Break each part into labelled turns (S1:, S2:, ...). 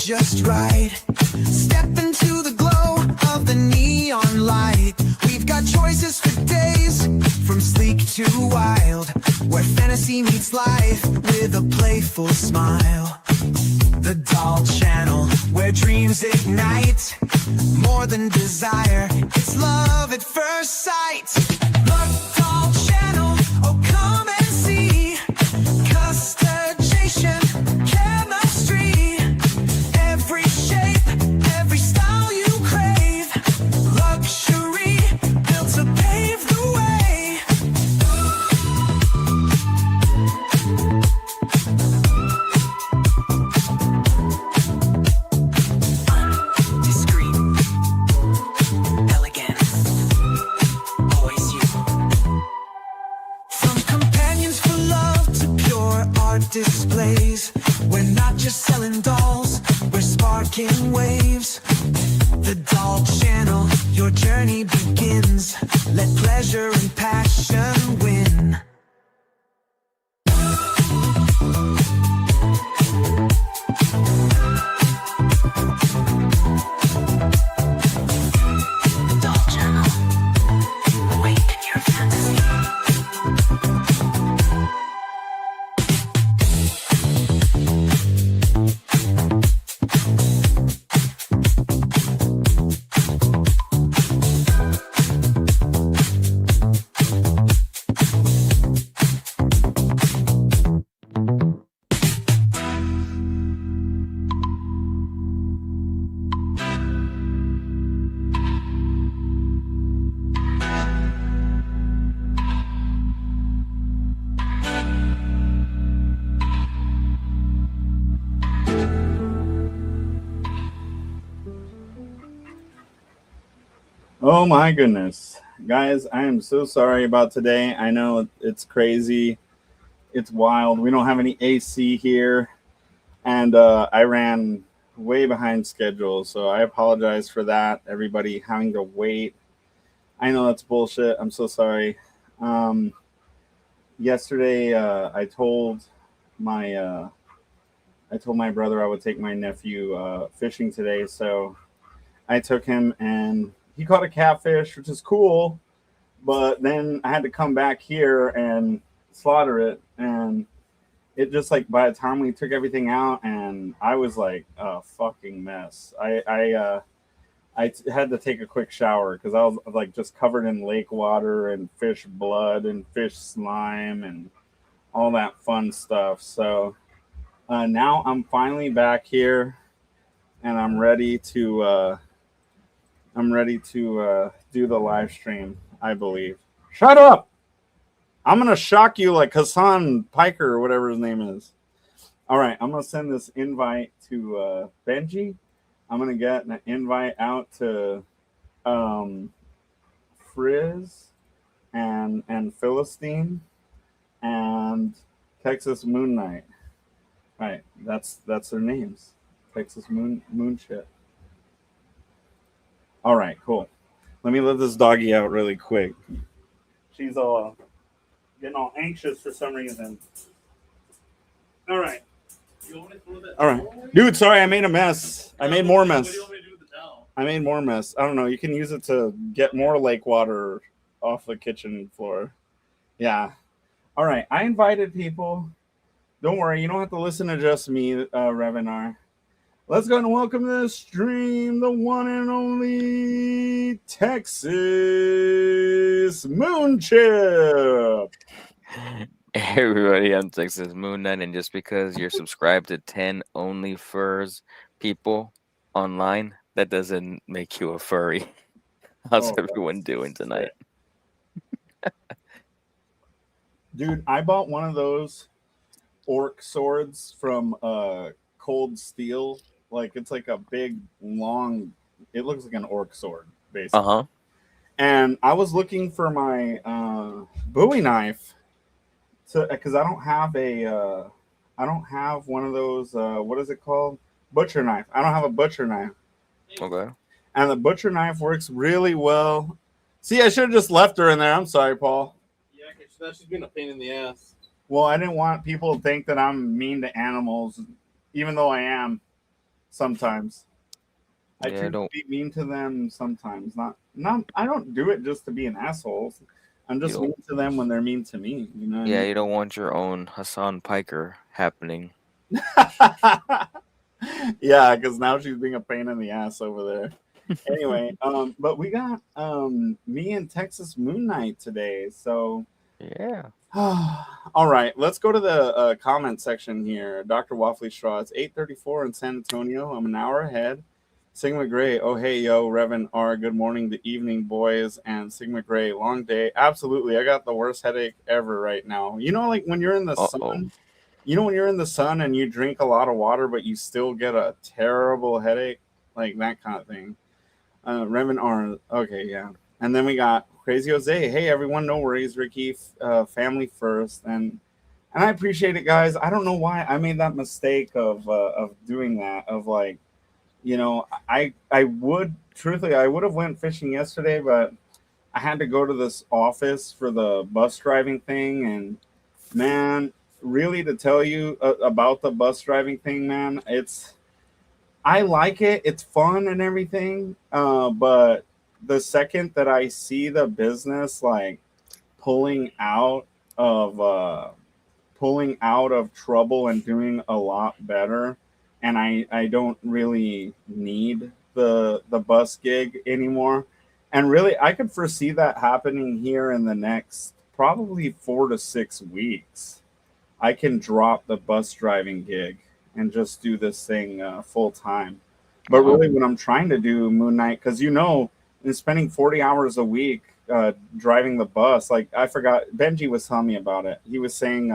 S1: just right. Step into the glow of the neon light. We've got choices for days, from sleek to wild, where fantasy meets life with a playful smile. The Doll Channel, where dreams ignite. More than desire, it's love at first sight. The Doll Channel, oh come and see. Customization, chemistry. Every shape, every style you crave. Luxury, built to pave the way. Discreet, elegant, always you. From companions for love to pure art displays, we're not just selling dolls, we're sparking waves. The Doll Channel, your journey begins. Let pleasure and passion win. Doll Channel, awaken your fantasy.
S2: Oh my goodness. Guys, I am so sorry about today. I know it's crazy. It's wild. We don't have any AC here. And I ran way behind schedule. So I apologize for that. Everybody having to wait. I know that's bullshit. I'm so sorry. Yesterday, I told my brother I would take my nephew fishing today. So I took him and he caught a catfish, which is cool, but then I had to come back here and slaughter it, and it just like by the time we took everything out, and I was like a fucking mess. I had to take a quick shower because I was like just covered in lake water and fish blood and fish slime and all that fun stuff. So now I'm finally back here, and I'm ready to do the live stream, I believe. Shut up! I'm going to shock you like Hassan Piker or whatever his name is. All right, I'm going to send this invite to Benji. I'm going to get an invite out to Frizz and Philistine and Texas Moon Knight. All right, that's their names. Texas Moon shit. All right, cool. Let me let this doggy out really quick. She's all getting all anxious for some reason. All right. All right. Dude, sorry, I made a mess. I made more mess. I made more mess. I don't know. You can use it to get more lake water off the kitchen floor. Yeah. All right. I invited people. Don't worry. You don't have to listen to just me, Revenar. Let's go and welcome to the stream the one and only Texas Moon Chip.
S3: Hey everybody, I'm Texas Moon Knight, and just because you're subscribed to 10 Only Furs people online, that doesn't make you a furry. How's everyone doing tonight?
S2: Dude, I bought one of those orc swords from Cold Steel. Like, it's like a big, long, it looks like an orc sword, basically.
S3: Uh-huh.
S2: And I was looking for my Bowie knife, because I don't have one of those, what is it called? Butcher knife. I don't have a butcher knife.
S3: Okay.
S2: And the butcher knife works really well. See, I should have just left her in there. I'm sorry, Paul.
S4: Yeah, because that's just been a pain in the ass.
S2: Well, I didn't want people to think that I'm mean to animals, even though I am. sometimes. I
S3: Yeah,
S2: choose to
S3: don't
S2: be mean to them sometimes. Not I don't do it just to be an asshole. I'm
S3: you
S2: just
S3: don't
S2: mean to them when they're mean to me. You know
S3: yeah,
S2: what
S3: you don't want your own Hassan Piker happening.
S2: I mean? Yeah, because now she's being a pain in the ass over there. Anyway, but we got me and Texas Moon Knight today. So
S3: Yeah.
S2: all right, let's go to the comment section here. Dr. Waffly Straw, it's 8:34 in San Antonio. I'm an hour ahead. Sigma Gray, oh hey yo, Reverend R, good morning, the evening boys, and Sigma Gray, long day. Absolutely, I got the worst headache ever right now. You know, like when you're in the
S3: Uh-oh.
S2: sun, you know when you're in the sun and you drink a lot of water, but you still get a terrible headache, like that kind of thing. Reverend R. Okay, yeah. And then we got Crazy Jose. Hey, everyone, no worries, Ricky. Family first, and I appreciate it, guys. I don't know why I made that mistake of doing that. Of like, you know, I would truthfully I would have went fishing yesterday, but I had to go to this office for the bus driving thing, and man, really to tell you about the bus driving thing, man, it's I like it. It's fun and everything. But the second that I see the business like pulling out of pulling out of trouble and doing a lot better, and I don't really need the bus gig anymore. And really, I could foresee that happening here in the next probably 4 to 6 weeks. I can drop the bus driving gig and just do this thing full time. But
S3: Uh-huh.
S2: really, what I'm trying to do, Moon Knight, because in spending 40 hours a week driving the bus, like I forgot, Benji was telling me about it. He was saying,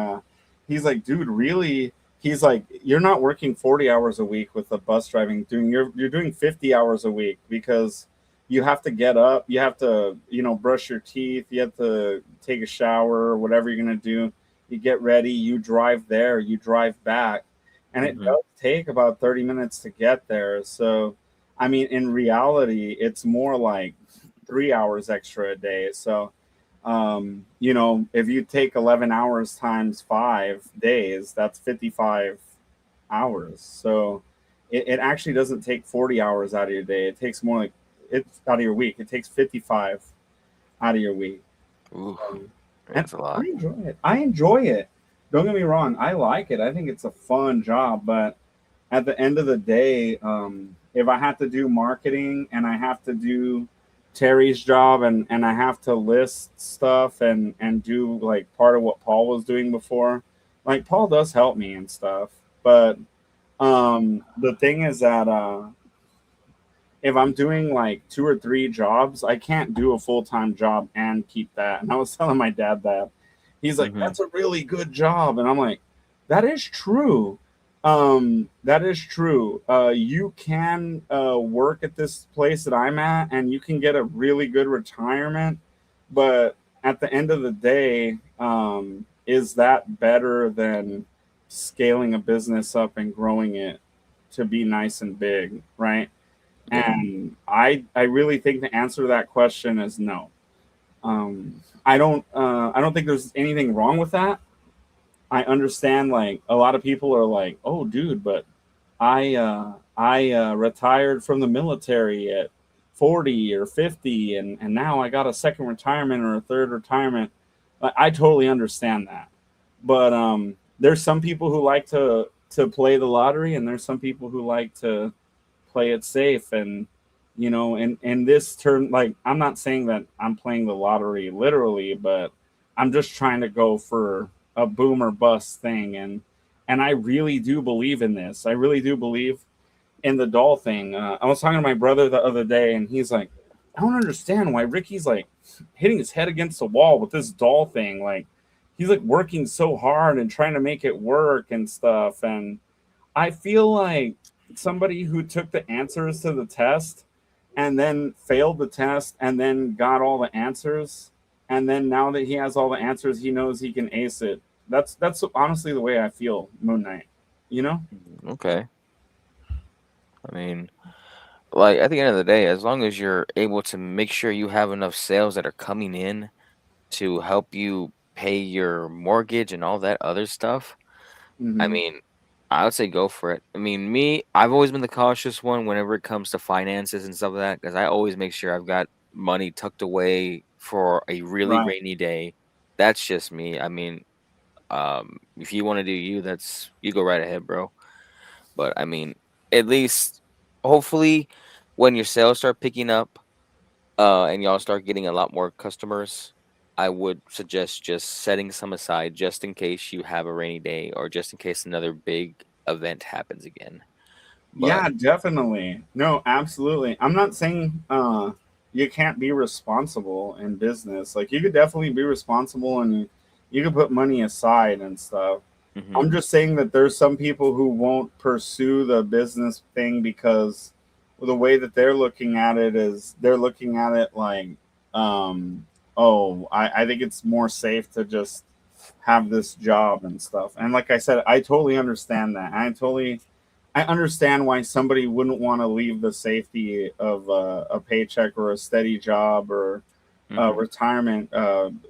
S2: he's like, dude, really? He's like, you're not working 40 hours a week with the bus driving. You're doing 50 hours a week because you have to get up, you have to brush your teeth, you have to take a shower, whatever you're gonna do, you get ready, you drive there, you drive back, and it
S3: Hmm.
S2: does take about 30 minutes to get there. So, I mean, in reality, it's more like 3 hours extra a day. So, if you take 11 hours times 5 days, that's 55 hours. So, it actually doesn't take 40 hours out of your day. It takes more like it's out of your week. It takes 55 out of your week.
S3: Ooh,
S2: Um, and
S3: that's a
S2: I
S3: lot.
S2: enjoy it. I enjoy it. Don't get me wrong. I like it. I think it's a fun job. But at the end of the day, if I have to do marketing and I have to do Terry's job and I have to list stuff and do like part of what Paul was doing before, like Paul does help me and stuff. But the thing is that if I'm doing like 2 or 3 jobs, I can't do a full time job and keep that. And I was telling my dad that. He's like,
S3: Hmm.
S2: that's a really good job. And I'm like, that is true. That is true. You can work at this place that I'm at and you can get a really good retirement. But at the end of the day, is that better than scaling a business up and growing it to be nice and big, right?
S3: Yeah.
S2: And I really think the answer to that question is no. I don't think there's anything wrong with that. I understand like a lot of people are like, oh dude, but I retired from the military at 40 or 50 and now I got a second retirement or a third retirement. I totally understand that. But there's some people who like to play the lottery and there's some people who like to play it safe. And in this term, like I'm not saying that I'm playing the lottery literally, but I'm just trying to go for a boom or bust thing. And I really do believe in this. I really do believe in the doll thing. I was talking to my brother the other day and he's like, I don't understand why Ricky's like hitting his head against the wall with this doll thing. Like he's like working so hard and trying to make it work and stuff. And I feel like somebody who took the answers to the test and then failed the test and then got all the answers, and then now that he has all the answers, he knows he can ace it. That's honestly the way I feel, Moon Knight. You know?
S3: Okay. I mean, like at the end of the day, as long as you're able to make sure you have enough sales that are coming in to help you pay your mortgage and all that other stuff, I
S2: Mm-hmm.
S3: mean, I would say go for it. I mean, I've always been the cautious one whenever it comes to finances and stuff like that, because I always make sure I've got money tucked away for a really
S2: Right.
S3: rainy day. That's just me. I mean, if you want to do you, you go right ahead, bro. But I mean, at least hopefully when your sales start picking up, and y'all start getting a lot more customers, I would suggest just setting some aside just in case you have a rainy day or just in case another big event happens again. But
S2: Yeah, definitely. No, absolutely. I'm not saying you can't be responsible in business. Like you could definitely be responsible and you could put money aside and stuff.
S3: mhm,
S2: I'm just saying that there's some people who won't pursue the business thing because the way that they're looking at it is they're looking at it like, oh, I think it's more safe to just have this job and stuff. And like I said, I totally understand that. I understand why somebody wouldn't want to leave the safety of a paycheck or a steady job or
S3: mhm,
S2: retirement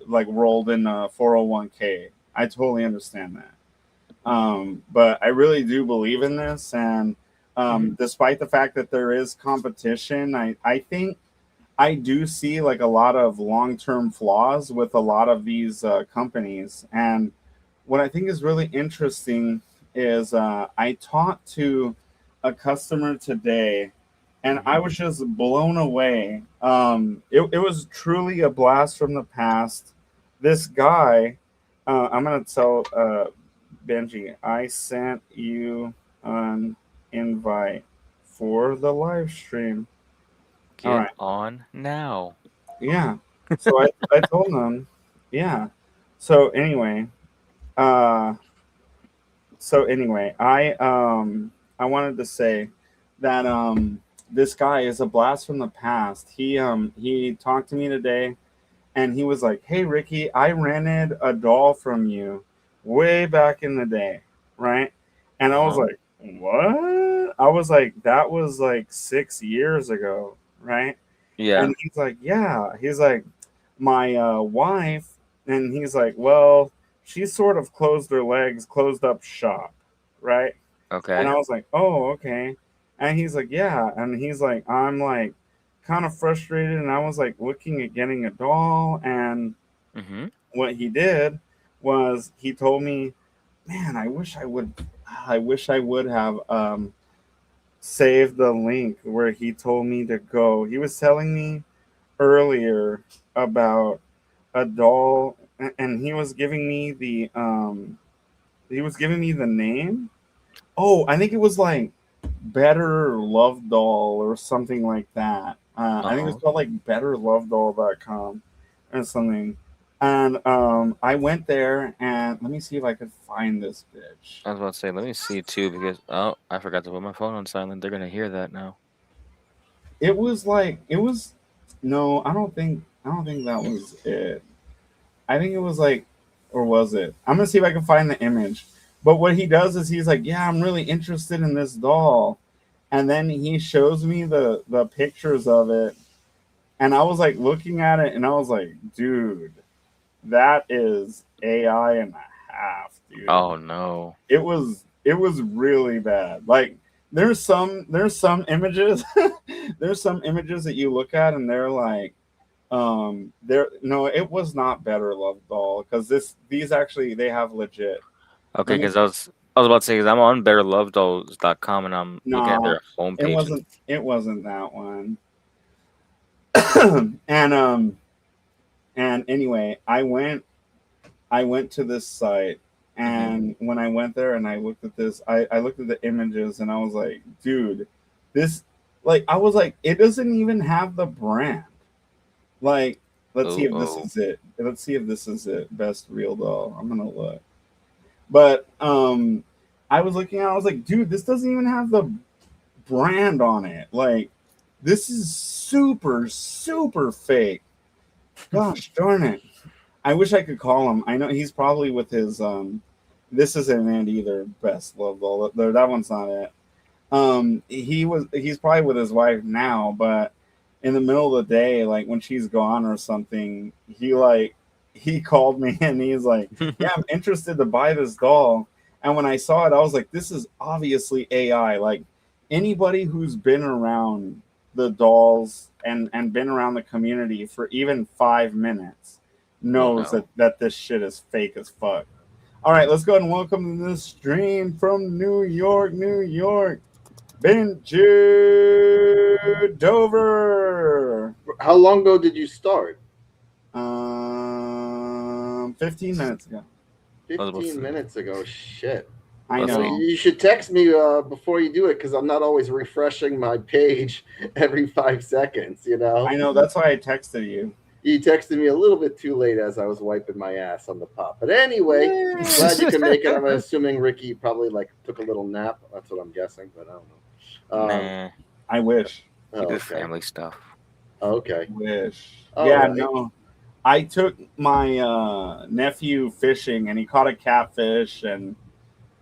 S2: like rolled in a 401k. I totally understand that. But I really do believe in this. And
S3: mhm,
S2: despite the fact that there is competition, I think I do see like a lot of long term flaws with a lot of these companies. And what I think is really interesting is I talked to a customer today and I
S3: mhm.
S2: was just blown away. It was truly a blast from the past. This guy, I'm going to tell Benji, I sent you an invite for the live stream. All
S3: Get
S2: right.
S3: on now.
S2: Yeah. So I told him, yeah. So anyway, uh, I wanted to say that this guy is a blast from the past. He talked to me today and he was like, "Hey Ricky, I rented a doll from you way back in the day, right?" And I was
S3: Uh-huh.
S2: like, "What?" I was like, "That was like 6 years ago, right?"
S3: Yeah.
S2: And he's like, "Yeah." He's like, "My wife," and he's like, "Well, she sort of closed her legs, closed up shop, right?" And
S3: Okay.
S2: I was like, "Oh, okay." And he's like, "Yeah." And he's like, "I'm like kind of frustrated." And I was like looking at getting a doll. And
S3: Mhm.
S2: what he did was he told me, "Man, I wish I would have saved the link where he told me to go." He was telling me earlier about a doll, and he was giving me the name. Oh, I think it was like Better Love Doll or something like that. I think it's
S3: Uh-huh.
S2: called like betterlovedoll.com or something. And I went there and let me see if I could find this bitch.
S3: I was about to say, let me see too, because I forgot to put my phone on silent. They're gonna hear that now.
S2: It was like it was no, I don't think that was it. I think it was like, or was it? I'm gonna see if I can find the image. But what he does is he's like, "Yeah, I'm really interested in this doll," and then he shows me the pictures of it, and I was like looking at it, and I was like, "Dude, that is AI and a half, dude."
S3: Oh no.
S2: It was really bad. Like there's some images there's some images that you look at and they're like there no, it was not Better Love Doll because these actually they have legit.
S3: Okay,
S2: Let me
S3: because I was about to say, because I'm on betterlovedolls.com and I'm looking at
S2: no,
S3: their homepage and
S2: it wasn't that one. and and anyway, I went to this site,
S3: mhm.
S2: and when I went there and I looked at this, I looked at the images and I was like, dude, this like I was like, it doesn't even have the brand. Like, let's see
S3: Oh
S2: if this
S3: oh.
S2: is it. Let's see if this is it. Best real doll. I'm gonna look. But I was looking at it, I was like, dude, this doesn't even have the brand on it. Like, this is super, super fake. Gosh darn it. I wish I could call him. I know he's probably with his this isn't it either. Best love doll. That one's not it. He's probably with his wife now, but in the middle of the day, like when she's gone or something, he called me and he's like, "Yeah, I'm interested to buy this doll." And when I saw it, I was like, this is obviously AI. Like anybody who's been around the dolls and been around the community for even 5 minutes knows
S3: No.
S2: that this shit is fake as fuck. All right, let's go ahead and welcome to the stream from New York, New York, Benji Dover.
S5: How long ago did you start?
S2: 15 minutes ago.
S5: 15 minutes ago. Shit.
S2: I
S3: Let's
S2: know.
S3: see.
S5: You should text me before you do it because I'm not always refreshing my page every 5 seconds, you know?
S2: I know. That's why I texted you.
S5: You texted me a little bit too late as I was wiping my ass on the pop. But anyway, glad you can make it. I'm assuming Ricky probably like took a little nap. That's what I'm guessing, but I don't know.
S3: Nah,
S2: I wish.
S5: Oh,
S3: he did
S5: okay.
S3: family stuff.
S5: Okay.
S2: Wish.
S5: All
S2: Yeah,
S5: right.
S2: no. I took my nephew fishing and he caught a catfish, and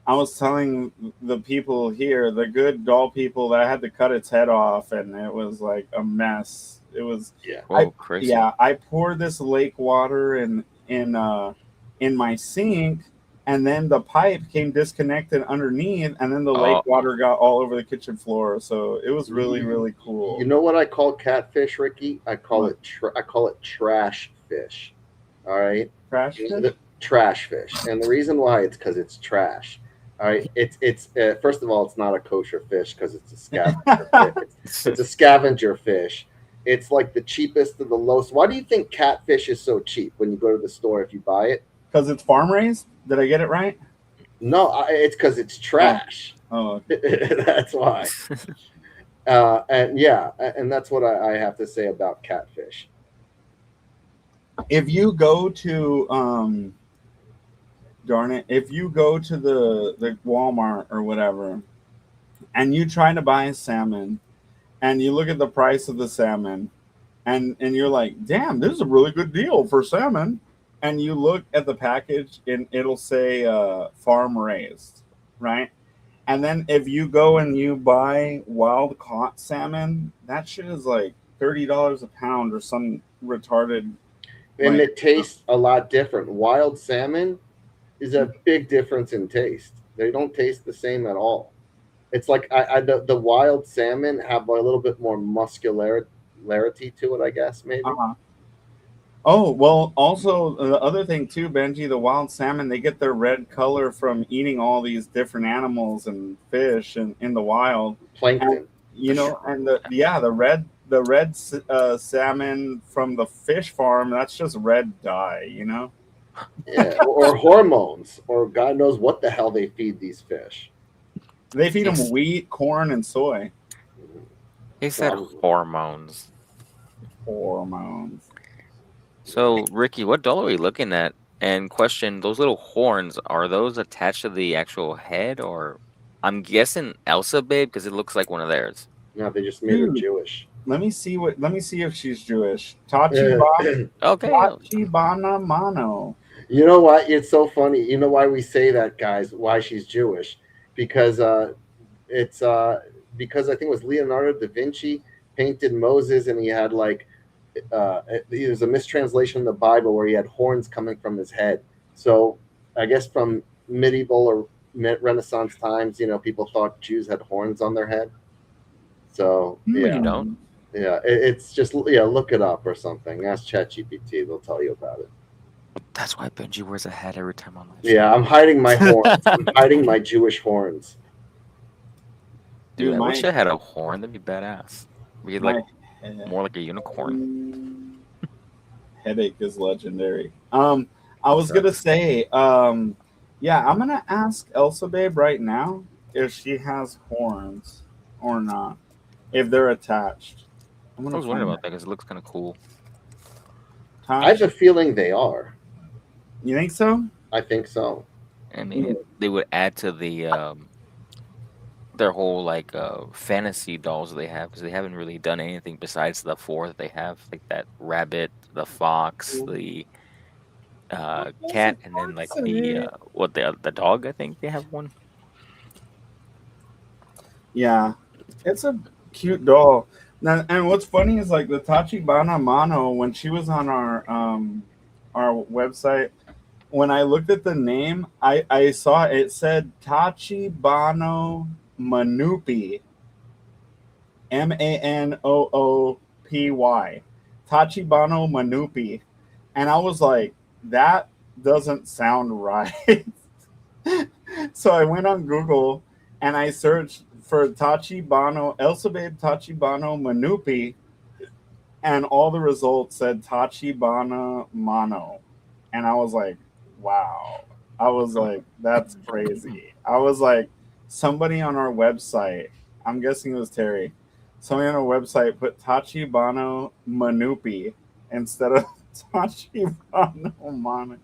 S2: I was telling the people here, the good doll people, that I had to cut its head off, and it was like a mess. It was
S3: Whoa, crazy.
S2: yeah. I poured this lake water in my sink, and then the pipe came disconnected underneath, and then the lake water got all over the kitchen floor. So it was really, really cool.
S5: You know what I call catfish, Ricky? I call it trash fish. All right.
S2: Trash fish?
S5: Trash fish, and the reason why it's because it's trash. All right, it's first of all, it's not a kosher fish because it's a scavenger fish. It's a scavenger fish. It's like the cheapest of the lowest. Why do you think catfish is so cheap when you go to the store if you buy it?
S2: Because it's farm raised? Did I get it right?
S5: No, it's because it's trash.
S2: Oh,
S5: That's why. And that's what I have to say about catfish.
S2: if you go to darn it, if you go to the Walmart or whatever, and you try to buy salmon, and you look at the price of the salmon, and you're like, damn, this is a really good deal for salmon, and you look at the package and it'll say farm raised, right? And then if you go and you buy wild caught salmon, that shit is like $30 a pound or some retarded.
S5: And
S2: like,
S5: it tastes a lot different. Wild salmon is a big difference in taste. They don't taste the same at all. It's like the wild salmon have a little bit more muscularity to it, I guess, maybe.
S2: Uh-huh. Oh, well, also the other thing too, Benji, the wild salmon, they get their red color from eating all these different animals and fish and in the wild.
S5: Plankton.
S2: And the red salmon from the fish farm, that's just red dye,
S5: Yeah, or hormones, or God knows what the hell they feed these fish.
S2: They feed them wheat, corn, and soy.
S3: He said hormones.
S2: Hormones.
S3: So, Ricky, what doll are we looking at? And question, those little horns, are those attached to the actual head? Or I'm guessing Elsa Babe because it looks like one of theirs.
S5: No, they just made her Jewish.
S2: Let me see if she's Jewish. Tachibana
S3: Okay.
S2: Mano.
S5: You know what? It's so funny. You know why we say that, guys? Why she's Jewish? Because it's because I think it was Leonardo da Vinci painted Moses, and he had like there's a mistranslation in the Bible where he had horns coming from his head. So I guess from medieval or Renaissance times, people thought Jews had horns on their head. So yeah,
S3: You don't.
S5: yeah, it's just look it up or something. Ask ChatGPT; they'll tell you about it.
S3: That's why Benji wears a hat every time on live.
S5: Yeah, I'm hiding my horns. I'm hiding my Jewish horns.
S3: Dude, I
S2: Dude,
S3: wish I had a horn. That'd be badass. Be like more like a unicorn.
S2: Headache is legendary. I was gonna say, I'm gonna ask Elsa Babe right now if she has horns or not, if they're attached.
S3: I was wondering about that because it looks kind of cool.
S5: I have a feeling they are.
S2: You think so?
S5: I think so.
S3: I mean, they would add to the their whole like fantasy dolls they have because they haven't really done anything besides the four that they have, like that rabbit, the fox, the cat, and then like the dog. I think they have one.
S2: Yeah, it's a cute doll. Now, and what's funny is like the Tachibana Mano, when she was on our website, when I looked at the name, I saw it said Tachibana Manupi, Manoopy, Tachibana Manupi, and I was like, that doesn't sound right. So I went on Google and I searched for Tachibana Elsababe Tachibana Manupi, and all the results said Tachibana Mano, and I was like, wow. I was like, that's crazy. I was like, somebody on our website, I'm guessing it was Terry, somebody on our website put Tachibana Manupi instead of Tachibana Mano.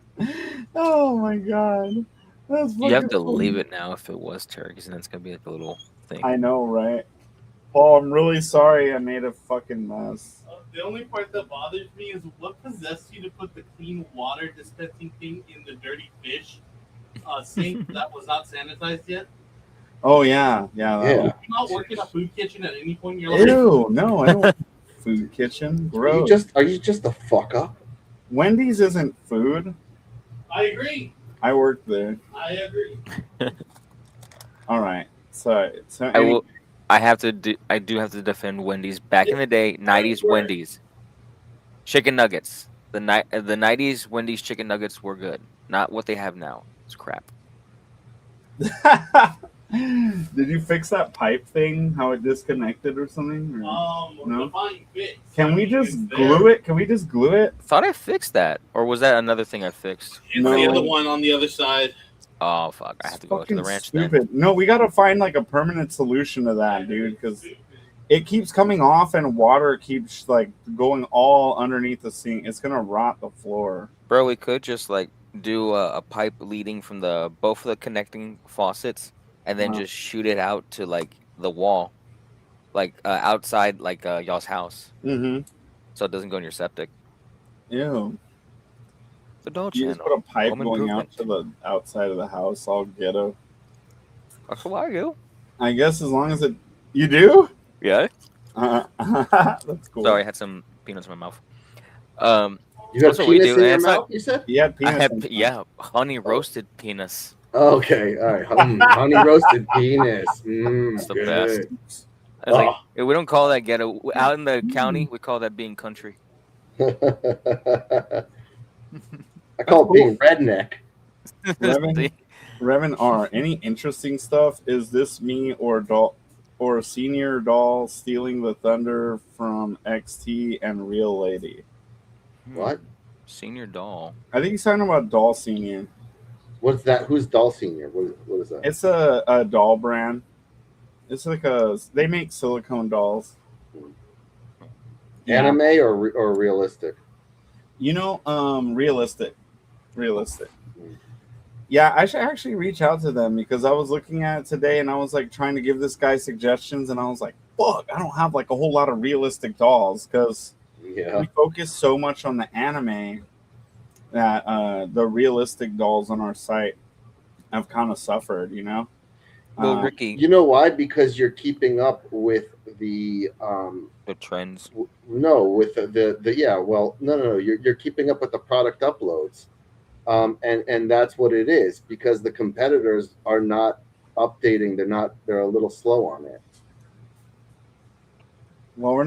S2: Oh my god. That's
S3: You have
S2: fucking
S3: to
S2: funny.
S3: leave it now if it was turkeys, and then it's gonna be like a little thing.
S2: I know, right? Paul, I'm really sorry I made a fucking mess.
S4: The only part that bothers me is what possessed you to put the clean water dispensing thing in the dirty fish sink that was not sanitized yet?
S2: Oh yeah, yeah. that
S5: Yeah.
S2: one.
S4: You not work in a food kitchen at any point in your life?
S2: Ew, no, I don't. Food kitchen, gross.
S5: Are you just a fuck up?
S2: Wendy's isn't food.
S4: I agree.
S2: I worked there.
S4: I agree.
S2: All right. So
S3: I do have to defend Wendy's. Back in the day, 90s Wendy's chicken nuggets. The 90s Wendy's chicken nuggets were good. Not what they have now. It's crap.
S2: Did you fix that pipe thing? How it disconnected or something? Or- No?
S4: Define fix.
S2: Can
S4: I
S2: we
S4: mean,
S2: just
S4: it's
S2: glue
S4: there.
S2: it? Can we just glue it?
S3: Thought I fixed that, or was that another thing I fixed?
S4: It's
S2: No.
S4: the other one on the other side.
S3: Oh fuck! I have to go to the
S2: Fucking
S3: ranch
S2: stupid. No, we gotta find like a permanent solution to that, dude, because it keeps coming off and water keeps like going all underneath the sink. It's gonna rot the floor.
S3: then. Bro, we could just like do a pipe leading from both of the connecting faucets, and then
S2: Uh-huh.
S3: just shoot it out to like the wall, like outside like y'all's house,
S2: Mm-hmm.
S3: so it doesn't go in your septic.
S2: Ew.
S3: The dog
S2: You just
S3: channel.
S2: put a pipe
S3: Home
S2: going out
S3: improvement.
S2: to the outside of the house, all ghetto.
S3: That's what I do.
S2: I guess as long as it. You do?
S3: Yeah.
S2: That's cool.
S3: Sorry, I had some peanuts in my mouth.
S5: You got
S3: That's what we
S5: penis
S3: do,
S5: in
S3: and
S5: your
S3: it's like-
S5: mouth, you said?
S2: You had
S3: I
S2: penis.
S3: had
S2: in-
S3: honey roasted penis.
S5: Okay, all right. Honey roasted penis.
S3: It's the
S5: good.
S3: I was like,
S5: Oh.
S3: "Hey, we don't call that ghetto. Out in the county, we call that being country.
S5: I call it being redneck.
S2: Revan, Revan R. Any interesting stuff? Is this me or doll or senior doll stealing the thunder from XT and Real Lady?
S5: What?
S3: Senior doll.
S2: I think he's talking about Doll Senior.
S5: What's that? Who's Doll Senior? What is that?
S2: It's a doll brand. It's like they make silicone dolls. Yeah.
S5: Anime or realistic?
S2: You know, realistic. Yeah, I should actually reach out to them because I was looking at it today and I was like trying to give this guy suggestions and I was like, fuck, I don't have like a whole lot of realistic dolls because
S5: Yeah.
S2: we focus so much on the anime that the realistic dolls on our site have kind of suffered, you know?
S3: Well, Ricky,
S5: You know why? Because you're keeping up with the
S3: the trends.
S5: no, with the yeah. Well, no. You're keeping up with the product uploads, and that's what it is because the competitors are not updating. They're a little slow on it.
S2: Well, we're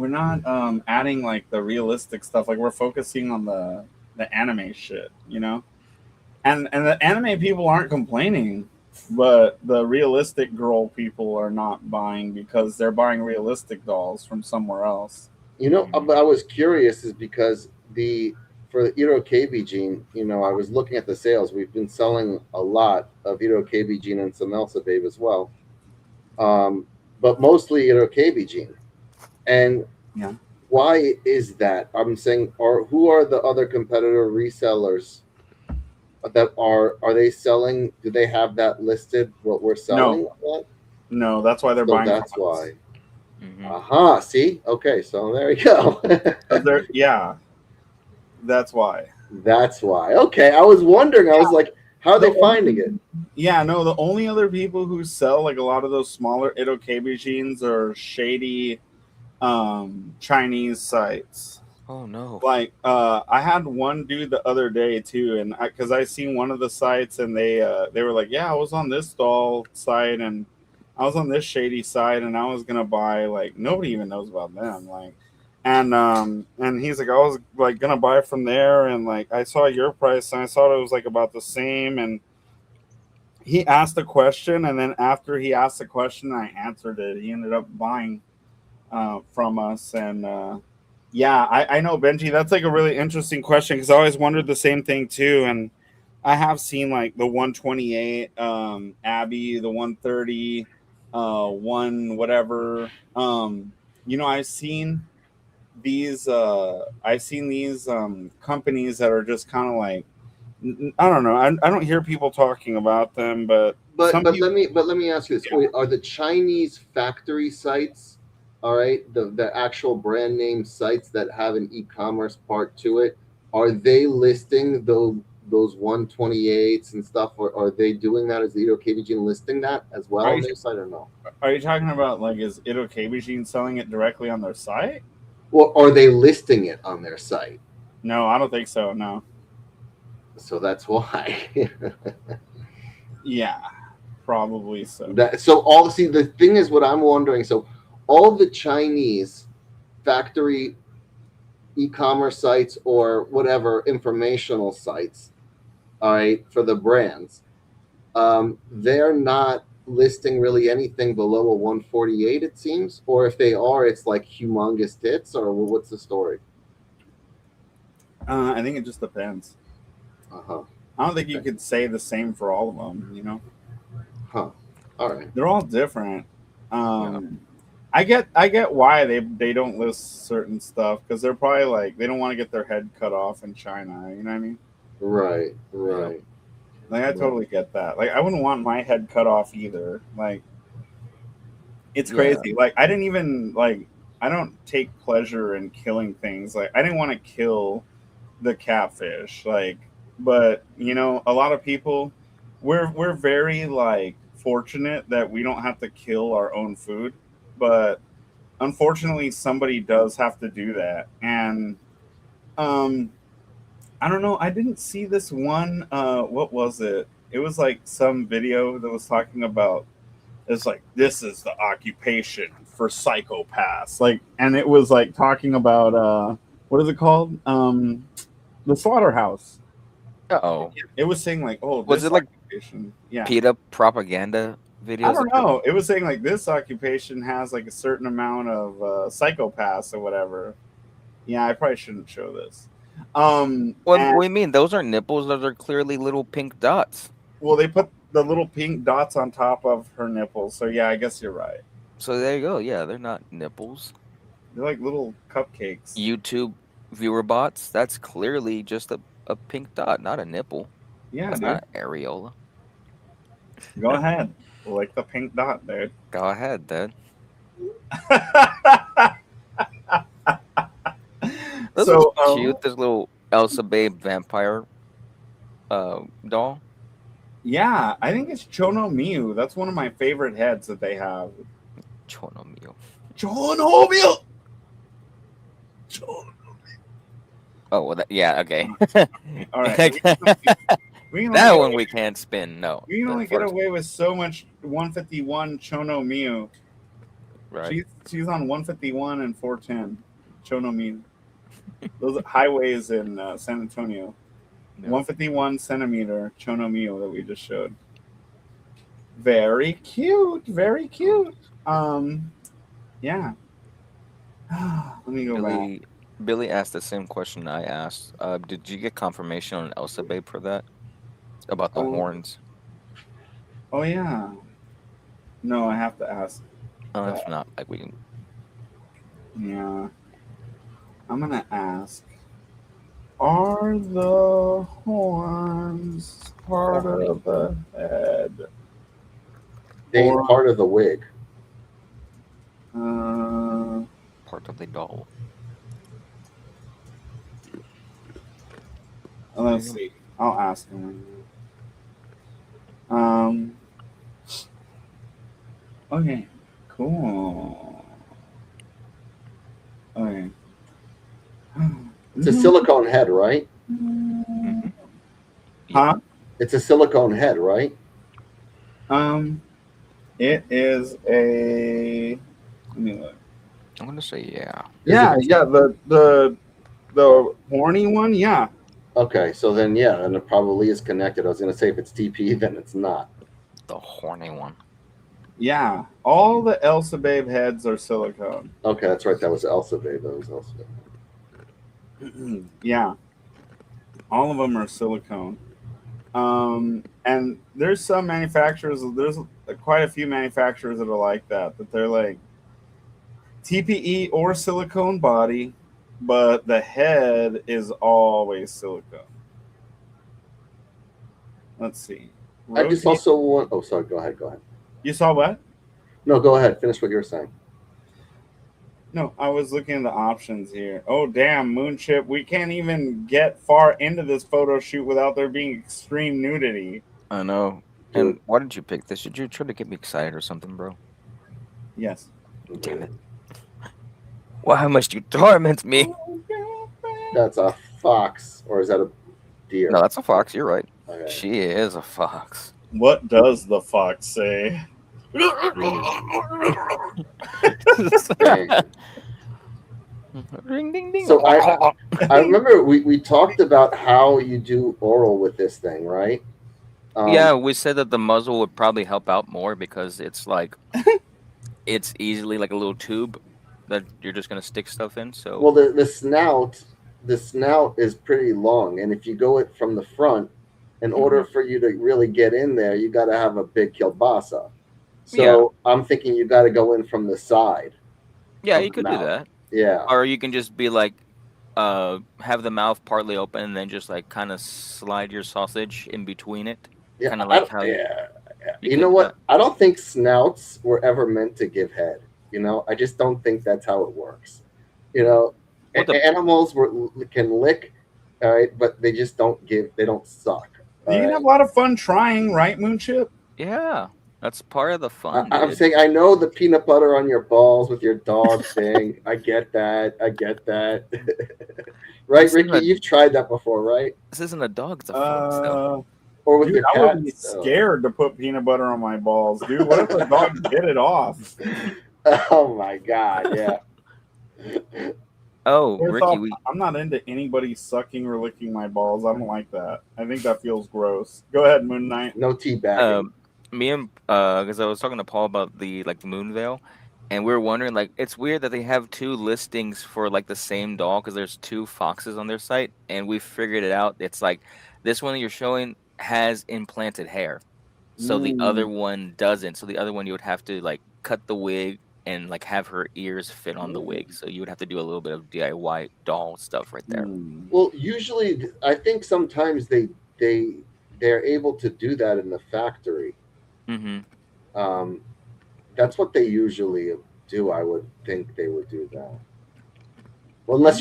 S2: not adding like the realistic stuff. Like we're focusing on the anime shit, you know? And the anime people aren't complaining, but the realistic girl people are not buying because they're buying realistic dolls from somewhere else.
S5: You know, but I was curious is because for the Iro KB gene, you know, I was looking at the sales. We've been selling a lot of Iro KB gene and some Elsa Babe as well, but mostly Iro KB gene. And
S2: Yeah.
S5: why is that? I'm saying, who are the other competitor resellers that are they selling? Do they have that listed? What we're selling?
S2: No, that's why they're
S5: So
S2: buying.
S5: that's
S2: from us.
S5: why.
S3: Mhm.
S5: Aha, see? Okay, so there you go.
S2: Yeah, that's why.
S5: That's why. Okay, I was wondering. I was like, how are they finding it?
S2: Yeah, no, the only other people who sell like a lot of those smaller Itokebi jeans are shady Chinese sites.
S3: Oh no.
S2: Like I had one dude the other day too, and because I seen one of the sites, and they were like, yeah, I was on this stall site, and I was on this shady site, and I was gonna buy, like, nobody even knows about them, like, and he's like, I was like gonna buy from there, and like I saw your price, and I saw it was like about the same, and he asked a question, and then after he asked the question, I answered it. He ended up buying from us, and yeah, I know, Benji. That's like a really interesting question because I always wondered the same thing too. And I have seen like the 128 Abby, the 130, one whatever. I've seen these companies that are just kind of like, I don't know. I don't hear people talking about them, but
S5: But
S2: some
S5: but
S2: people.
S5: let me ask you this:
S2: Yeah.
S5: Are the Chinese factory sites, all right, the actual brand name sites that have an e-commerce part to it, are they listing those 128s and stuff, or are they doing that? Is the Edo KBG listing that as well
S2: Are
S5: on
S2: you
S5: their site or no?
S2: are you talking about, like, is Ito Machine selling it directly on their site?
S5: Or are they listing it on their site?
S2: No, I don't think so. No.
S5: So that's why.
S2: Yeah, probably so.
S5: The thing is, what I'm wondering, so all the Chinese factory e-commerce sites or whatever informational sites, all right, for the brands, they're not listing really anything below a 148, it seems, or if they are, it's like humongous hits, or what's the story?
S2: I think it just depends.
S5: Uh-huh.
S2: I don't think you
S5: Okay.
S2: could say the same for all of them.
S5: Huh. All right.
S2: They're all different. I get why they don't list certain stuff because they're probably like they don't want to get their head cut off in China. You know what I mean?
S5: Right. Right.
S2: Like I totally get that. Like I wouldn't want my head cut off either. Like it's
S3: Yeah.
S2: crazy. Like I don't take pleasure in killing things. Like I didn't want to kill the catfish. Like, but a lot of people, we're very like fortunate that we don't have to kill our own food, but unfortunately somebody does have to do that. And um I don't know, I didn't see this one, what was it? It was like some video that was talking about, it's like, this is the occupation for psychopaths, like, and it was like talking about what is it called, the slaughterhouse.
S3: Oh,
S2: It was saying like, oh,
S3: was
S2: this
S3: it like
S2: occupation, yeah.
S3: PETA propaganda
S2: I
S3: videos?
S2: don't know. It was saying like this occupation has like a certain amount of psychopaths or whatever. Yeah, I probably shouldn't show this.
S3: What
S2: And
S3: do you mean? Those are nipples. Those are clearly little pink dots.
S2: well, they put the little pink dots on top of her nipples. So yeah, I guess you're right.
S3: So there you go. Yeah, they're not nipples.
S2: They're like little cupcakes.
S3: YouTube viewer bots. That's clearly just a pink dot, not a nipple.
S2: Yeah,
S3: That's
S2: dude.
S3: not an areola.
S2: Go ahead, like the pink dot, dude.
S3: Go ahead, then. This
S2: So
S3: is cute. This little Elsa Babe vampire doll.
S2: yeah, I think it's Chono Miu. That's one of my favorite heads that they have.
S3: Chono Mio.
S2: Chono Miu.
S3: Oh well, yeah, okay.
S2: All right. We can
S3: That
S2: only
S3: one we can't spin. No,
S2: We can
S3: the
S2: only get
S3: first-
S2: away with so much 151 Chono Miu.
S3: right.
S2: She's on 151 and 410 Chono Miu. Those are highways in San Antonio.
S3: Yeah.
S2: 151 centimeter Chono Miu that we just showed. Very cute. Very cute. Yeah. Let me go back.
S3: Billy asked the same question I asked. Did you get confirmation on Elsa Babe for that? About the
S2: Oh.
S3: horns?
S2: Oh yeah. No, I have to ask.
S3: If not, like we can.
S2: Yeah. I'm gonna ask. Are the horns part of the head?
S5: They ain't
S2: Or-
S5: part of the wig.
S3: Part of the doll.
S2: Let's see. I'll ask him. Okay. Cool. Okay.
S5: It's a silicone head, right?
S3: Mhm.
S2: Huh?
S5: It's a silicone head, right?
S2: It is a. Let me look.
S3: I'm gonna say yeah.
S2: Yeah, yeah. The horny one. Yeah.
S5: Okay, so then and it probably is connected. I was gonna say if it's TP, then it's not.
S3: The horny one.
S2: Yeah. All the Elsa Babe heads are silicone.
S5: Okay, that's right. That was Elsa Babe. That was Elsa Babe.
S2: Yeah. All of them are silicone. And there's some manufacturers. There's quite a few manufacturers that are like that. That they're like TPE or silicone body, but the head is always silicone. Let's see.
S5: I just also want. Oh, sorry. Go ahead. Go ahead.
S2: You saw what?
S5: No, go ahead. Finish what you were saying.
S2: No, I was looking at the options here. Oh, damn, Moonship. We can't even get far into this photo shoot without there being extreme nudity.
S3: I know. And why did you pick this? Did you try to get me excited or something, bro?
S2: Yes.
S3: Damn it. Why must you torment me?
S5: That's a fox, or is that a deer?
S3: No, that's a fox. You're right.
S5: Okay.
S3: She is a fox.
S2: What does the fox say?
S5: Dang.
S3: Ring, ding, ding.
S5: So I remember we talked about how you do oral with this thing, right?
S3: Yeah, we said that the muzzle would probably help out more because it's like it's easily like a little tube that you're just gonna stick stuff in. So
S5: Well, the snout is pretty long, and if you go it from the front, in order for you to really get in there, you got to have a big kielbasa. So I'm thinking you got to go in from the side.
S3: yeah,
S5: of
S3: you
S5: the
S3: could do
S5: mouth.
S3: that,
S5: Yeah.
S3: or you can just be like, have the mouth partly open and then just like kind of slide your sausage in between it.
S5: Yeah,
S3: Kinda like how
S5: yeah.
S3: you
S5: You know
S3: could,
S5: what? I don't think snouts were ever meant to give head. You know, I just don't think that's how it works. You know,
S3: What the-
S5: animals can lick, all right, but they just don't give. They don't suck.
S2: You can have a lot of fun trying, right, Moonship?
S3: Yeah, that's part of the fun.
S5: I'm
S3: dude.
S5: saying I know the peanut butter on your balls with your dog thing. I get that. I get that. Right,
S3: This isn't
S5: Ricky? You've tried that before, right?
S3: This isn't a dog, it's a fox. Though.
S5: Or with
S2: Dude,
S5: your
S2: I
S5: cat?
S2: would be scared to put peanut butter on my balls, dude. What if the dog bit it off?
S5: Oh my god! Yeah.
S3: Oh,
S2: First
S3: Ricky,
S2: off,
S3: we
S2: I'm not into anybody sucking or licking my balls. I don't like that. I think that feels gross. Go ahead, Moon Knight.
S5: No teabagging.
S3: me and because I was talking to Paul about the moon veil, and we were wondering like it's weird that they have two listings for like the same doll because there's two foxes on their site, and we figured it out. It's like this one that you're showing has implanted hair, so the other one doesn't. So the other one you would have to like cut the wig and like have her ears fit on the wig. So you would have to do a little bit of DIY doll stuff right there.
S5: Well, usually, I think sometimes they're able to do that in the factory.
S3: Mm-hmm.
S5: That's what they usually do. I would think they would do that. Well, unless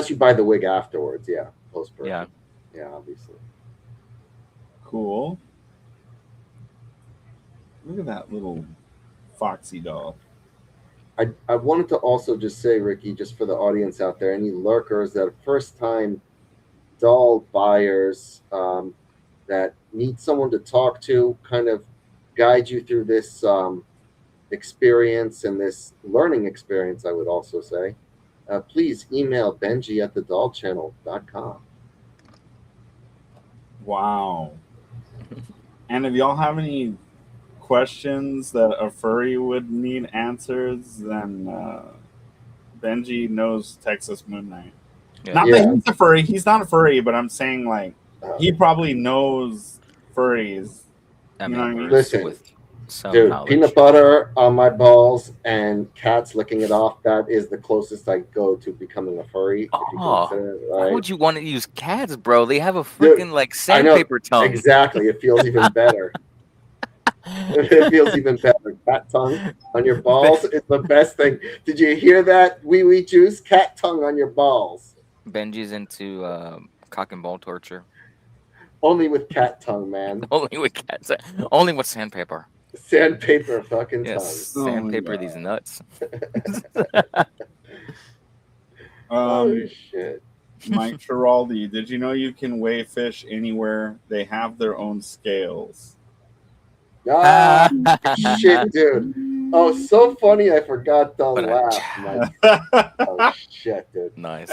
S5: you buy the wig afterwards, yeah, post production. Yeah, obviously.
S2: Cool. Look at that little foxy doll.
S5: I wanted to also just say, Ricky, just for the audience out there, any lurkers that are first-time doll buyers that need someone to talk to, kind of guide you through this experience and this learning experience, I would also say, please email Benji at thedollchannel.com.
S2: Wow. And if y'all have any questions that a furry would need answers, then Benji knows Texas Moon Knight.
S3: Yeah.
S2: Not that he's a furry. He's not a furry, but I'm saying like he
S5: Uh,
S2: probably knows furries.
S3: I
S2: You know what I
S3: mean,
S2: mean?
S5: Listen,
S3: with some
S5: dude,
S3: knowledge.
S5: peanut butter on my balls and cats licking it off, that is the closest I go to becoming a furry. If you
S3: Oh,
S5: consider it,
S3: Why
S5: right?
S3: would you want to use cats, bro? They have a
S5: Dude,
S3: freaking like
S5: I know,
S3: sandpaper tongue.
S5: Exactly. It feels even better. It feels even better. Cat tongue on your balls is the best thing. Did you hear that? Wee juice? Cat tongue on your balls.
S3: Benji's into cock and ball torture.
S5: Only with cat tongue, man.
S3: Only with cats. Only with sandpaper.
S5: Sandpaper fucking
S3: Yes,
S2: Oh my
S3: sandpaper
S2: God.
S3: these nuts.
S5: tongue. Oh
S2: Um,
S5: shit.
S2: Mike Giraldi, did you know you can weigh fish anywhere? They have their own scales.
S5: Ah, shit, dude. Oh, so funny. I forgot the
S3: But
S5: laugh. Mike. Oh, shit, dude.
S3: Nice.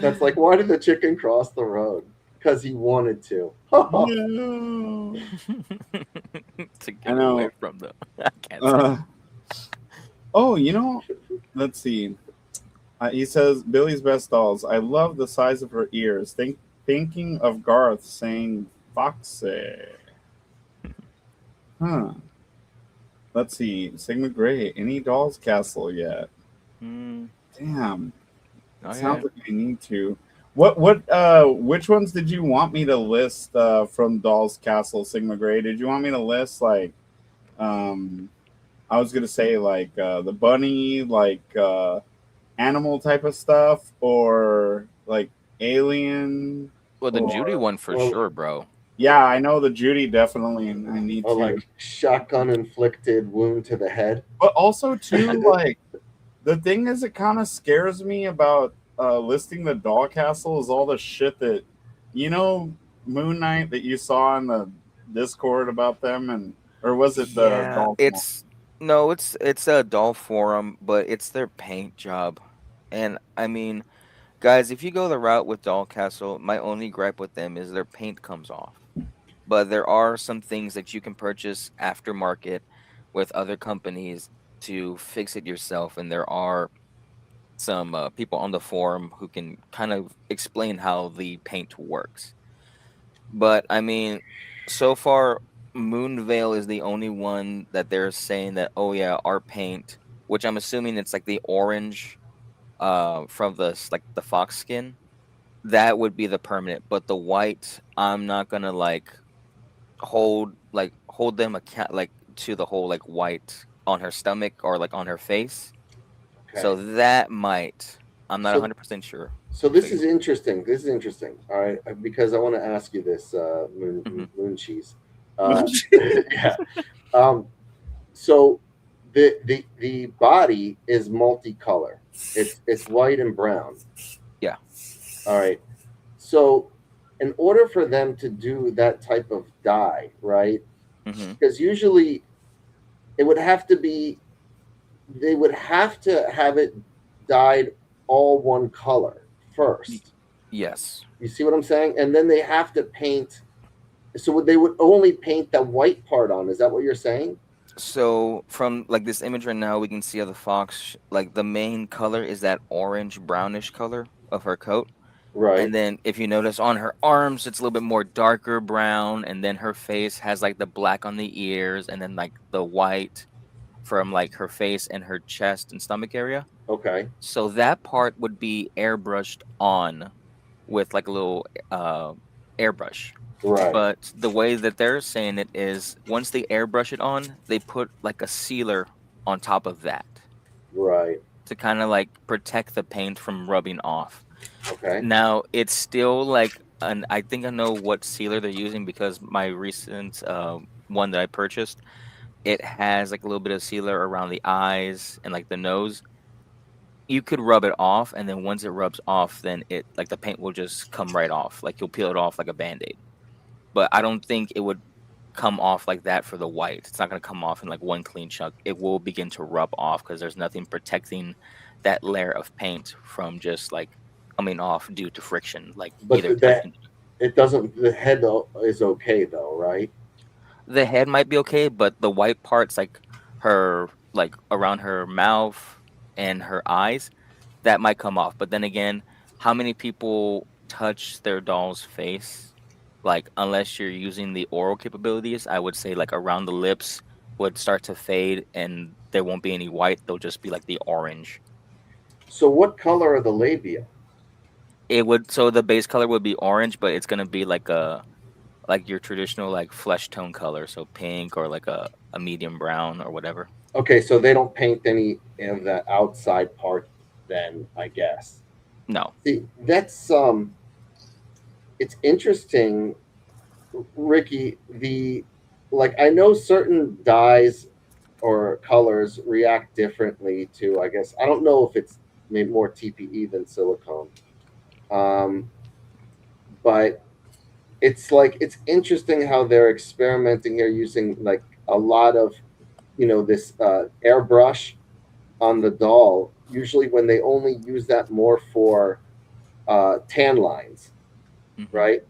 S5: That's like, why did the chicken cross the road? Because he wanted to.
S2: No.
S3: To
S2: I
S3: get
S2: know.
S3: away from them. I can't say.
S2: Oh, let's see. He says Billy's best dolls. I love the size of her ears. Thinking of Garth saying Foxy. Huh. Let's see. Sigma Gray. Any Dolls Castle yet?
S3: Mm,
S2: Damn.
S3: oh,
S2: Sounds
S3: yeah.
S2: like I need to. Which ones did you want me to list from Dolls Castle Sigma Gray? Did you want me to list like I was gonna say like the bunny, like animal type of stuff, or like alien?
S3: Well, the
S2: or-
S3: Judy one for
S5: well-
S3: sure, bro.
S2: Yeah, I know the Judy definitely. I need
S5: Or
S2: to.
S5: like shotgun inflicted wound to the head.
S2: But also too, like the thing is, it kind of scares me about listing the Doll Castle is all the shit that Moon Knight that you saw in the Discord about them, and or was it the Doll?
S3: It's a doll forum, but it's their paint job. And I mean, guys, if you go the route with Doll Castle, my only gripe with them is their paint comes off. But there are some things that you can purchase aftermarket with other companies to fix it yourself, and there are some people on the forum who can kind of explain how the paint works. But I mean, so far, Moonveil is the only one that they're saying that, oh yeah, our paint, which I'm assuming it's like the orange, from like the fox skin, that would be the permanent. But the white, I'm not gonna like hold them account like to the whole like white on her stomach or like on her face.
S5: Okay.
S3: So that might, I'm not
S5: So-
S3: 100% sure.
S5: So this is interesting. This is interesting. All right, because I want to ask you this, Moon Cheese. Yeah. So the body is multicolor. It's white and brown.
S3: Yeah.
S5: All right. So in order for them to do that type of dye, right?
S3: Hmm.
S5: Because usually it would have to be, they would have to have it dyed all one color first.
S3: Yes.
S5: You see what I'm saying? And then they have to paint. So they would only paint the white part on. Is that what you're saying?
S3: So from like this image right now, we can see how the fox, like the main color is that orange brownish color of her coat.
S5: Right.
S3: And then if you notice on her arms, it's a little bit more darker brown. And then her face has like the black on the ears and then like the white from like her face and her chest and stomach area.
S5: Okay.
S3: So that part would be airbrushed on with like a little airbrush.
S5: Right.
S3: But the way that they're saying it is once they airbrush it on, they put like a sealer on top of that
S5: Right.
S3: to kind of like protect the paint from rubbing off.
S5: Okay.
S3: Now it's still like I think I know what sealer they're using because my recent one that I purchased, it has like a little bit of sealer around the eyes and like the nose. You could rub it off, and then once it rubs off, then it like the paint will just come right off. Like you'll peel it off like a band-aid. But I don't think it would come off like that for the white. It's not going to come off in like one clean chunk. It will begin to rub off because there's nothing protecting that layer of paint from just like coming off due to friction. Like
S5: But
S3: either
S5: that
S3: touching.
S5: it doesn't. The head is okay though, right?
S3: The head might be okay, but the white parts like her like around her mouth and her eyes, that might come off. But then again, how many people touch their doll's face? Like unless you're using the oral capabilities, I would say like around the lips would start to fade and there won't be any white. They'll just be like the orange.
S5: So what color are the labia?
S3: It would, so the base color would be orange, but it's gonna be like your traditional like flesh tone color, so pink or like a medium brown or whatever.
S5: Okay, so they don't paint any of the outside part then, I guess.
S3: No.
S5: See, that's it's interesting, Ricky. I know certain dyes or colors react differently to, I guess, I don't know if it's maybe more TPE than silicone. But it's like it's interesting how they're experimenting here using like a lot of this airbrush on the doll. Usually when they only use that more for tan lines,
S3: Mhm.
S5: right?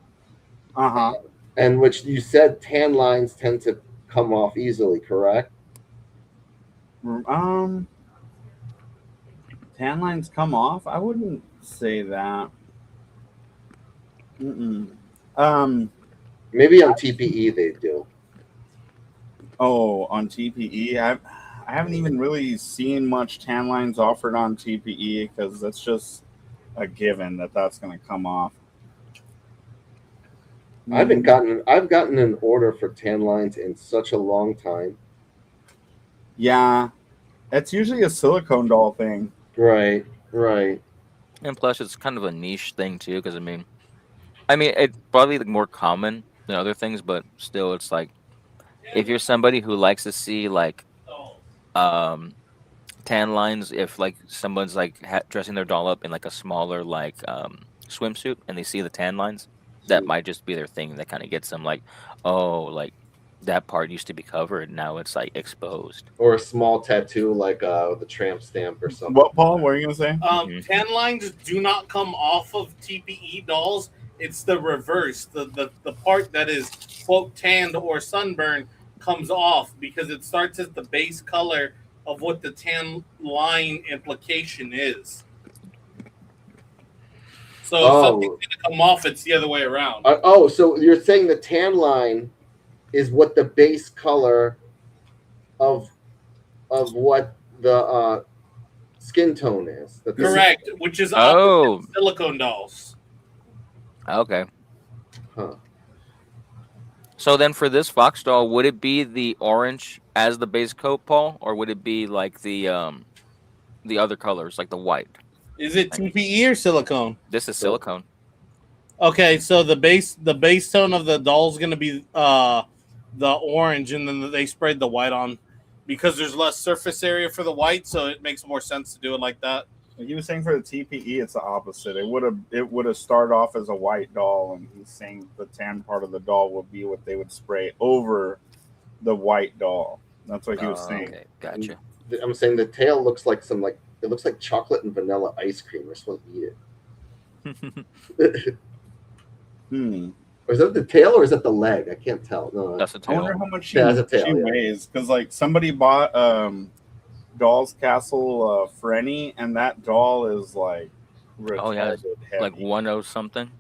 S2: Uh-huh.
S5: And which you said tan lines tend to come off easily, correct?
S2: Tan lines come off? I wouldn't say that. Mm-mm.
S5: Maybe on TPE they do.
S2: Oh, on TPE, I haven't even really seen much tan lines offered on TPE because that's just a given that that's going to come off.
S5: I've gotten an order for tan lines in such a long time.
S2: Yeah, it's usually a silicone doll thing.
S5: Right, right.
S3: And plus, it's kind of a niche thing too, because I mean, it's probably like more common than other things, but still, it's like if you're somebody who likes to see like um tan lines, if like someone's like dressing their doll up in like a smaller like swimsuit and they see the tan lines, that might just be their thing that kind of gets them like, oh, like that part used to be covered, now it's like exposed.
S5: Or a small tattoo like the tramp stamp or something.
S2: What, Paul? What are you going to say?
S3: Mhm.
S4: Tan lines do not come off of TPE dolls. It's the reverse. The part that is quote tanned or sunburned comes off because it starts as the base color of what the tan line implication is. So if something's going to come off, it's the other way around.
S5: So you're saying the tan line is what the base color of what the skin tone is.
S4: Correct, which is
S3: Oh.
S4: opposite silicone dolls.
S3: Okay.
S5: Huh.
S3: So then for this Fox doll, would it be the orange as the base coat, Paul, or would it be like the other colors, like the white?
S4: Is it TPE or silicone?
S3: This is silicone.
S4: Okay, so the base tone of the doll is going to be the orange, and then they sprayed the white on because there's less surface area for the white, so it makes more sense to do it like that.
S2: He was saying for the TPE, it's the opposite. It would have started off as a white doll, and he's saying the tan part of the doll would be what they would spray over the white doll. That's what he was saying.
S3: Okay, gotcha.
S5: I'm saying the tail looks like it looks like chocolate and vanilla ice cream. We're supposed to eat it. Or is that the tail or is that the leg? I can't tell. No,
S3: That's a
S2: I wonder
S3: tail.
S2: how much
S5: Yeah, that's a tail,
S2: she
S5: yeah.
S2: weighs because like somebody bought Doll's Castle Frenny, and that doll is like retarded heavy.
S3: Like 10 something,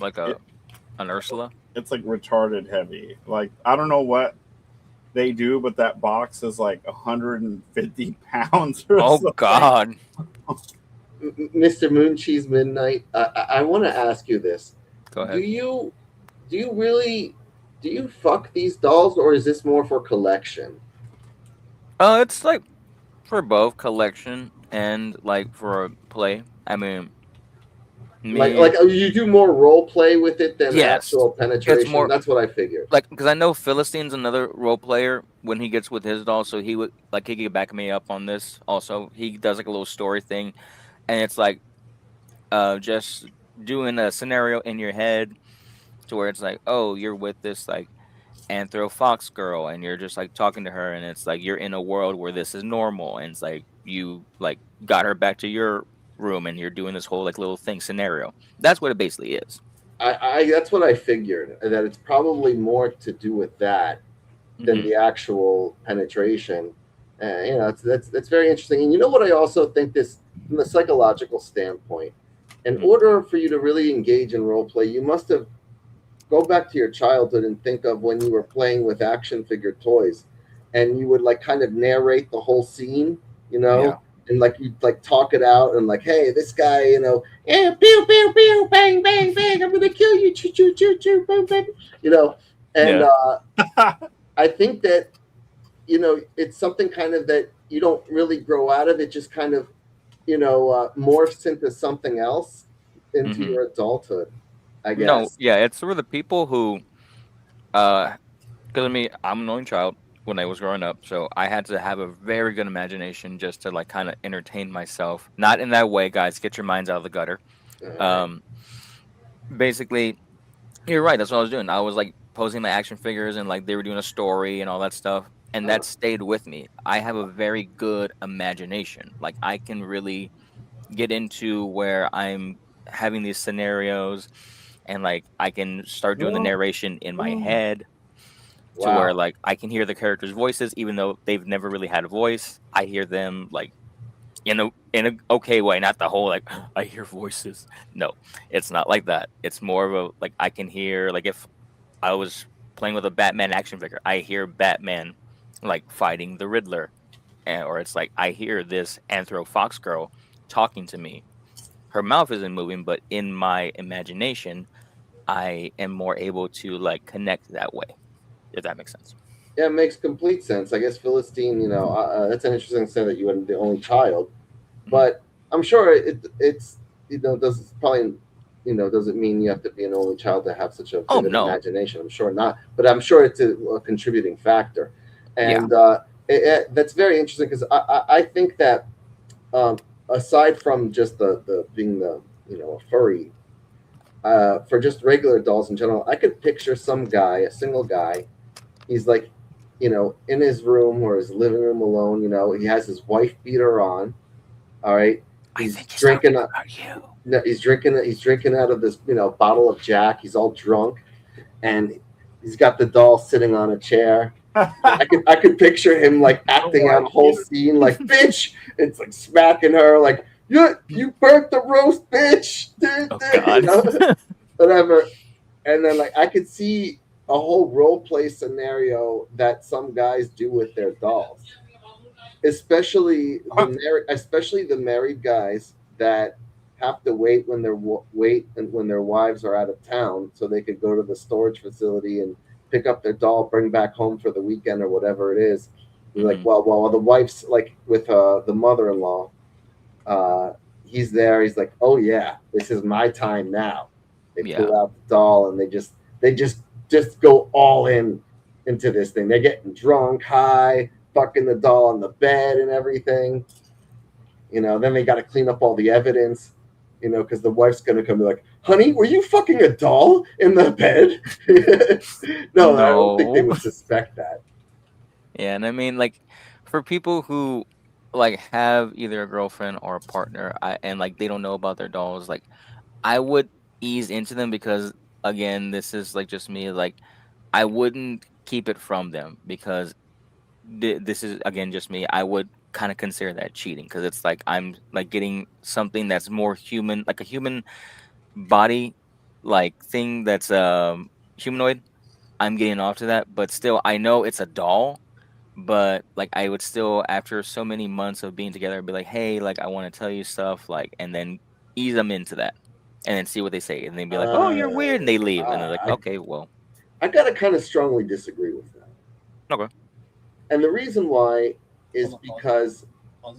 S3: like an Ursula.
S2: It's like retarded heavy. Like I don't know what they do, but that box is like 150 pounds. Or
S3: Oh
S2: something.
S3: God.
S5: Mr. Mooncheese Midnight, I want to ask you this.
S3: Go ahead.
S5: Do you fuck these dolls or is this more for collection?
S3: It's like for both collection and like for play. I mean,
S5: Like you do more role play with it than
S3: Yes.
S5: actual penetration.
S3: more-
S5: That's what I figured.
S3: like because I know Philistine's another role player when he gets with his doll, so he would like he could back me up on this. Also, he does like a little story thing, and it's like just doing a scenario in your head to where it's like, oh, you're with this like Anthro Fox girl, and you're just like talking to her, and it's like you're in a world where this is normal, and it's like you like got her back to your room, and you're doing this whole like little thing scenario. That's what it basically is.
S5: I that's what I figured, that it's probably more to do with that than
S3: Mhm.
S5: the actual penetration. That's very interesting. And you know what I also think, this from a psychological standpoint, in order for you to really engage in role play, you must have go back to your childhood and think of when you were playing with action figure toys, and you would like kind of narrate the whole scene,
S3: Yeah.
S5: and like you'd like talk it out and like, hey, this guy, yeah, pew pew pew, bang bang bang, I'm gonna kill you, choo choo choo choo, boom boom, and I think that it's something kind of that you don't really grow out of. It just kind of morphs into something else into
S3: Mhm.
S5: your adulthood, I guess.
S3: No, yeah, it's for the people who, because I mean, I'm an only child when I was growing up, so I had to have a very good imagination just to like kind of entertain myself. Not in that way, guys. Get your minds out of the gutter. Um, basically, you're right. That's what I was doing. I was like posing my action figures, and like they were doing a story and all that stuff, and that stayed with me. I have a very good imagination. Like I can really get into where I'm having these scenarios, and like I can start doing the narration in my head to where
S5: Wow.
S3: like I can hear the characters' voices, even though they've never really had a voice. I hear them like in a okay way, not the whole like I hear voices. No, it's not like that. It's more of a like I can hear like if I was playing with a Batman action figure, I hear Batman like fighting the Riddler, or it's like I hear this Anthro Fox girl talking to me. Her mouth isn't moving, but in my imagination, I am more able to like connect that way. If that makes sense.
S5: Yeah, it makes complete sense. I guess Philistine, that's an interesting thing that you were the only child, but I'm sure it's does probably doesn't mean you have to be an only child to have such a
S3: Oh,
S5: vivid
S3: no.
S5: imagination. I'm sure not, but I'm sure it's a contributing factor, and that's very interesting because I think that aside from just the being a furry, for just regular dolls in general, I could picture some guy, a single guy. He's like, in his room or his living room alone. He has his wife beater on. All right, he's drinking. No, he's drinking. He's drinking out of this, bottle of Jack. He's all drunk, and he's got the doll sitting on a chair. I could picture him like acting out a whole scene, like bitch. It's like smacking her, like you burnt the roast, bitch.
S3: Oh, God.
S5: Whatever. And then like I could see a whole role play scenario that some guys do with their dolls, especially the married guys that have to wait when their wives are out of town so they could go to the storage facility and pick up their doll, bring back home for the weekend or whatever it is. Like, well, the wife's like with the mother-in-law. He's there. He's like, oh yeah, this is my time now. They pull out the doll and they just go all into this thing. They're getting drunk, high, fucking the doll on the bed and everything. Then they got to clean up all the evidence. Because the wife's gonna come and be like, honey, were you fucking a doll in the bed? No, I don't think they would suspect that.
S3: Yeah, and I mean, like, for people who like have either a girlfriend or a partner, and like they don't know about their dolls, like I would ease into them because again, this is like just me. Like, I wouldn't keep it from them because this is again just me. I would kind of consider that cheating because it's like I'm like getting something that's more human, like a human body like thing that's humanoid. I'm getting off to that, but still I know it's a doll, but like I would still after so many months of being together be like, hey, like I want to tell you stuff, like, and then ease them into that and then see what they say and then be like, oh, you're weird, and they leave and they're like, okay, well,
S5: I gotta kind of strongly disagree with that.
S3: Okay.
S5: And the reason why is because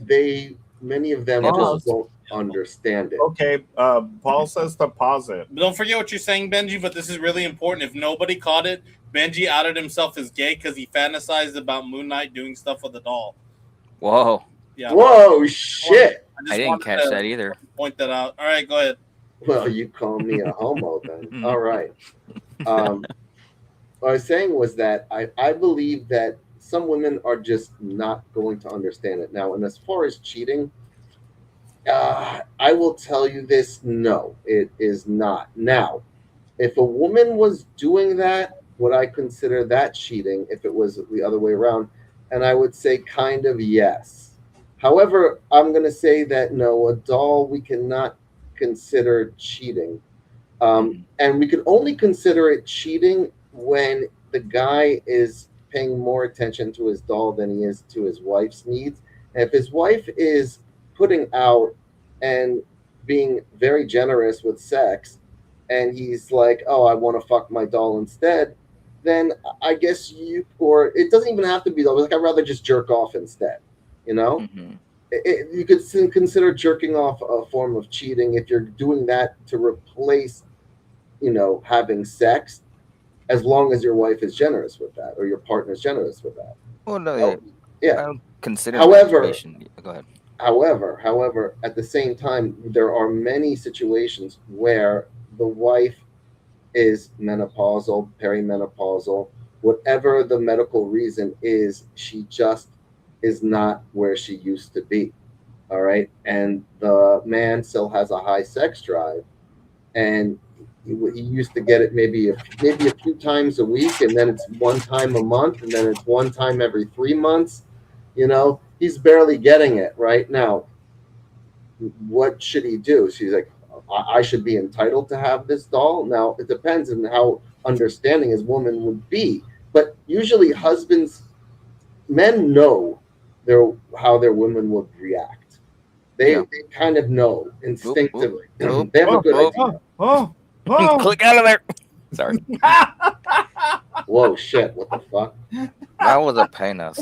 S5: many of them just don't understand it.
S2: Okay, Paul says to pause it.
S4: Don't forget what you're saying, Benji, but this is really important. If nobody caught it, Benji outed himself as gay because he fantasized about Moon Knight doing stuff with a doll.
S3: Whoa.
S4: Yeah.
S5: Whoa, shit.
S3: I didn't catch that either.
S4: Point that out. All right, go ahead.
S5: Well, you call me a homo then. All right. What I was saying was that I believe that some women are just not going to understand it. Now, and as far as cheating, I will tell you this, no, it is not. Now, if a woman was doing that, would I consider that cheating if it was the other way around? And I would say kind of yes. However, I'm going to say that no, a doll we cannot consider cheating. And we can only consider it cheating when the guy is paying more attention to his doll than he is to his wife's needs. And if his wife is putting out and being very generous with sex, and he's like, oh, I want to fuck my doll instead, then I guess or it doesn't even have to be doll. Like, I'd rather just jerk off instead,
S3: Mm-hmm.
S5: You could consider jerking off a form of cheating if you're doing that to replace, having sex, as long as your wife is generous with that or your partner's generous with that.
S3: Well, no,
S5: yeah.
S3: I don't consider.
S5: However,
S3: go ahead.
S5: However, at the same time, there are many situations where the wife is menopausal, perimenopausal, whatever the medical reason is, she just is not where she used to be. All right. And the man still has a high sex drive. And he used to get it maybe a few times a week, and then it's one time a month, and then it's one time every 3 months. He's barely getting it right now. What should he do? She's like, I should be entitled to have this doll. Now it depends on how understanding his woman would be, but usually men know how their women would react. They
S3: Yeah.
S5: they kind of know instinctively.
S3: Oop.
S5: They have a good
S2: Oh,
S5: idea.
S3: Click out of there. Sorry,
S5: Whoa, shit! What the fuck?
S3: that was a penis.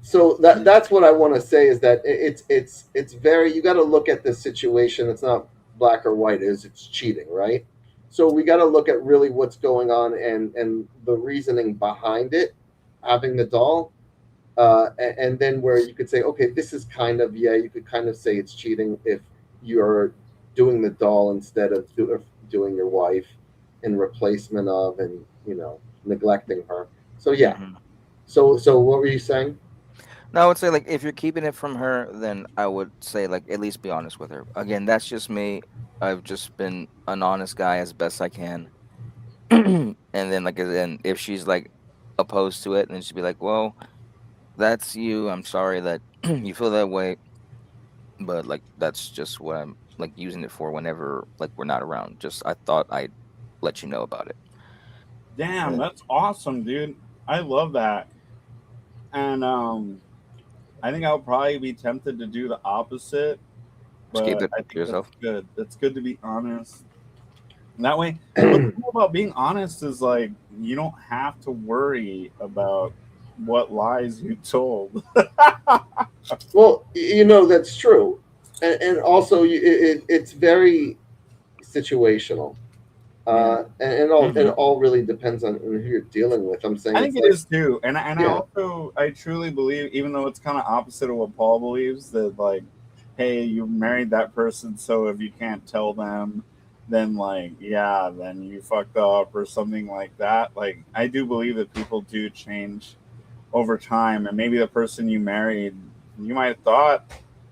S5: So that's what I want to say is that it's very, you got to look at the situation. It's not black or white. It's cheating, right? So we got to look at really what's going on and the reasoning behind it, having the doll, and then where you could say, okay, this is kind of, you could kind of say it's cheating if you're doing the doll instead of doing your wife in replacement of, and neglecting her. So yeah.
S3: Mhm.
S5: So what were you saying?
S3: No, I would say like if you're keeping it from her, then I would say like at least be honest with her. Again, that's just me. I've just been an honest guy as best I can. And then if she's like opposed to it, then she'd be like, "Well, that's you. I'm sorry that you feel that way, but like that's just what I'm like using it for whenever like we're not around. Just I thought I'd let you know about it."
S2: Damn, that's awesome, dude. I love that. And I think I'll probably be tempted to do the opposite,
S3: Just keep
S2: but
S3: it
S2: I
S3: to
S2: think
S3: yourself.
S2: that's good. It's good to be honest. And that way, what's cool about being honest is like you don't have to worry about what lies you told.
S5: Well, that's true, and also it's very situational, and it all really depends on who you're dealing with. I'm saying
S2: I
S5: it's
S2: think it
S5: like,
S2: is too, and I
S5: yeah,
S2: also I truly believe, even though it's kind of opposite of what Paul believes, that like, hey, you married that person, so if you can't tell them, then like, yeah, then you fucked up or something like that. Like, I do believe that people do change over time, and maybe the person you married, you might have thought,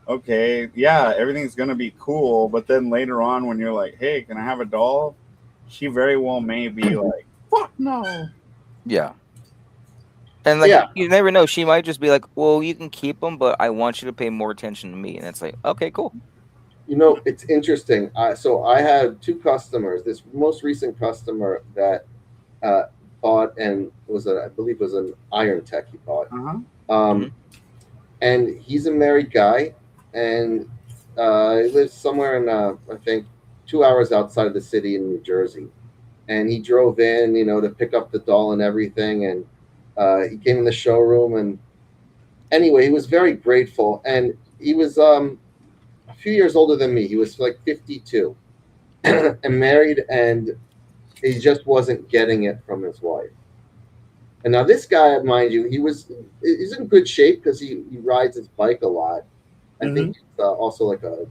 S2: okay, yeah, everything's gonna be cool, but then later on, when you're like, hey, can I have a doll? She very well may be like, fuck no.
S3: Yeah. And like
S5: yeah.
S3: you never know, she might just be like, "Well, you can keep them, but I want you to pay more attention to me." And it's like, "Okay, cool."
S5: It's interesting. So I had two customers. This most recent customer that uh, bought, and I believe was an Iron Tech he bought.
S2: Uh-huh.
S5: Um, and he's a married guy, and he lives somewhere in I think 2 hours outside of the city in New Jersey. And he drove in, to pick up the doll and everything, and he came in the showroom, and anyway, he was very grateful, and he was a few years older than me. He was like 52 and married, and he just wasn't getting it from his wife. And now this guy, mind you, he's in good shape because he rides his bike a lot. I think he's also like a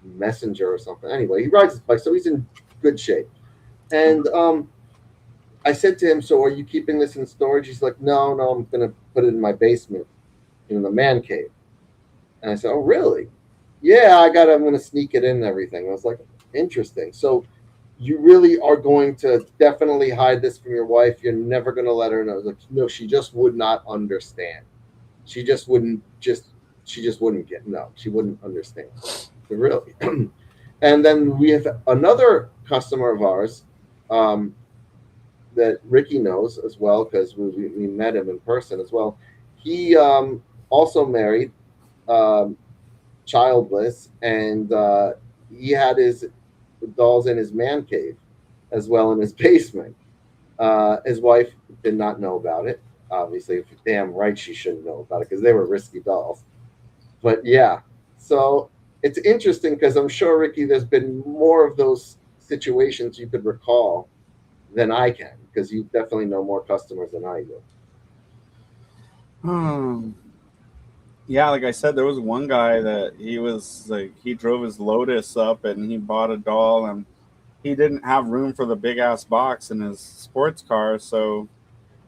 S5: messenger or something. Anyway, he rides his bike, so he's in good shape. And I said to him, "So are you keeping this in storage?" He's like, "No, I'm gonna put it in my basement, in the man cave." And I said, "Oh, really?" "Yeah, I'm gonna sneak it in and everything." I was like, "Interesting." So you really are going to definitely hide this from your wife. You're never going to let her know. Like, no, she just would not understand. She just wouldn't get, no, she wouldn't understand. Really. And then we have another customer of ours that Ricky knows as well, because we met him in person as well. He also married, childless, and he had his dolls in his man cave as well in his basement. His wife did not know about it. Obviously, damn right she shouldn't know about it because they were risky dolls. But yeah, so it's interesting because I'm sure, Ricky, there's been more of those situations you could recall than I can, because you definitely know more customers than I do.
S2: Yeah, like I said, there was one guy that he was like he drove his Lotus up and he bought a doll and he didn't have room for the big ass box in his sports car, so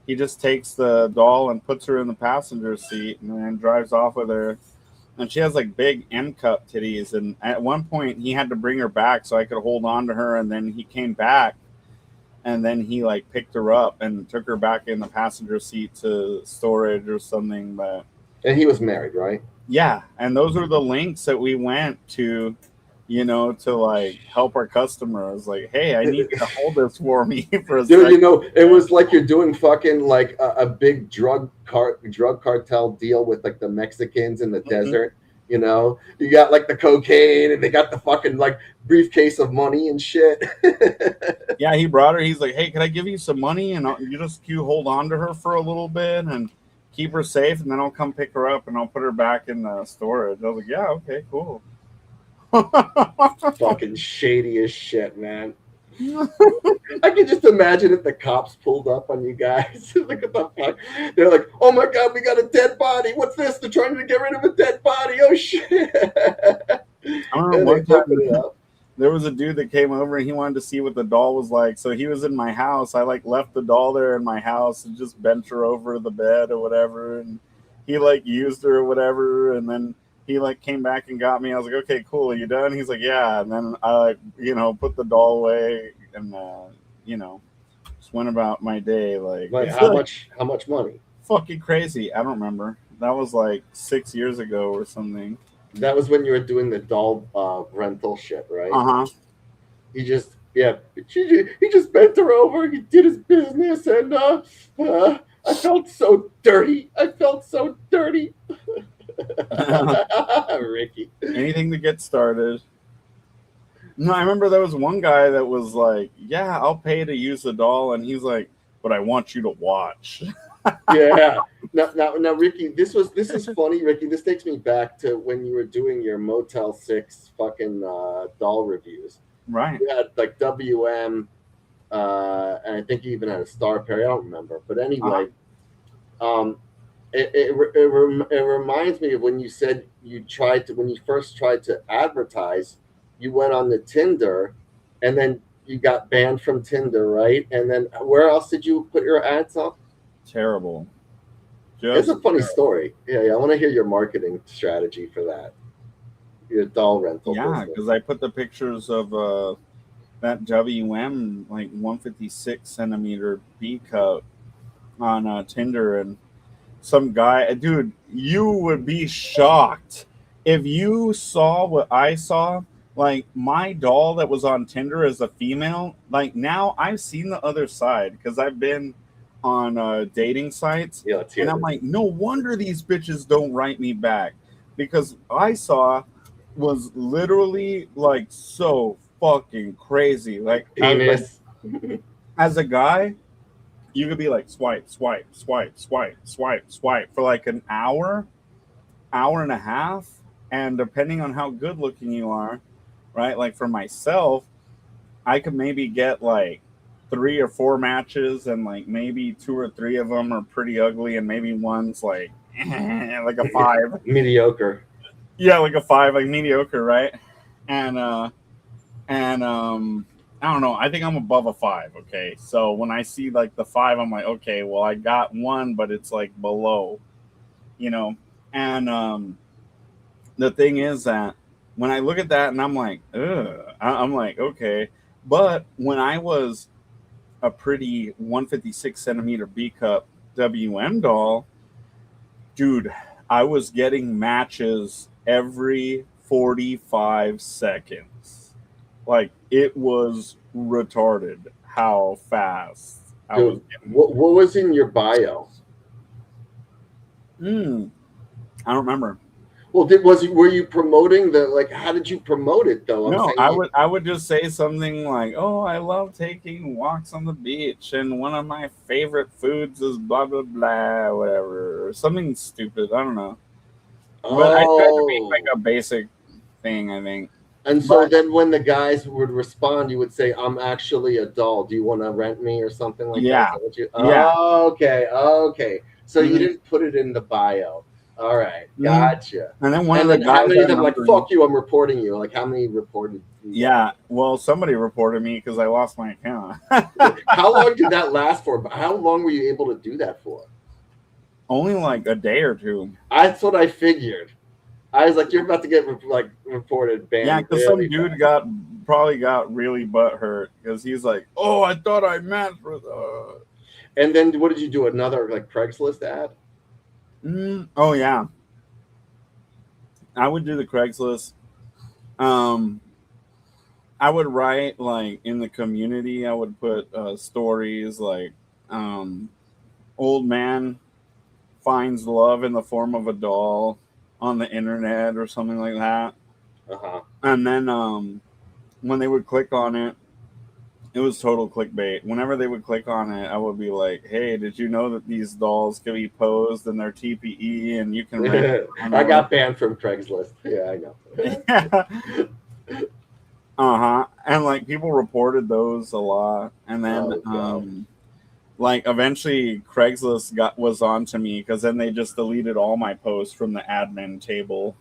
S2: he just takes the doll and puts her in the passenger seat and then drives off with her. And she has like big M cup titties. And at one point, he had to bring her back so I could hold on to her. And then he came back and then he like picked her up and took her back in the passenger seat to storage or something. But
S5: And he was married, right?
S2: yeah, and those are the links that we went to, you know, to like help our customers. Like, hey, I need you to hold this for me for a
S5: Dude,
S2: second.
S5: you know, it was like you're doing fucking like a big drug cartel deal with like the Mexicans in the desert. You know, you got like the cocaine and they got the fucking like briefcase of money and shit.
S2: Yeah, he brought her. He's like, hey, can I give you some money and you hold on to her for a little bit and keep her safe, and then I'll come pick her up and I'll put her back in the storage. I was like, yeah, okay, cool.
S5: Fucking shady as shit, man. I can just imagine if the cops pulled up on you guys. Look at the fuck. They're like, oh my god, we got a dead body. What's this? They're trying to get rid of a dead body. Oh shit.
S2: I remember
S5: And
S2: one
S5: they open
S2: time
S5: it up.
S2: there was a dude that came over and he wanted to see what the doll was like. So he was in my house. I like left the doll there in my house and just bent her over the bed or whatever. And he like used her or whatever. And then he like came back and got me. I was like, okay, cool. Are you done? He's like, yeah. And then I like, you know, put the doll away and, you know, just went about my day. Like,
S5: Like
S2: it's
S5: how
S2: like
S5: much money?
S2: fucking crazy. I don't remember. That was like 6 years ago or something.
S5: That was when you were doing the doll rental shit, right?
S2: Uh-huh.
S5: He just he just bent her over. He did his business, and I felt so dirty. I felt so dirty. Ricky.
S2: Anything to get started. No, I remember there was one guy that was like, yeah, I'll pay to use the doll. And he's like, but I want you to watch.
S5: Yeah. Now, Ricky, this is funny, Ricky. This takes me back to when you were doing your Motel 6 fucking doll reviews.
S2: Right.
S5: You had like WM, and I think you even had a Star Perry. I don't remember, but anyway, it reminds me of when you said when you first tried to advertise, you went on the Tinder, and then you got banned from Tinder, right? And then where else did you put your ads up?
S2: Terrible.
S5: It's a funny
S2: terrible.
S5: story. Yeah, I want to hear your marketing strategy for that. Your doll rental.
S2: Yeah,
S5: business.
S2: because I put the pictures of that WM like 156 centimeter B cup on Tinder, and some guy, dude, you would be shocked if you saw what I saw. Like my doll that was on Tinder as a female. Like now I've seen the other side because I've been on dating sites,
S5: Yeah, let's hear
S2: and I'm
S5: this.
S2: like, no wonder these bitches don't write me back because I saw was literally like so fucking crazy. Like,
S5: Penis.
S2: as a guy, you could be like swipe, swipe, swipe, swipe, swipe, swipe for like an hour and a half. And depending on how good looking you are, right? Like for myself, I could maybe get like 3 or 4 matches, and like maybe 2 or 3 of them are pretty ugly, and maybe one's like like a 5.
S5: Mediocre.
S2: Yeah, like a 5, like mediocre, right? And I don't know. I think I'm above a 5. Okay, so when I see like the 5, I'm like, okay, well, I got one, but it's like below, you know. And the thing is that when I look at that, and I'm like, ugh, I'm like, okay. But when I was a pretty 156 centimeter B cup WM doll, dude, I was getting matches every 45 seconds. Like it was retarded how fast I was
S5: Dude,
S2: getting.
S5: what was in your bio?
S2: I don't remember.
S5: Well, were you promoting the like? How did you promote it though?
S2: No, I would just say something like, "Oh, I love taking walks on the beach, and one of my favorite foods is blah blah blah, whatever," or something stupid. I don't know. But I tried to make like a basic thing, I think.
S5: And so
S2: but-
S5: then when the guys would respond, you would say, "I'm actually a doll. Do you want to rent me or something like
S2: Yeah.
S5: that?"
S2: Yeah.
S5: Okay. So you
S2: Mhm.
S5: didn't put it in the bio. All right,
S2: Mhm.
S5: gotcha.
S2: And then one
S5: And
S2: of the
S5: then how
S2: guys
S5: many
S2: I
S5: of them like,
S2: remember-
S5: fuck you, I'm reporting you? Like, how many reported you?
S2: Yeah, well, somebody reported me because I lost my account.
S5: How long did that last for? How long were you able to do that for?
S2: Only like a day or two.
S5: That's what I figured. I was like, you're about to get like reported banned.
S2: Yeah, because
S5: really
S2: some dude
S5: fast.
S2: probably got really butthurt because he's like, "Oh, I thought I matched with."
S5: And then what did you do? Another like Craigslist ad?
S2: Oh yeah, I would do the Craigslist. I would write like in the community. I would put stories like, "Old man finds love in the form of a doll on the internet" or something like that.
S5: Uh-huh.
S2: And then when they would click on it, it was total clickbait. Whenever they would click on it, I would be like, "Hey, did you know that these dolls can be posed in their TPE and you can rent?"
S5: I got banned from Craigslist. Yeah, I know.
S2: And like people reported those a lot, and then
S5: Oh, God.
S2: like eventually Craigslist was on to me because then they just deleted all my posts from the admin table.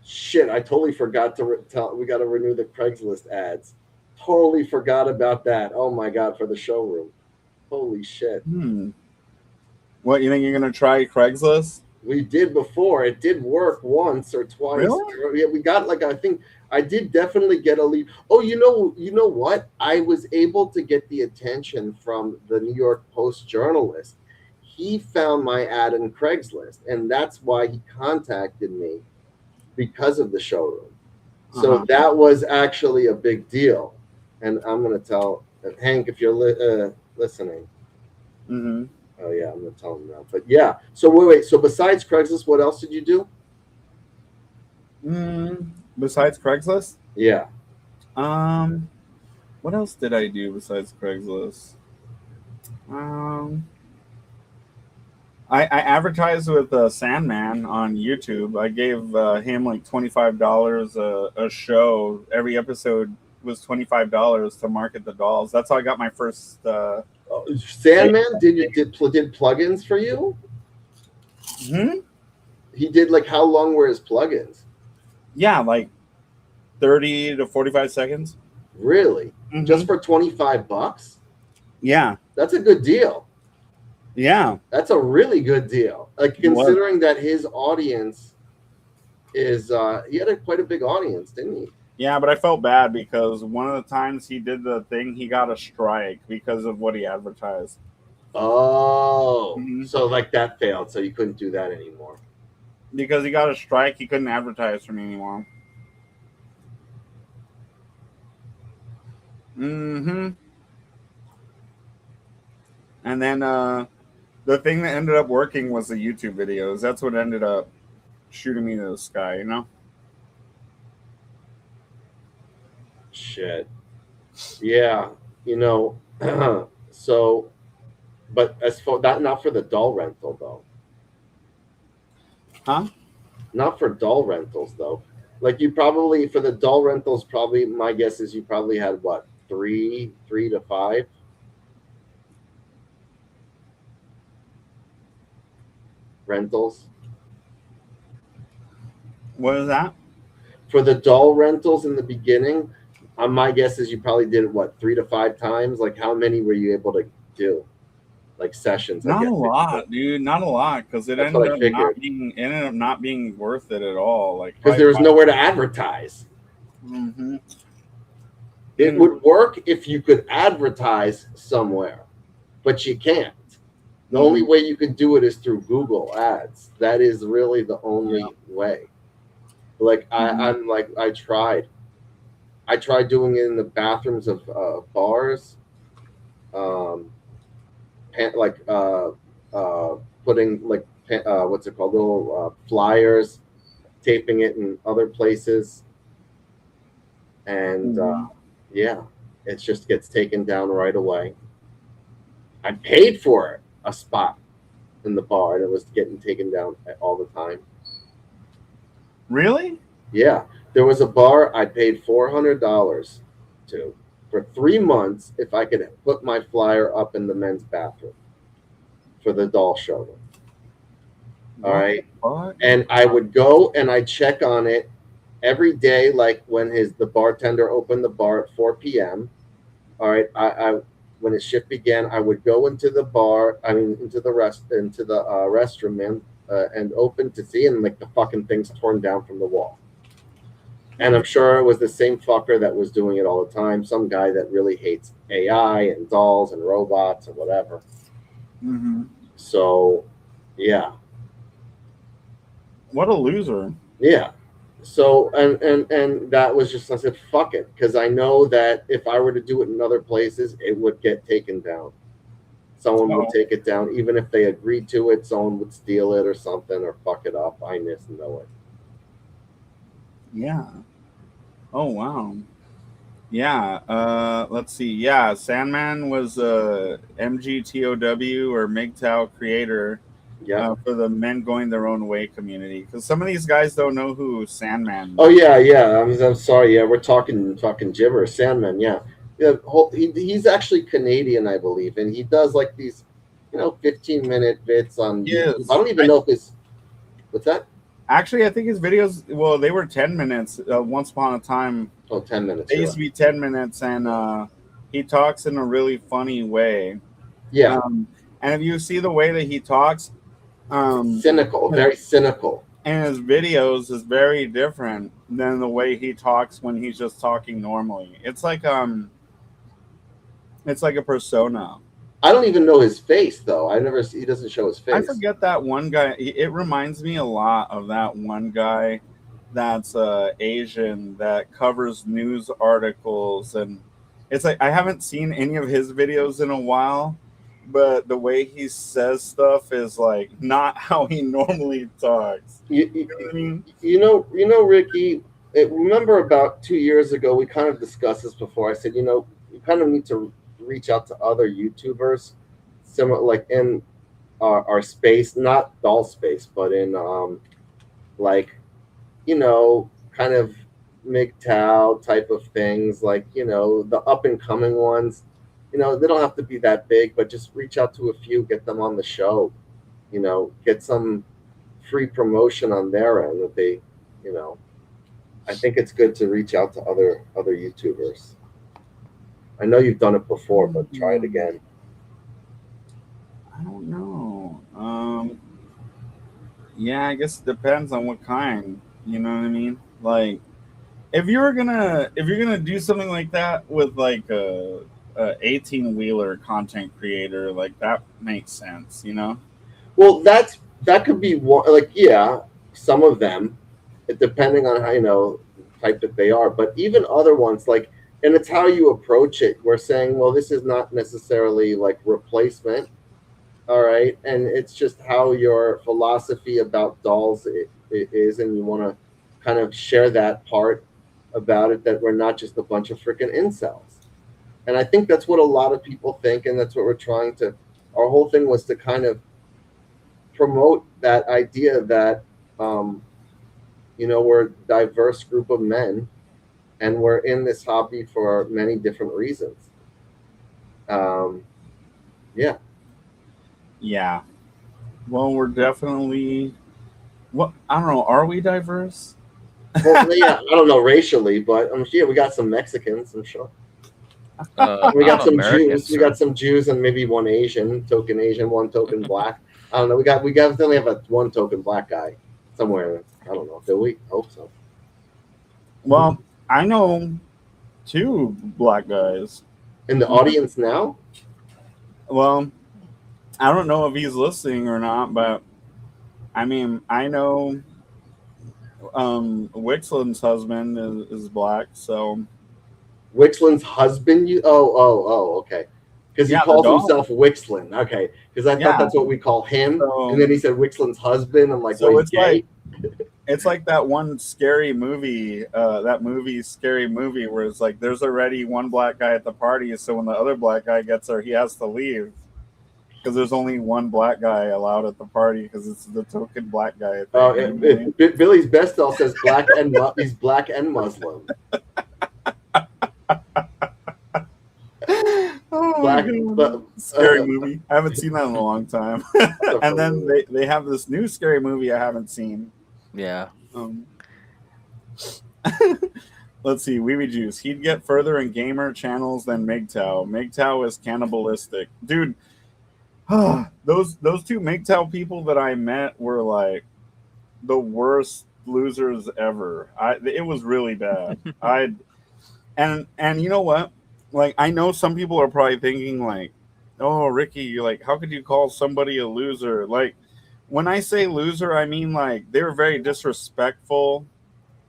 S5: Shit, I totally forgot to tell. We got to renew the Craigslist ads. Totally forgot about that. Oh my God, for the showroom. Holy shit.
S2: What, you think you're gonna try Craigslist?
S5: We did before. It did work once or twice.
S2: Really?
S5: Yeah, we got like, I think I did definitely get a lead. Oh, you know what? I was able to get the attention from the New York Post journalist. He found my ad in Craigslist, and that's why he contacted me because of the showroom. So that was actually a big deal. And I'm going to tell Hank, if you're listening.
S2: Mm-hmm.
S5: Oh, yeah, I'm going to tell him now. But yeah, so wait. So besides Craigslist, what else did you do?
S2: Besides Craigslist?
S5: Yeah.
S2: What else did I do besides Craigslist? I advertised with Sandman on YouTube. I gave him like $25 a show. Every episode was $25 to market the dolls. That's how I got my first.
S5: Sandman did plugins for you? He did like, how long were his plugins?
S2: Yeah, like 30 to 45 seconds.
S5: Really? Just for $25?
S2: Yeah,
S5: that's a good deal.
S2: Yeah,
S5: that's a really good deal. Like considering that his audience is, he had quite a big audience, didn't he?
S2: Yeah, but I felt bad because one of the times he did the thing, he got a strike because of what he advertised.
S5: Oh, so like that failed, so you couldn't do that anymore.
S2: Because he got a strike, he couldn't advertise for me anymore. And then the thing that ended up working was the YouTube videos. That's what ended up shooting me to the sky, you know?
S5: Shit. Yeah, you know, so, but as for that, not for the doll rental though.
S2: Huh?
S5: Not for doll rentals though. Like you probably, for the doll rentals, probably my guess is you probably had what, 3 to 5 rentals.
S2: What is that?
S5: For the doll rentals in the beginning, my guess is you probably did it, what, 3 to 5 times? Like how many were you able to do? Like sessions?
S2: Not a lot, dude. Not a lot, because it ended up not being worth it at all. Like
S5: because there was nowhere to advertise. It would work if you could advertise somewhere, but you can't. The only way you can do it is through Google Ads. That is really the only way. Like I'm like I tried doing it in the bathrooms of bars, putting like what's it called, little flyers, taping it in other places, and yeah, it just gets taken down right away. I paid for it, a spot in the bar, and it was getting taken down all the time.
S2: Really?
S5: Yeah, there was a bar I paid $400 to for 3 months if I could put my flyer up in the men's bathroom. for the doll showroom. All right.
S2: What?
S5: And I would go and I'd check on it every day, like when the bartender opened the bar at 4 p.m. All right. I when his shift began, I would go into the restroom, man, and open to see, and like the fucking thing's torn down from the wall. And I'm sure it was the same fucker that was doing it all the time. Some guy that really hates AI and dolls and robots and whatever.
S2: Mm-hmm.
S5: So, yeah.
S2: What a loser.
S5: Yeah. So, and that was just, I said, fuck it. Because I know that if I were to do it in other places, it would get taken down. Someone would take it down. Even if they agreed to it, someone would steal it or something or fuck it up. I just know it.
S2: Yeah. Oh wow. Yeah. Let's see. Yeah, Sandman was a MGTOW or MGTOW creator
S5: Yeah.
S2: for the Men Going Their Own Way community. Because some of these guys don't know who Sandman is.
S5: Oh yeah. I'm sorry. Yeah, we're talking gibberish. Sandman. Yeah. Yeah. He's actually Canadian, I believe, and he does like these, 15-minute bits on
S2: Yes.
S5: YouTube. I don't even know if it's. What's that?
S2: Actually, I think his videos, well, they were 10 minutes once upon a time.
S5: Oh, 10 minutes.
S2: They used to be 10 minutes, and he talks in a really funny way.
S5: Yeah.
S2: And if you see the way that he talks,
S5: Cynical, very cynical.
S2: and his videos is very different than the way he talks when he's just talking normally. It's like a persona.
S5: I don't even know his face though. He doesn't show his face.
S2: I forget that one guy. It reminds me a lot of that one guy that's Asian that covers news articles, and it's like I haven't seen any of his videos in a while, but the way he says stuff is like not how he normally talks. You know what I mean?
S5: Ricky, remember about 2 years ago, we kind of discussed this before. I said, you kind of need to reach out to other YouTubers, similar like in our space, not doll space, but in kind of MGTOW type of things, like the up and coming ones. They don't have to be that big, but just reach out to a few, get them on the show, get some free promotion on their end. That they, I think it's good to reach out to other YouTubers. I know you've done it before, but try it again.
S2: I don't know. Yeah, I guess it depends on what kind. You know what I mean? Like, if you're gonna do something like that with like a 18-wheeler content creator, like that makes sense.
S5: Well, that could be one. Like, yeah, some of them, depending on how type that they are, but even other ones like. And it's how you approach it. We're saying, well, this is not necessarily like replacement, all right? And it's just how your philosophy about dolls is, and you want to kind of share that part about it, that we're not just a bunch of freaking incels. And I think that's what a lot of people think, and that's what we're trying to. Our whole thing was to kind of promote that idea that, we're a diverse group of men. And we're in this hobby for many different reasons. Yeah.
S2: Yeah. Well, we're definitely. What I don't know. Are we diverse?
S5: Well, yeah. I don't know racially, but we got some Mexicans. I'm sure. We got some Jews. We got some Jews and maybe one token Asian, one token black. I don't know. We definitely have one token black guy somewhere. I don't know. Do we? Hope so.
S2: Well. I know 2 black guys
S5: in the audience now.
S2: Well, I don't know if he's listening or not, but I mean, I know Wixland's husband is black, so
S5: Wixland's husband. Okay, because he calls himself Wixland. Okay, because I thought that's what we call him, and then he said Wixland's husband. I'm like, so it's gay?
S2: It's like that one scary movie, Scary Movie, where it's like there's already one black guy at the party, so when the other black guy gets there, he has to leave because there's only one black guy allowed at the party because it's the token black guy.
S5: Billy's Bestel says he's black and Muslim.
S2: Oh
S5: Black,
S2: God.
S5: but
S2: Scary movie. I haven't seen that in a long time. And then they have this new scary movie I haven't seen.
S3: Yeah.
S2: Let's see, Weeby Juice. He'd get further in gamer channels than MGTOW. MGTOW is cannibalistic. Dude, those two MGTOW people that I met were like the worst losers ever. It was really bad. And you know what? Like, I know some people are probably thinking like, oh, Ricky, like, how could you call somebody a loser? Like, when I say loser, I mean like they were very disrespectful.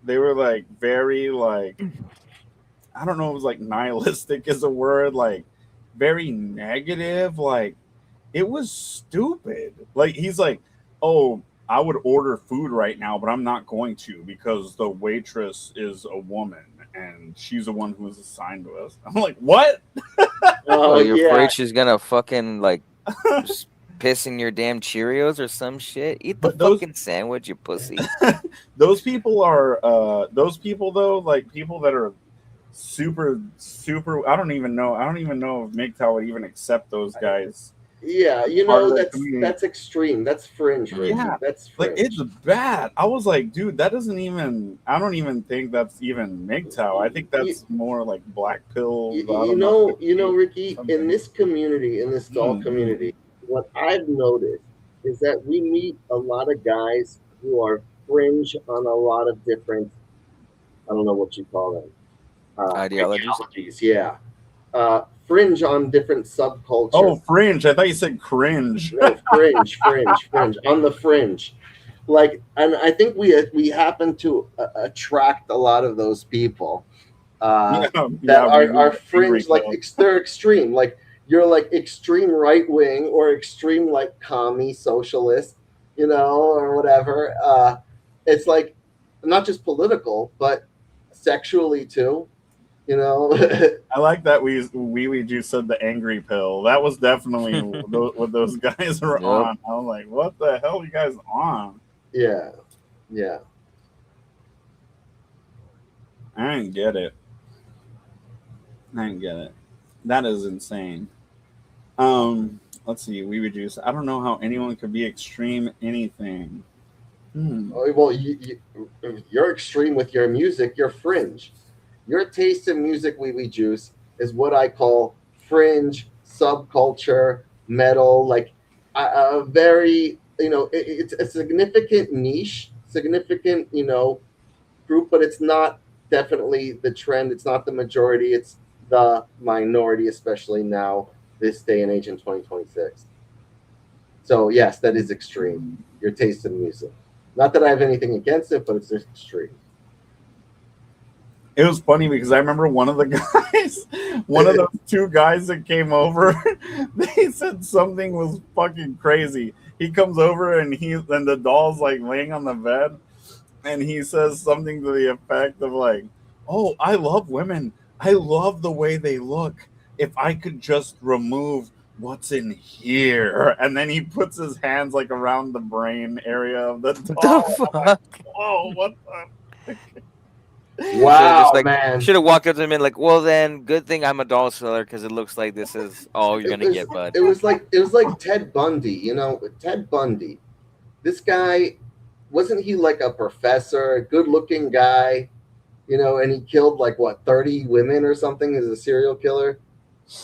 S2: They were like very like, I don't know if it was like nihilistic is a word, like very negative. Like, it was stupid. Like, he's like, oh, I would order food right now, but I'm not going to because the waitress is a woman and she's the one who was assigned to us. I'm like, what?
S3: Oh, you're
S5: yeah.
S3: afraid she's gonna fucking like just piss in your damn Cheerios or some shit? Eat the
S2: But those-
S3: fucking sandwich, you pussy.
S2: Those people are those people though, like people that are super I don't even know if MGTOW would even accept those guys.
S5: Yeah, you
S2: Part of
S5: know,
S2: the community.
S5: that's extreme. That's fringe, Ricky.
S2: Yeah,
S5: That's
S2: Like,
S5: fringe.
S2: it's bad. I was like, dude, that doesn't even, I don't even think that's even MGTOW. I think that's more like black pills.
S5: You know, Ricky,
S2: something.
S5: in this community, in this doll community, what I've noticed is that we meet a lot of guys who are fringe on a lot of different, I don't know what you call them.
S3: Ideologies?
S5: Yeah. Fringe on different subcultures.
S2: Oh, fringe. I thought you said cringe.
S5: No, fringe, on the fringe. Like, and I think we happen to attract a lot of those people that are fringe, like they're extreme. Like, you're like extreme right wing or extreme like commie socialist, you know, or whatever. It's like not just political, but sexually too. You know,
S2: I like that we just said the angry pill. That was definitely what those guys were
S3: Yep.
S2: on. I was like, what the hell are you guys on?
S5: yeah.
S2: I didn't get it. That is insane. Let's see. We would use. I don't know how anyone could be extreme anything.
S5: Well, you're extreme with your music. You're fringe. Your taste in music, Wee Juice, is what I call fringe, subculture, metal. Like a very, you know, it's a significant niche, significant, you know, group, but it's not definitely the trend. It's not the majority. It's the minority, especially now, this day and age in 2026. So yes, that is extreme. Your taste in music. Not that I have anything against it, but it's just extreme.
S2: It was funny because I remember one of the guys, one of those two guys that came over, they said something was fucking crazy. He comes over and the doll's like laying on the bed, and he says something to the effect of like, "Oh, I love women. I love the way they look. If I could just remove what's in here," and then he puts his hands like around the brain area of the doll.
S3: The fuck?
S2: Oh, what the?
S5: Wow,
S3: just, like,
S5: man.
S3: Should have walked up to him and like, well, then, good thing I'm a doll seller because it looks like this is all you're gonna get, bud.
S5: It was like Ted Bundy, you know, Ted Bundy. This guy, wasn't he like a professor, a good-looking guy, you know, and he killed like what 30 women or something as a serial killer,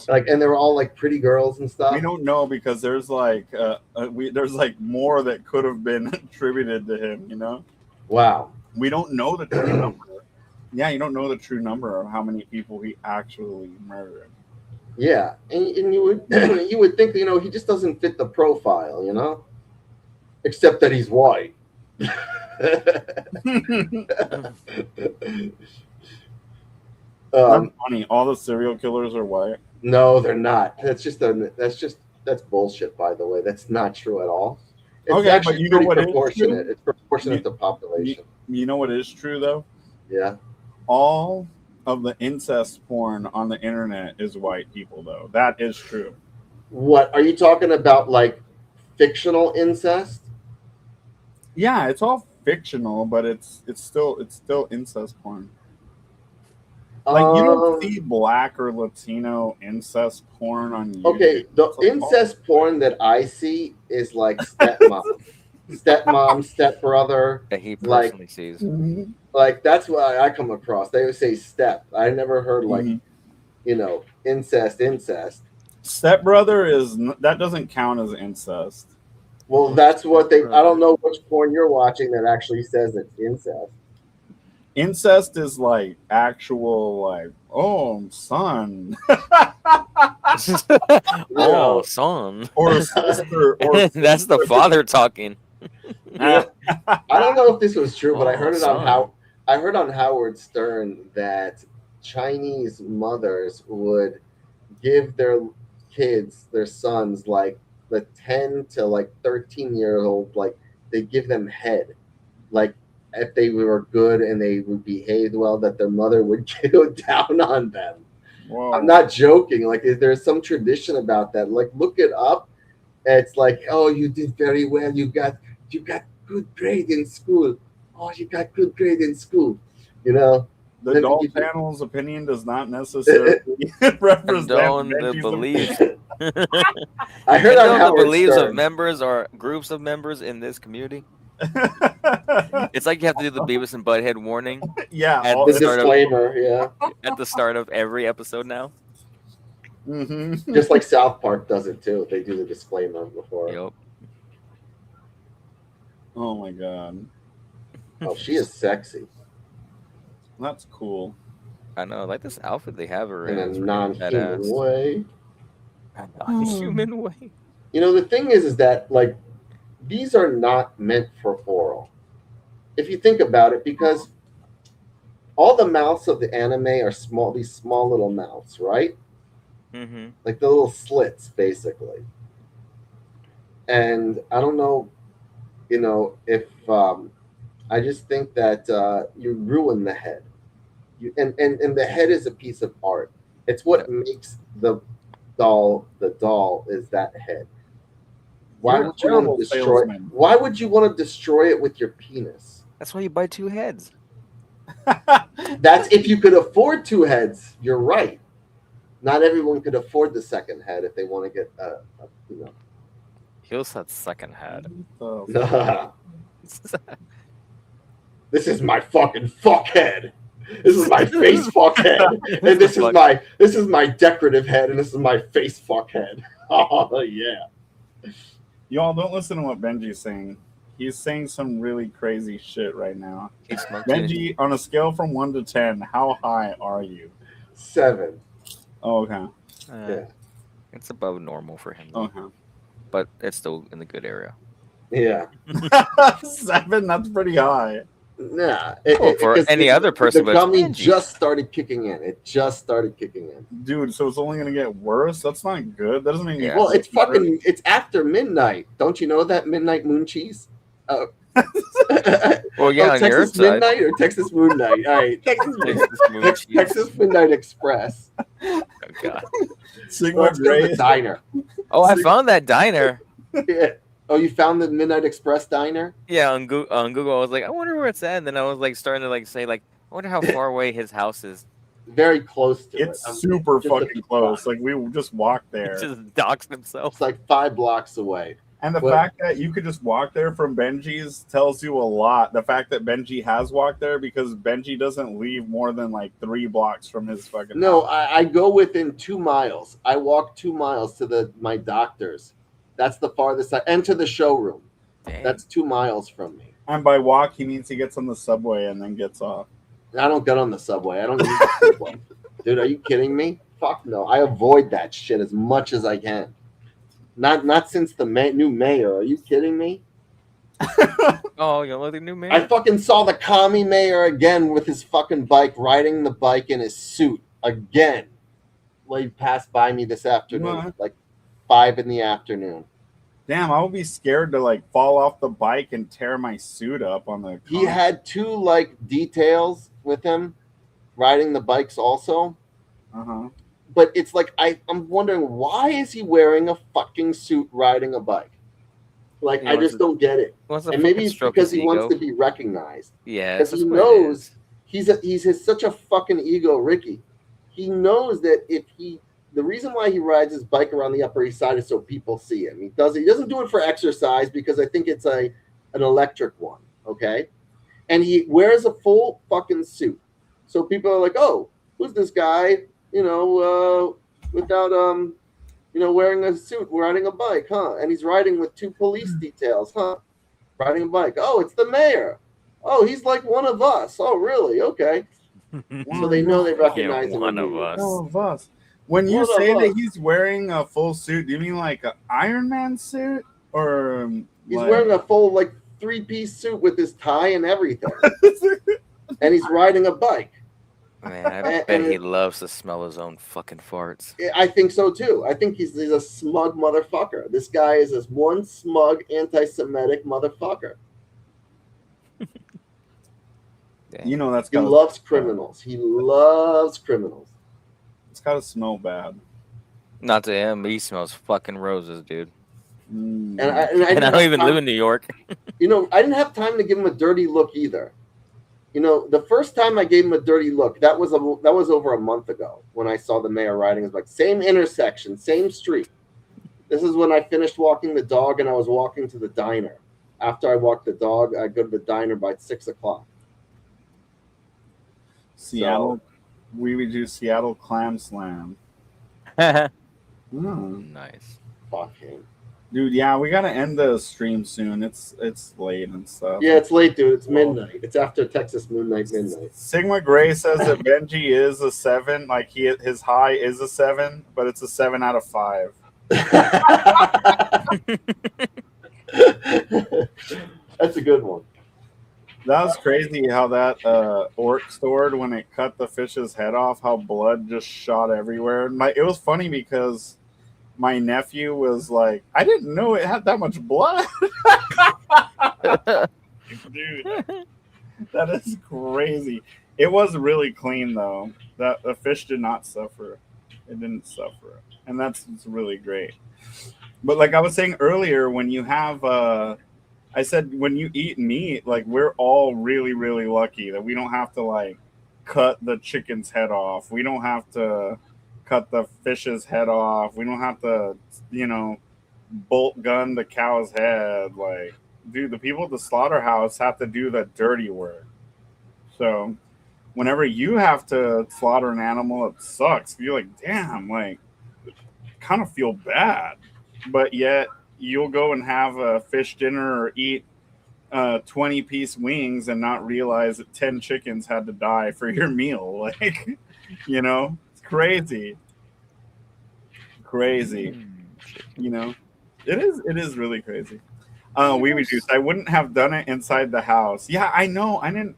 S5: like, and they were all like pretty girls and stuff.
S2: We don't know because there's like there's like more that could have been attributed to him. You know,
S5: Wow.
S2: we don't know the true number. Yeah, you don't know the true number of how many people he actually murdered.
S5: Yeah, and you would you would think, you know, he just doesn't fit the profile, you know, except that he's white.
S2: That's funny. All the serial killers are white.
S5: No, they're not. That's bullshit. By the way, that's not true at all. It's
S2: Okay,
S5: actually
S2: but you know
S5: pretty
S2: what is
S5: proportionate.
S2: true?
S5: It's proportionate to population.
S2: You know what is true though?
S5: Yeah.
S2: All of the incest porn on the internet is white people though. That is true.
S5: What are you talking about? Like fictional incest?
S2: Yeah, it's all fictional, but it's still incest porn. Like you don't see black or Latino incest porn on YouTube.
S5: Okay, the
S2: It's like,
S5: incest porn that I see is like stepmom, stepbrother.
S3: That he
S5: Like-
S3: personally sees.
S2: Mhm.
S5: Like that's what I come across. They would say step. I never heard like
S2: Mhm.
S5: incest.
S2: Stepbrother that doesn't count as incest.
S5: Well, that's what they. I don't know which porn you're watching that actually says it's incest.
S2: Incest is like actual, like, oh, son,
S3: Oh, son.
S2: or a sister, or
S3: That's the father talking.
S5: I don't know if this was true, but I heard it on
S3: son.
S5: how I heard on Howard Stern that Chinese mothers would give their kids, their sons, like the 10 to like 13-year-old, like they give them head, like if they were good and they would behave well, that their mother would go down on them.
S2: Whoa.
S5: I'm not joking. Like, there's some tradition about that. Like, look it up. It's like, oh, you did very well. You got good grade in school. Oh, you got good grade in school. You know.
S2: The
S5: Then
S2: doll
S5: you-
S2: panel's opinion does not necessarily represent
S3: Condone the
S2: Benji's
S3: beliefs.
S5: I heard on
S3: Condone the
S5: Howard
S3: beliefs
S5: Stern.
S3: of members or groups of members in this community.
S2: opinion.
S3: It's like you have to do the Beavis and Butthead warning
S2: Yeah.
S3: At
S5: The
S3: start of-
S5: disclaimer, yeah.
S3: at the start of every episode now.
S2: Mhm.
S5: Just like South Park does it too. They do the disclaimer before.
S3: Yup.
S2: Oh my god,
S5: Oh, she is sexy
S2: that's cool.
S3: I know, like this outfit they have her
S5: in
S3: in.
S5: a
S3: is pretty
S5: non-human
S3: badass.
S5: way.
S3: Non-human way.
S5: You know, the thing is that like these are not meant for oral. If you think about it, because all the mouths of the anime are small, these small little mouths, right?
S3: Mm-hmm.
S5: Like the little slits, basically. And I don't know, if I just think that you ruin the head. And the head is a piece of art. It's what makes the doll is that head. Why
S2: You're a
S5: would you want
S2: terrible
S5: to destroy?
S2: salesman.
S5: Why would you want to destroy it with your penis?
S3: That's why you buy two heads.
S5: That's if you could afford two heads. You're right. Not everyone could afford the second head if they want to get
S3: He also had second head.
S5: This is my fucking fuckhead. This is my face fuckhead. And this is my decorative head, and this is my face fuckhead. Oh yeah.
S2: Y'all don't listen to what Benji's saying. He's saying some really crazy shit right now.
S3: He smoked
S2: Benji, on a scale from 1 to 10, how high are you?
S5: 7.
S2: Oh, okay.
S5: Yeah.
S3: It's above normal for him, though,
S2: Okay.
S3: but it's still in the good area.
S5: Yeah.
S2: 7, that's pretty high.
S5: Nah.
S3: For any other person,
S5: the
S3: but it's
S5: gummy
S3: Benji.
S5: just started kicking in. It just started kicking in.
S2: Dude, so it's only going to get worse? That's not good. That doesn't make
S3: Yeah.
S2: me
S5: Well, it's after midnight. Don't you know that midnight moon cheese?
S3: Well, yeah, on your
S5: Texas
S3: side.
S5: Midnight or Texas Moon Night? All right, Texas
S3: Texas
S5: Midnight Express.
S3: Oh, God.
S2: Sigma
S5: Let's go to
S2: Gray.
S5: the diner.
S3: Oh, I found that diner.
S5: Yeah. Oh, you found the Midnight Express diner?
S3: Yeah, on Google, I was like, I wonder where it's at. And then I was like starting to like say like, I wonder how far away his house is.
S5: Very close to
S2: It's
S5: it.
S2: super
S5: just a
S2: fucking
S5: few
S2: close.
S5: blocks.
S2: Like, we just walked there.
S3: He just doxed himself.
S5: It's like 5 blocks away.
S2: And the
S5: What?
S2: fact that you could just walk there from Benji's tells you a lot. The fact that Benji has walked there, because Benji doesn't leave more than like 3 blocks from his fucking
S5: No,
S2: house.
S5: I go within 2 miles. I walk 2 miles to my doctor's. That's the farthest and to the showroom.
S3: Dang.
S5: That's 2 miles from me.
S2: And by walk, he means he gets on the subway and then gets off.
S5: I don't get on the subway. I don't use the subway. Dude, are you kidding me? Fuck no. I avoid that shit as much as I can. Not since the new mayor. Are you kidding me?
S3: Oh, you don't like the new man?
S5: I fucking saw the commie mayor again with his fucking bike, riding the bike in his suit again. Well, he passed by me this afternoon,
S2: What?
S5: like 5 in the afternoon.
S2: Damn, I would be scared to like fall off the bike and tear my suit up on the.
S5: He had 2 like details with him, riding the bikes also.
S2: Uh-huh.
S5: But it's like I'm wondering, why is he wearing a fucking suit riding a bike? Like,
S3: He
S5: I
S3: wants
S5: just
S3: to-
S5: don't get it.
S3: Wants to
S5: And maybe
S3: fucking
S5: it's
S3: stroke
S5: because
S3: his
S5: he wants
S3: ego.
S5: to be recognized.
S3: Yeah,
S5: Because
S3: that's
S5: he
S3: what it
S5: knows
S3: is.
S5: he's such a fucking ego, Ricky. He knows that the reason why he rides his bike around the Upper East Side is so people see him. He doesn't do it for exercise because I think it's an electric one, okay? And he wears a full fucking suit. So people are like, "Oh, who's this guy, without wearing a suit, riding a bike, huh?" And he's riding with 2 police details, huh? Riding a bike. Oh, it's the mayor. Oh, he's like one of us. Oh, really? Okay. So they know they recognize him.
S3: One of us.
S2: All of us. When you
S5: One of
S2: say that
S5: us.
S2: he's wearing a full suit, do you mean like an Iron Man suit, or
S5: He's
S2: like...
S5: wearing a full 3-piece suit with his tie and everything, and he's riding a bike.
S3: Man, I bet he loves to smell his own fucking farts.
S5: I think so too. I think he's a smug motherfucker. This guy is this one smug anti-Semitic motherfucker.
S2: You know that's
S5: He
S2: gotta,
S5: loves criminals. He loves criminals.
S2: it's got to smell bad.
S3: Not to him, he smells fucking roses, dude.
S2: Mm.
S5: And I
S3: And I
S5: didn't
S3: don't
S5: have
S3: even
S5: time-
S3: live in New York.
S5: I didn't have time to give him a dirty look either. The first time I gave him a dirty look, that was over a month ago when I saw the mayor riding his bike. Same intersection, same street. This is when I finished walking the dog and I was walking to the diner. After I walked the dog, I go to the diner by 6 o'clock.
S2: Seattle, we would do Seattle Clam Slam.
S3: Nice.
S5: Fuck him.
S2: Dude, yeah, we gotta end the stream soon. It's late and stuff.
S5: Yeah, it's late, dude. It's midnight. It's after Texas Moon Night midnight.
S2: Sigma Gray says that Benji is a 7, like his high is a 7, but it's a 7 out of 5.
S5: That's a good one.
S2: That was crazy how that orc stored when it cut the fish's head off, how blood just shot everywhere. It was funny because my nephew was like, I didn't know it had that much blood. Dude, that is crazy. It was really clean though. That the fish did not suffer. It didn't suffer. And that's really great. But like I was saying earlier, when you have I said when you eat meat, we're all really, really lucky that we don't have to cut the chicken's head off. We don't have to cut the fish's head off. We don't have to, bolt gun the cow's head. Dude, the people at the slaughterhouse have to do the dirty work. So whenever you have to slaughter an animal, it sucks. You're like, damn, kind of feel bad. But yet you'll go and have a fish dinner or eat 20-piece wings and not realize that 10 chickens had to die for your meal. It's crazy. It is really crazy. We reduced. I wouldn't have done it inside the house. Yeah, I know. I didn't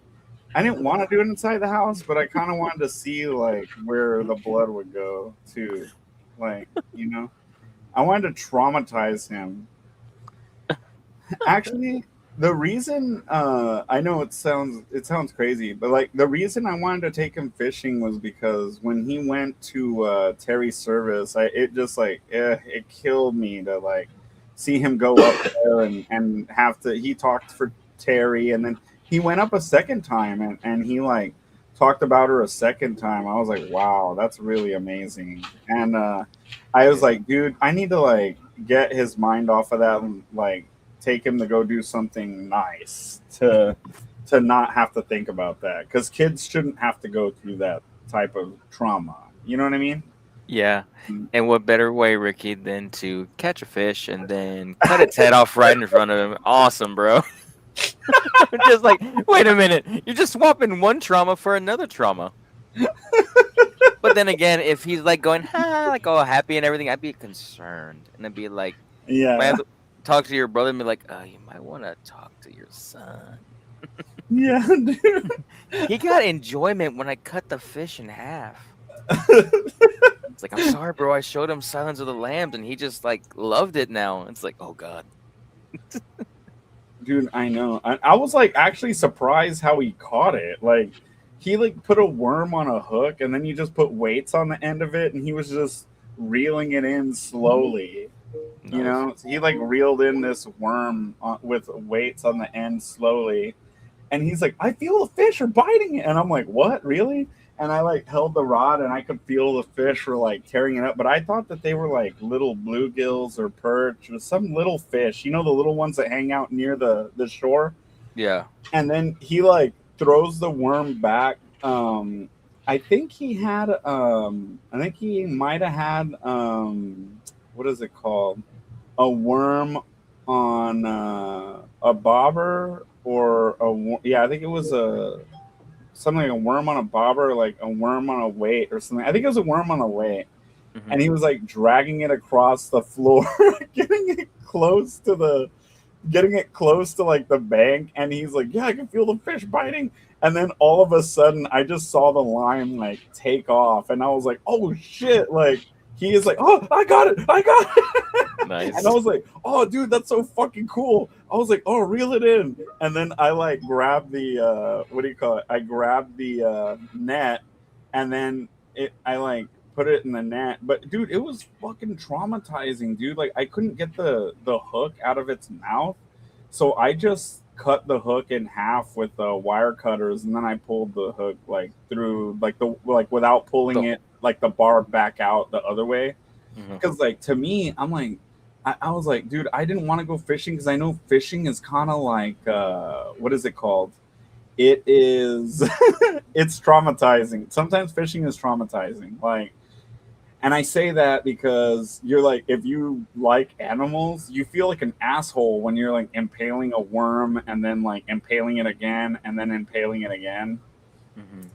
S2: want to do it inside the house, but I kind of wanted to see where the blood would go too. I wanted to traumatize him. Actually, the reason I know it sounds crazy, but the reason I wanted to take him fishing was because when he went to Terry's service, it killed me to see him go up there and have to. He talked for Terry, and then he went up a second time and he talked about her a second time. I was like, wow, that's really amazing. And I was like, dude, I need to get his mind off of that and take him to go do something nice to not have to think about that, because kids shouldn't have to go through that type of trauma. You know what I mean?
S3: Yeah. And what better way, Ricky, than to catch a fish and then cut its head off right in front of him? Awesome, bro. Just wait a minute. You're just swapping one trauma for another trauma. But then again, if he's going, all happy and everything, I'd be concerned. And I'd be like,
S2: Yeah.
S3: I have to talk to your brother and be like, you might want to talk to your son.
S2: Yeah, dude.
S3: He got enjoyment when I cut the fish in half. It's I'm sorry, bro. I showed him Silence of the Lambs and he just loved it now. It's oh God.
S2: Dude, I know. I was actually surprised how he caught it. He put a worm on a hook and then you just put weights on the end of it and he was just reeling it in slowly.
S3: Nice.
S2: He reeled in this worm with weights on the end slowly. And he's like, I feel the fish are biting it. And I'm like, what, really? And I like held the rod and I could feel the fish were like tearing it up. But I thought that they were like little bluegills or perch or some little fish, you know, the little ones that hang out near the shore.
S3: Yeah.
S2: And then he like throws the worm back. I think he had I think he might have had what is it called? A worm on a bobber or I think it was something like a worm on a bobber, like a worm on a weight or something. I think it was a worm on a weight.
S3: Mhm.
S2: And he was like dragging it across the floor, getting it close to like the bank, and he's like, yeah, I can feel the fish biting. And then all of a sudden I just saw the line like take off, and I was like, oh shit, like he is like, oh, I got it.
S3: Nice.
S2: And I was like, oh dude, that's so fucking cool. I was like, oh, reel it in. And then I like grabbed the what do you call it? I grabbed the net, and then I like put it in the net. But dude, it was fucking traumatizing, dude. Like I couldn't get the hook out of its mouth, so I just cut the hook in half with the wire cutters, and then I pulled the hook like through like without pulling it like the bar back out the other way. Because like to me, I'm like, I was like, dude, I didn't want to go fishing because I know fishing is kind of like what is it called? It is it's traumatizing. Sometimes fishing is traumatizing. Like, and I say that because you're like, if you like animals, you feel like an asshole when you're like impaling a worm and then like impaling it again and then impaling it again.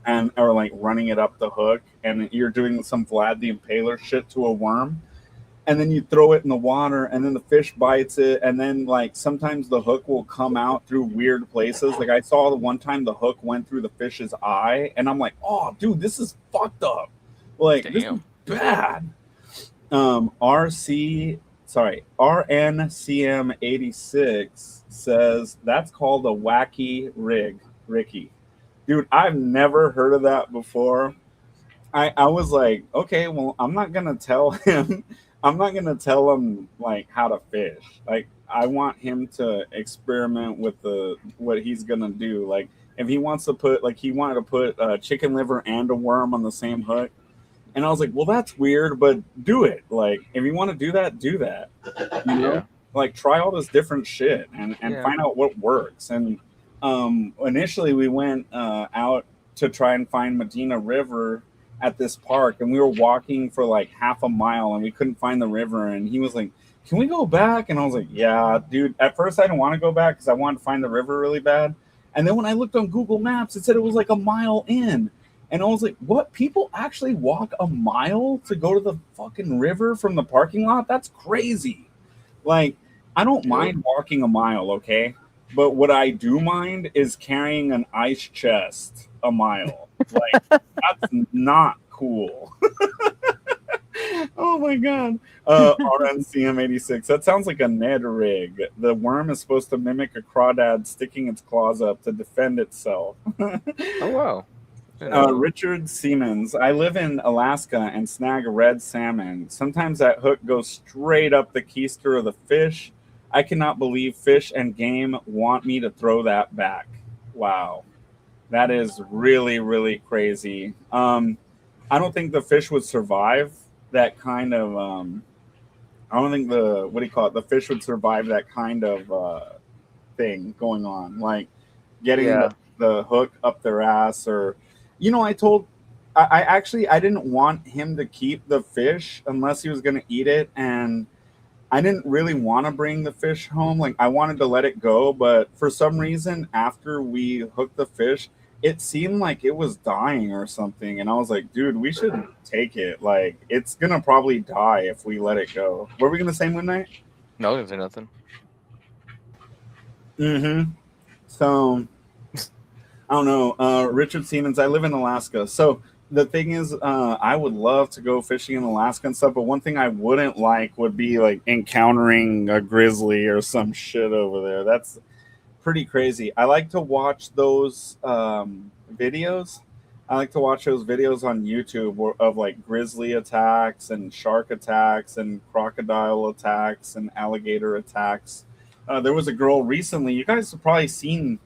S2: And or like running it up the hook, and you're doing some Vlad the Impaler shit to a worm, and then you throw it in the water, and then the fish bites it, and then like sometimes the hook will come out through weird places. Like I saw the one time the hook went through the fish's eye, and I'm like, oh dude, this is fucked up. Like this is bad. RNCM 86 says that's called a wacky rig, Ricky. Dude, I've never heard of that before. I was like, okay, well, I'm not gonna tell him like how to fish. Like I want him to experiment with what he's gonna do. Like if he wants to put he wanted to put chicken liver and a worm on the same hook. And I was like, well, that's weird, but do it. Like if you want to do that, do that. You know?
S3: Yeah.
S2: Like try all this different shit and find out what works. And initially we went out to try and find Medina River at this park, and we were walking for like half a mile and we couldn't find the river, and he was like, can we go back? And I was like, yeah, dude. At first I didn't want to go back because I wanted to find the river really bad, and then when I looked on Google Maps, it said it was like a mile in, and I was like, what? People actually walk a mile to go to the fucking river from the parking lot? That's crazy. Like I don't mind walking a mile, okay? But what I do mind is carrying an ice chest a mile. Like, that's not cool. Oh my god. RNCM 86. That sounds like a Ned rig. The worm is supposed to mimic a crawdad sticking its claws up to defend itself.
S3: Oh wow.
S2: Richard Siemens. I live in Alaska and snag red salmon. Sometimes that hook goes straight up the keister of the fish. I cannot believe Fish and Game want me to throw that back. Wow. That is really, really crazy. I don't think the fish would survive that kind of I don't think the fish would survive that kind of thing going on. Like getting the hook up their ass, or I didn't want him to keep the fish unless he was gonna eat it, and I didn't really want to bring the fish home. Like I wanted to let it go, but for some reason, after we hooked the fish, it seemed like it was dying or something. And I was like, dude, we should take it. Like it's going to probably die if we let it go. What were we going to say, Moon Knight?
S3: No, I didn't say nothing.
S2: Mm-hmm. So, I don't know. Richard Siemens, I live in Alaska. So, the thing is, I would love to go fishing in Alaska and stuff, but one thing I wouldn't like would be like encountering a grizzly or some shit over there. That's pretty crazy. I like to watch those videos. I like to watch those videos on YouTube of like grizzly attacks and shark attacks and crocodile attacks and alligator attacks. There was a girl recently, you guys have probably seen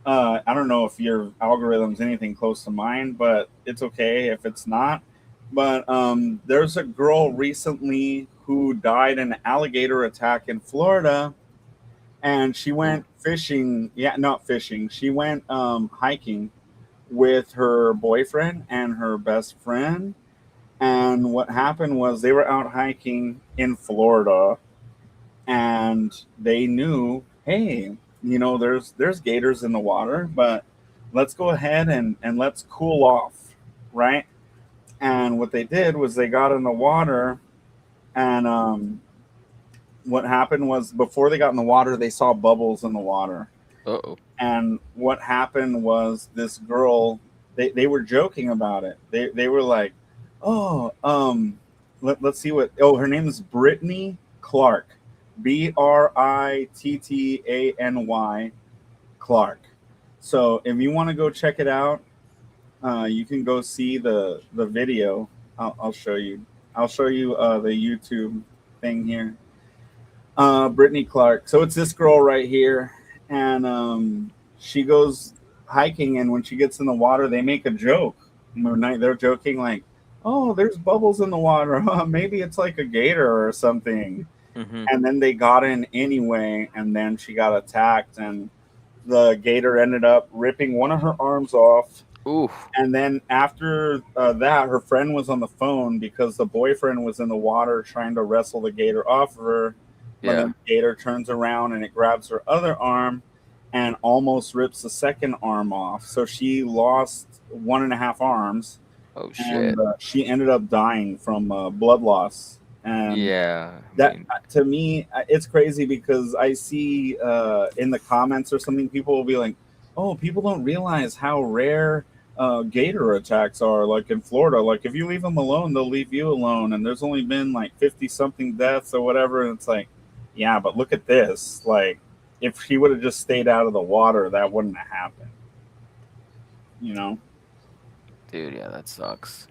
S2: I don't know if your algorithm's anything close to mine, but it's okay if it's not. But there's a girl recently who died in an alligator attack in Florida, and she went fishing. Yeah, not fishing. She went hiking with her boyfriend and her best friend. And what happened was they were out hiking in Florida, and they knew, hey, there's gators in the water, but let's go ahead and let's cool off, right? And what they did was they got in the water, and what happened was before they got in the water, they saw bubbles in the water.
S3: Uh-oh.
S2: And what happened was this girl, they were joking about it. They were like, oh, let's see her name is Brittany Clark. Brittany Clark. So if you want to go check it out, you can go see the video. I'll show you. I'll show you the YouTube thing here. Brittany Clark. So it's this girl right here, and she goes hiking, and when she gets in the water, they make a joke. They're joking like, "Oh, there's bubbles in the water. Maybe it's like a gator or something."
S3: Mm-hmm.
S2: And then they got in anyway, and then she got attacked, and the gator ended up ripping one of her arms off.
S3: Oof.
S2: And then after that, her friend was on the phone because the boyfriend was in the water trying to wrestle the gator off of her. But
S3: Yeah.
S2: then the gator turns around and it grabs her other arm and almost rips the second arm off. So she lost 1.5 arms.
S3: Oh shit.
S2: And she ended up dying from blood loss. And
S3: Yeah.
S2: that to me, it's crazy because I see in the comments or something, people will be like, "Oh, people don't realize how rare gator attacks are. Like in Florida, like if you leave them alone, they'll leave you alone. And there's only been like 50 something deaths or whatever." And it's like, yeah, but look at this. Like if she would have just stayed out of the water, that wouldn't have happened.
S3: Dude, yeah, that sucks.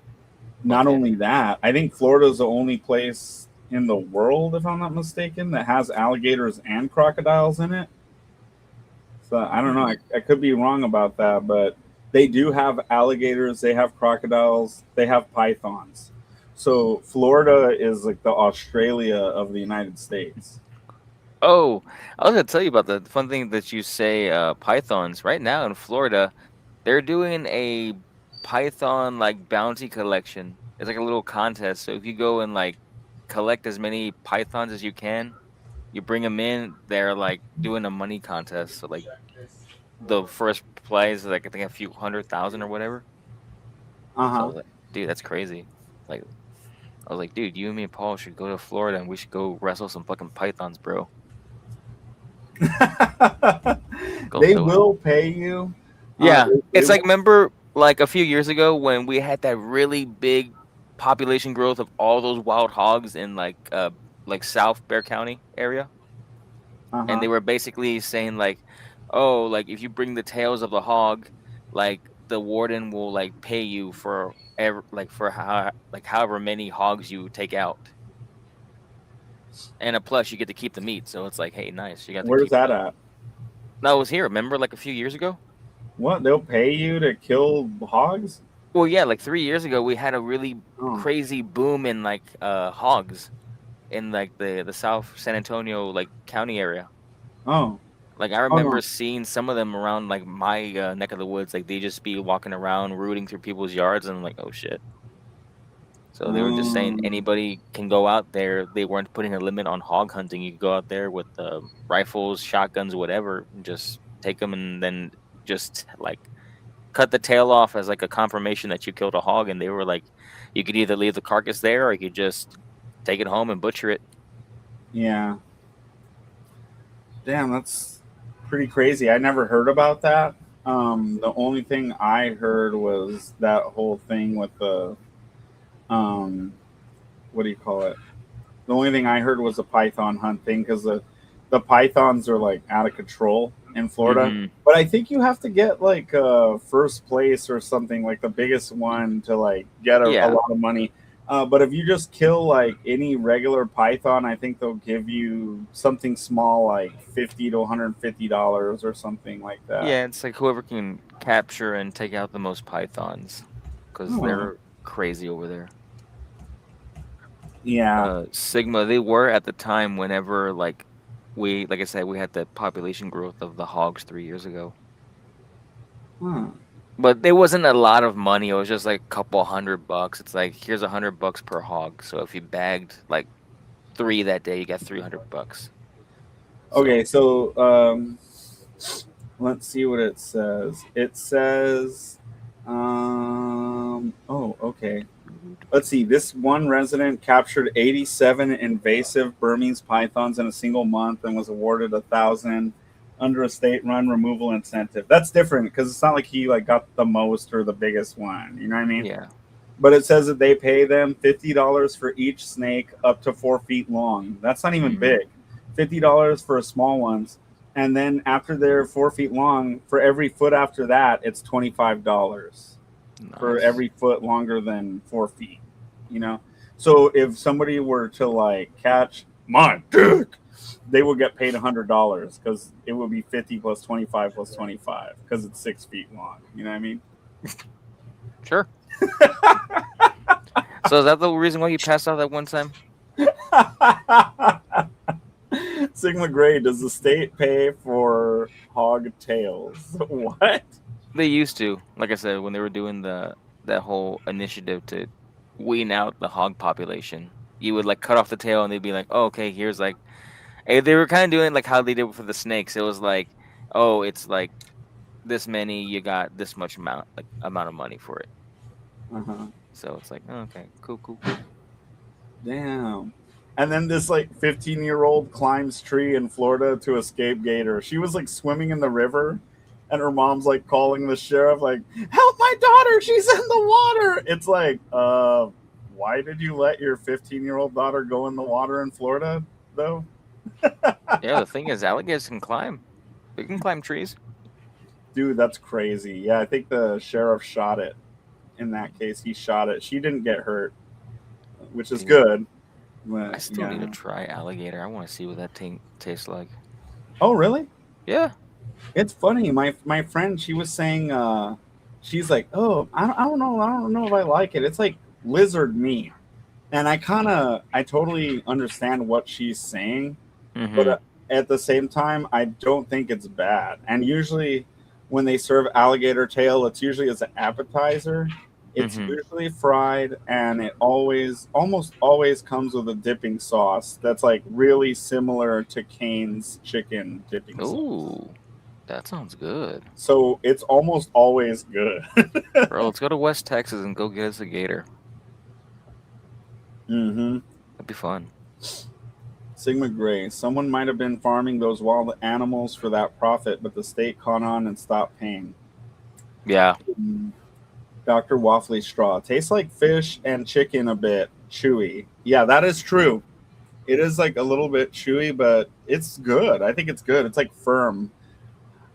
S2: Not
S3: Okay.
S2: only that, I think Florida is the only place in the world, if I'm not mistaken, that has alligators and crocodiles in it. So I don't know. I could be wrong about that, but they do have alligators. They have crocodiles. They have pythons. So Florida is like the Australia of the United States.
S3: Oh, I was gonna tell you about the fun thing that you say, pythons. Right now in Florida, they're doing a python like bounty collection. It's like a little contest. So if you go and like collect as many pythons as you can, you bring them in. They're like doing a money contest. So like the first prize is like I think a few 100,000 or whatever. So I
S2: Uh
S3: was like, dude, that's crazy. Like I was like, dude, you and me and Paul should go to Florida and we should go wrestle some fucking pythons, bro.
S2: huh.
S3: Go
S2: They
S3: do it.
S2: will pay you.
S3: Yeah,
S2: They
S3: it's like
S2: will-
S3: remember like a few years ago when we had that really big population growth of all those wild hogs in like South Bear County area,
S2: uh-huh.
S3: and they were basically saying like, oh, like if you bring the tails of the hog, like the warden will like pay you for however many hogs you take out, and a plus you get to keep the meat. So it's like, hey, nice, you got.
S2: Where's
S3: keep
S2: that
S3: the-
S2: at?
S3: No, it was here. Remember, like a few years ago.
S2: What? They'll pay you to kill hogs?
S3: Well, yeah, like 3 years ago, we had a really
S2: Oh.
S3: crazy boom in like hogs in like the South San Antonio like county area.
S2: Oh.
S3: Like I remember
S2: no.
S3: seeing some of them around like my neck of the woods. Like they just be walking around rooting through people's yards, and I'm like, oh shit. So they were just saying
S2: Mm.
S3: anybody can go out there. They weren't putting a limit on hog hunting. You could go out there with rifles, shotguns, whatever, and just take them, and then just like cut the tail off as like a confirmation that you killed a hog. And they were like, you could either leave the carcass there or you could just take it home and butcher it.
S2: Yeah. Damn, that's pretty crazy. I never heard about that. The only thing I heard was that whole thing with the what do you call it? The only thing I heard was the python hunt thing because the pythons are like out of control in Florida.
S3: Mhm.
S2: But I think you have to get like first place or something, like the biggest one to like get a
S3: Yeah.
S2: lot of money. But if you just kill like any regular python, I think they'll give you something small like $50 to $150 or something like that.
S3: Yeah, it's like whoever can capture and take out the most pythons, because
S2: Oh.
S3: they're crazy over there.
S2: Yeah.
S3: Sigma, they were at the time whenever like I said, we had the population growth of the hogs 3 years ago.
S2: Huh.
S3: But there wasn't a lot of money. It was just like a couple $100. It's like, here's $100 per hog. So if you bagged like 3 that day, you got $300.
S2: Okay, so let's see what it says. It says, oh, okay. Let's see. This one resident captured 87 invasive Burmese pythons in a single month and was awarded 1,000 under a state-run removal incentive. That's different because it's not like he like got the most or the biggest one. You know what I mean?
S3: Yeah.
S2: But it says that they pay them $50 for each snake up to 4 feet long. That's not even big. $50 for small ones, and then after they're 4 feet long, for every foot after that, it's $25 for every foot longer than 4 feet. You know, so if somebody were to like catch my dick, they would get paid $100 because it would be 50 plus 25 plus 25 because it's 6 feet long. You know what I mean?
S3: Sure. So is that the reason why you passed out that one time?
S2: Sigma Gray, does the state pay for hog tails? What?
S3: They used to. Like I said, when they were doing that whole initiative to wean out the hog population, you would like cut off the tail and they'd be like, oh, okay, here's like, they were kind of doing like how they did for the snakes. It was like, oh, it's like this many, you got this much amount of money for it.
S2: Uh-huh.
S3: So it's like, oh, okay, cool.
S2: Damn. And then this like 15-year-old climbs tree in Florida to escape gator. She was like swimming in the river, and her mom's like calling the sheriff, like, help my daughter, she's in the water. It's like, why did you let your 15-year-old daughter go in the water in Florida, though?
S3: Yeah, the thing is, alligators can climb. They can climb trees.
S2: Dude, that's crazy. Yeah, I think the sheriff shot it. In that case, he shot it. She didn't get hurt, which is good. But,
S3: I still need to try alligator. I want to see what that thing tastes like.
S2: Oh, really?
S3: Yeah.
S2: It's funny. My friend, she was saying, she's like, oh, I don't know if I like it. It's like lizard meat, and I totally understand what she's saying, but at the same time, I don't think it's bad. And usually, when they serve alligator tail, it's usually as an appetizer. It's usually fried, and it almost always comes with a dipping sauce that's like really similar to Cane's chicken dipping sauce.
S3: Ooh, that sounds good.
S2: So it's almost always good.
S3: Bro, let's go to West Texas and go get us a gator. That'd be fun.
S2: Sigma Gray. Someone might have been farming those wild animals for that profit, but the state caught on and stopped paying.
S3: Yeah.
S2: Dr. Waffly Straw. Tastes like fish and chicken a bit. Chewy. Yeah, that is true. It is like a little bit chewy, but it's good. I think it's good. It's like firm.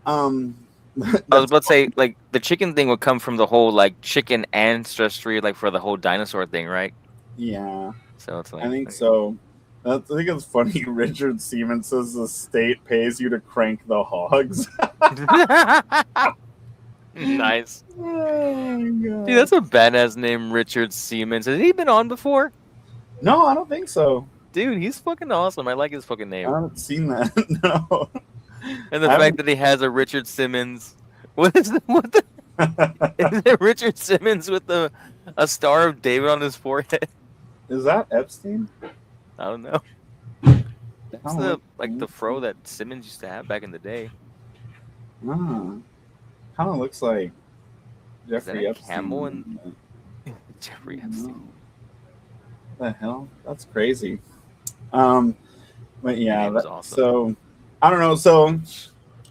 S3: I was about to say, like, the chicken thing would come from the whole, like, chicken ancestry, like, for the whole dinosaur thing, right?
S2: Yeah.
S3: So it's like...
S2: I think so. I think it's funny. Richard Seaman says the state pays you to crank the hogs.
S3: Nice.
S2: Oh, my God.
S3: Dude, that's a badass name, Richard Siemens. Has he been on before?
S2: No, I don't think so.
S3: Dude, he's fucking awesome. I like his fucking
S2: I
S3: name.
S2: haven't seen that. No.
S3: And the fact that he has a Richard Simmons. What is it Richard Simmons with a Star of David on his forehead?
S2: Is that Epstein?
S3: I don't know. That's the fro that Simmons used to have back in the day.
S2: Kind of looks like Jeffrey
S3: that a
S2: Epstein.
S3: camel and Jeffrey Epstein?
S2: What the hell? That's crazy. But yeah,
S3: awesome.
S2: So I don't know. So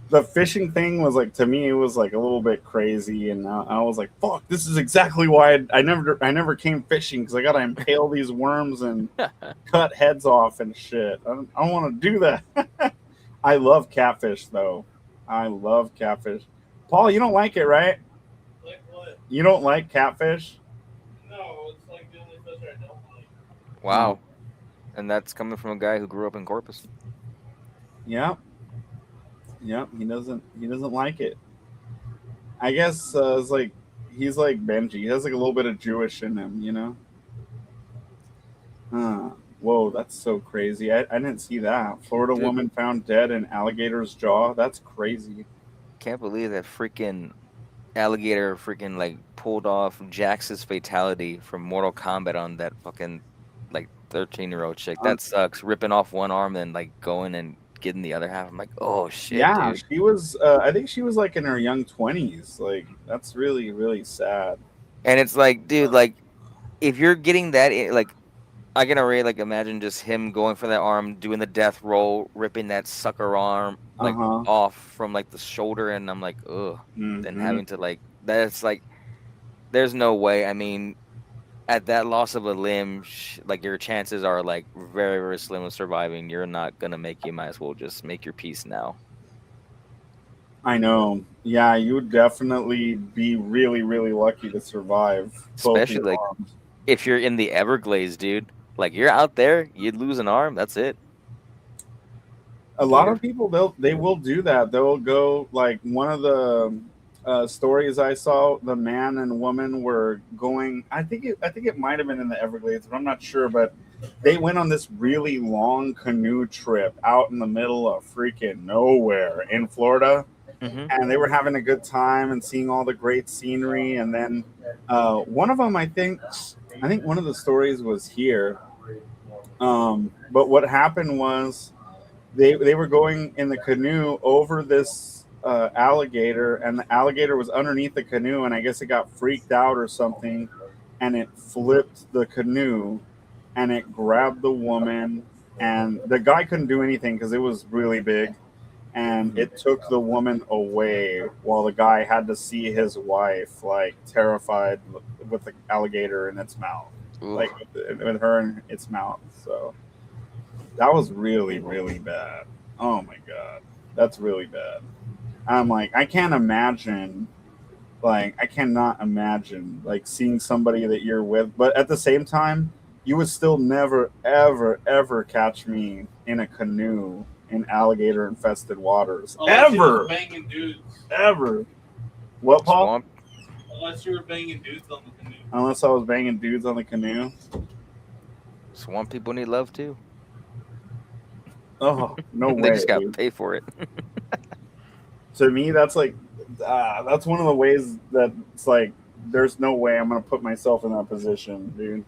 S2: the fishing thing was like, to me, it was like a little bit crazy, and I was like, "Fuck! This is exactly why I never came fishing, because I gotta impale these worms and cut heads off and shit. I don't want to do that." I love catfish, though. I love catfish. Paul, you don't like it, right?
S4: Like what?
S2: You don't like catfish?
S4: No, it's like the only fish I don't like.
S3: Wow. And that's coming from a guy who grew up in Corpus.
S2: Yep. Yep. He doesn't like it. I guess it's like he's like Benji. He has like a little bit of Jewish in him, you know. Whoa, that's so crazy. I didn't see that. Florida
S3: Dude.
S2: woman found dead in alligator's jaw. That's crazy.
S3: Can't believe that freaking alligator freaking like pulled off Jax's fatality from Mortal Kombat on that fucking like 13-year-old chick. That sucks. Ripping off one arm and like going and getting the other half. I'm like, oh shit,
S2: Yeah,
S3: dude.
S2: she was. I think she was like in her young 20s. Like that's really really sad.
S3: And it's like, dude, like if you're getting that, like I can already like imagine just him going for that arm, doing the death roll, ripping that sucker arm like off from like the shoulder, and I'm like, ugh. Then
S2: Mhm.
S3: having to like that's like, there's no way. I mean, at that loss of a limb, like your chances are like very very slim of surviving. You're not gonna make. You might as well just make your peace now.
S2: I know. Yeah, you would definitely be really really lucky to survive. both
S3: Especially,
S2: your
S3: like,
S2: arms.
S3: If you're in the Everglades, dude, like you're out there, you'd lose an arm. That's it.
S2: A lot of people they will do that. They'll go like one of the stories I saw. The man and woman were going. I think it might have been in the Everglades, but I'm not sure. But they went on this really long canoe trip out in the middle of freaking nowhere in Florida, and they were having a good time and seeing all the great scenery. And then one of them, I think one of the stories was here. But what happened was they were going in the canoe over this alligator, and the alligator was underneath the canoe, and I guess it got freaked out or something, and it flipped the canoe, and it grabbed the woman, and the guy couldn't do anything because it was really big, and it took the woman away while the guy had to see his wife like terrified with the alligator in its mouth.
S3: Ooh.
S2: Like with her in its mouth. So that was really really bad. Oh my god, that's really bad. I'm like, I cannot imagine like seeing somebody that you're with, but at the same time you would still never ever ever catch me in a canoe in alligator infested waters.
S4: Unless you were
S2: Ever.
S4: banging dudes.
S2: Ever. What, Paul?
S3: Swamp.
S4: Unless you were banging dudes on the canoe.
S2: Unless I was banging dudes on the canoe.
S3: Swamp people need love too.
S2: Oh, no way.
S3: They just gotta
S2: dude.
S3: pay for it.
S2: To me, that's like, that's one of the ways that it's like, there's no way I'm going to put myself in that position, dude.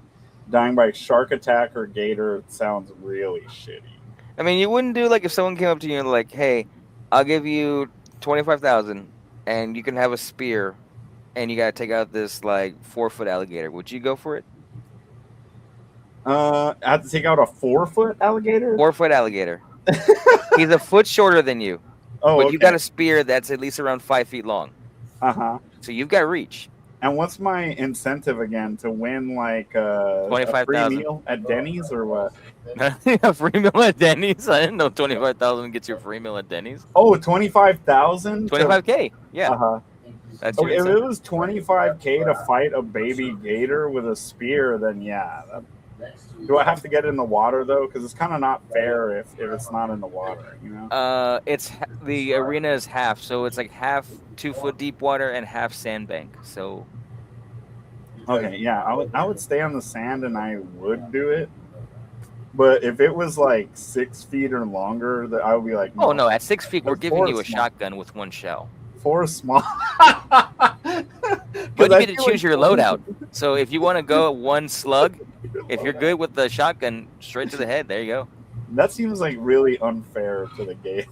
S2: Dying by shark attack or gator sounds really shitty.
S3: I mean, you wouldn't do like if someone came up to you and like, "Hey, I'll give you 25,000, and you can have a spear, and you gotta take out this like 4-foot alligator." Would you go for it?
S2: I have to take out a 4-foot alligator?
S3: 4-foot alligator. He's a foot shorter than you,
S2: Oh,
S3: but
S2: okay.
S3: you got a spear that's at least around 5 feet long.
S2: Uh-huh.
S3: So you've got reach.
S2: And what's my incentive again to win like a free
S3: 25,000.
S2: meal at Denny's or what?
S3: A free meal at Denny's. I didn't know 25,000 gets you a free meal at Denny's.
S2: Oh, 25,000?
S3: 25K. Yeah,
S2: Uh-huh.
S3: that's
S2: Okay,
S3: your
S2: if it
S3: incentive.
S2: was 25K to fight a baby gator with a spear, then yeah. Do I have to get in the water though? Because it's kind of not fair if it's not in the water, you know?
S3: It's the arena is half, so it's like half 2-foot deep water and half sandbank. So
S2: Okay, yeah, I would stay on the sand and I would do it. But if it was like 6 feet or longer, that I would be like,
S3: oh no, at 6 feet we're
S2: That's
S3: giving you a
S2: forest, man.
S3: shotgun with one shell.
S2: for small.
S3: But you get to choose your loadout. So if you want to go one slug, if you're good with the shotgun, straight to the head. There you go.
S2: That seems like really unfair to the gator.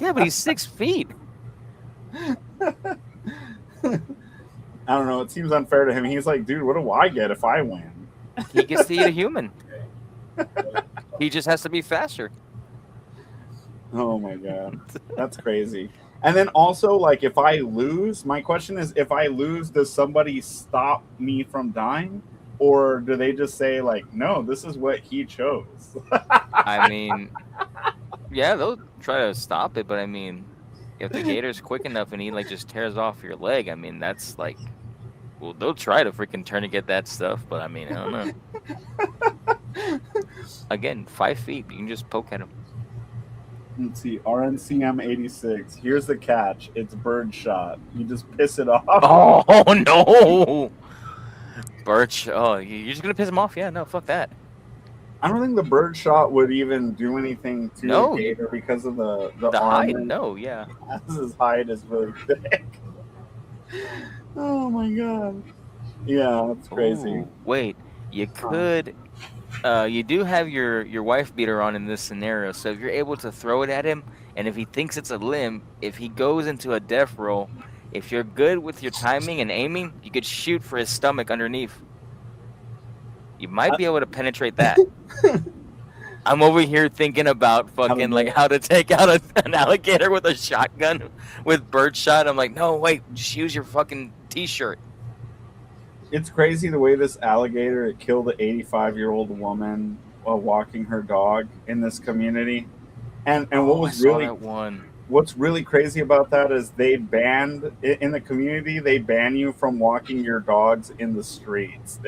S3: Yeah, but he's 6 feet.
S2: I don't know. It seems unfair to him. He's like, dude, what do I get if I win?
S3: He gets to eat a human. He just has to be faster.
S2: Oh my god, that's crazy. And then also, like, if I lose, my question is, if I lose, does somebody stop me from dying, or do they just say like, no, this is what he chose?
S3: I mean, yeah, they'll try to stop it, but I mean, if the gator's quick enough and he like just tears off your leg, I mean, that's like Well, they'll try to freaking tourniquet that stuff, but I mean, I don't know. Again, 5 feet. You can just poke at them.
S2: Let's see, RNCM 86. Here's the catch. It's birdshot. You just piss it off.
S3: Oh no, Birch. Oh, you're just gonna piss him off? Yeah, no, fuck that.
S2: I don't think the birdshot would even do anything to
S3: No.
S2: the gator because of the
S3: The hide?
S2: armor.
S3: No, yeah.
S2: His hide is really thick. Oh my god. Yeah, that's crazy.
S3: Ooh, wait, you could. You do have your wife beater on in this scenario, so if you're able to throw it at him, and if he thinks it's a limb, if he goes into a death roll, if you're good with your timing and aiming, you could shoot for his stomach underneath. You might be able to penetrate that. I'm over here thinking about fucking like how to take out an alligator with a shotgun with birdshot. I'm like, no, wait, just use your fucking t-shirt.
S2: It's crazy the way this alligator it killed an 85-year-old woman while walking her dog in this community. And what was really
S3: that one.
S2: what's really crazy about that is they banned in the community, they ban you from walking your dogs in the streets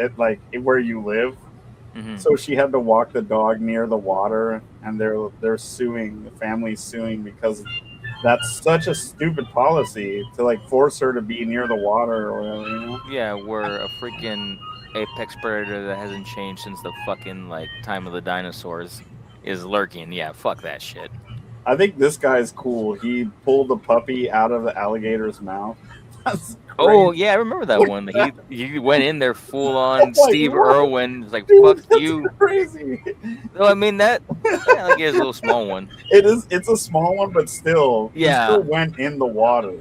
S2: where you live.
S3: Mhm.
S2: So she had to walk the dog near the water, and they're suing, the family's suing because that's such a stupid policy to like force her to be near the water or whatever, you know?
S3: Yeah, we're a freaking apex predator that hasn't changed since the fucking like time of the dinosaurs is lurking. Yeah, fuck that shit.
S2: I think this guy's cool. He pulled the puppy out of the alligator's mouth. That's
S3: Oh
S2: crazy.
S3: yeah, I remember that
S2: Look
S3: one.
S2: at
S3: He went in there full on
S2: Like,
S3: Steve
S2: what?
S3: Irwin. Was like,
S2: Dude,
S3: fuck
S2: that's
S3: you.
S2: crazy.
S3: No, I mean that. Yeah, like it's a little small one.
S2: It's a small one, but still,
S3: Yeah.
S2: he still went in the water.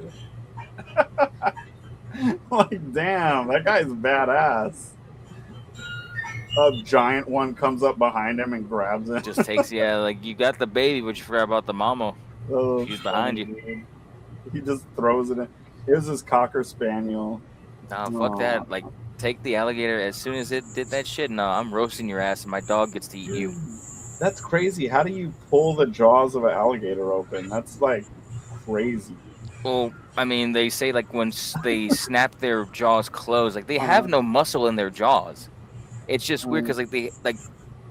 S2: Like, damn, that guy's badass. A giant one comes up behind him and grabs him.
S3: Just takes like you got the baby, but you forgot about the mama.
S2: Oh,
S3: She's behind you.
S2: funny. He just throws it in. Here's his Cocker Spaniel.
S3: Nah, fuck
S2: Aw.
S3: that. Like, take the alligator as soon as it did that shit. No, I'm roasting your ass, and my dog gets to eat you.
S2: That's crazy. How do you pull the jaws of an alligator open? That's like crazy.
S3: Well, I mean, they say like when they snap their jaws closed, like they have no muscle in their jaws. It's just weird because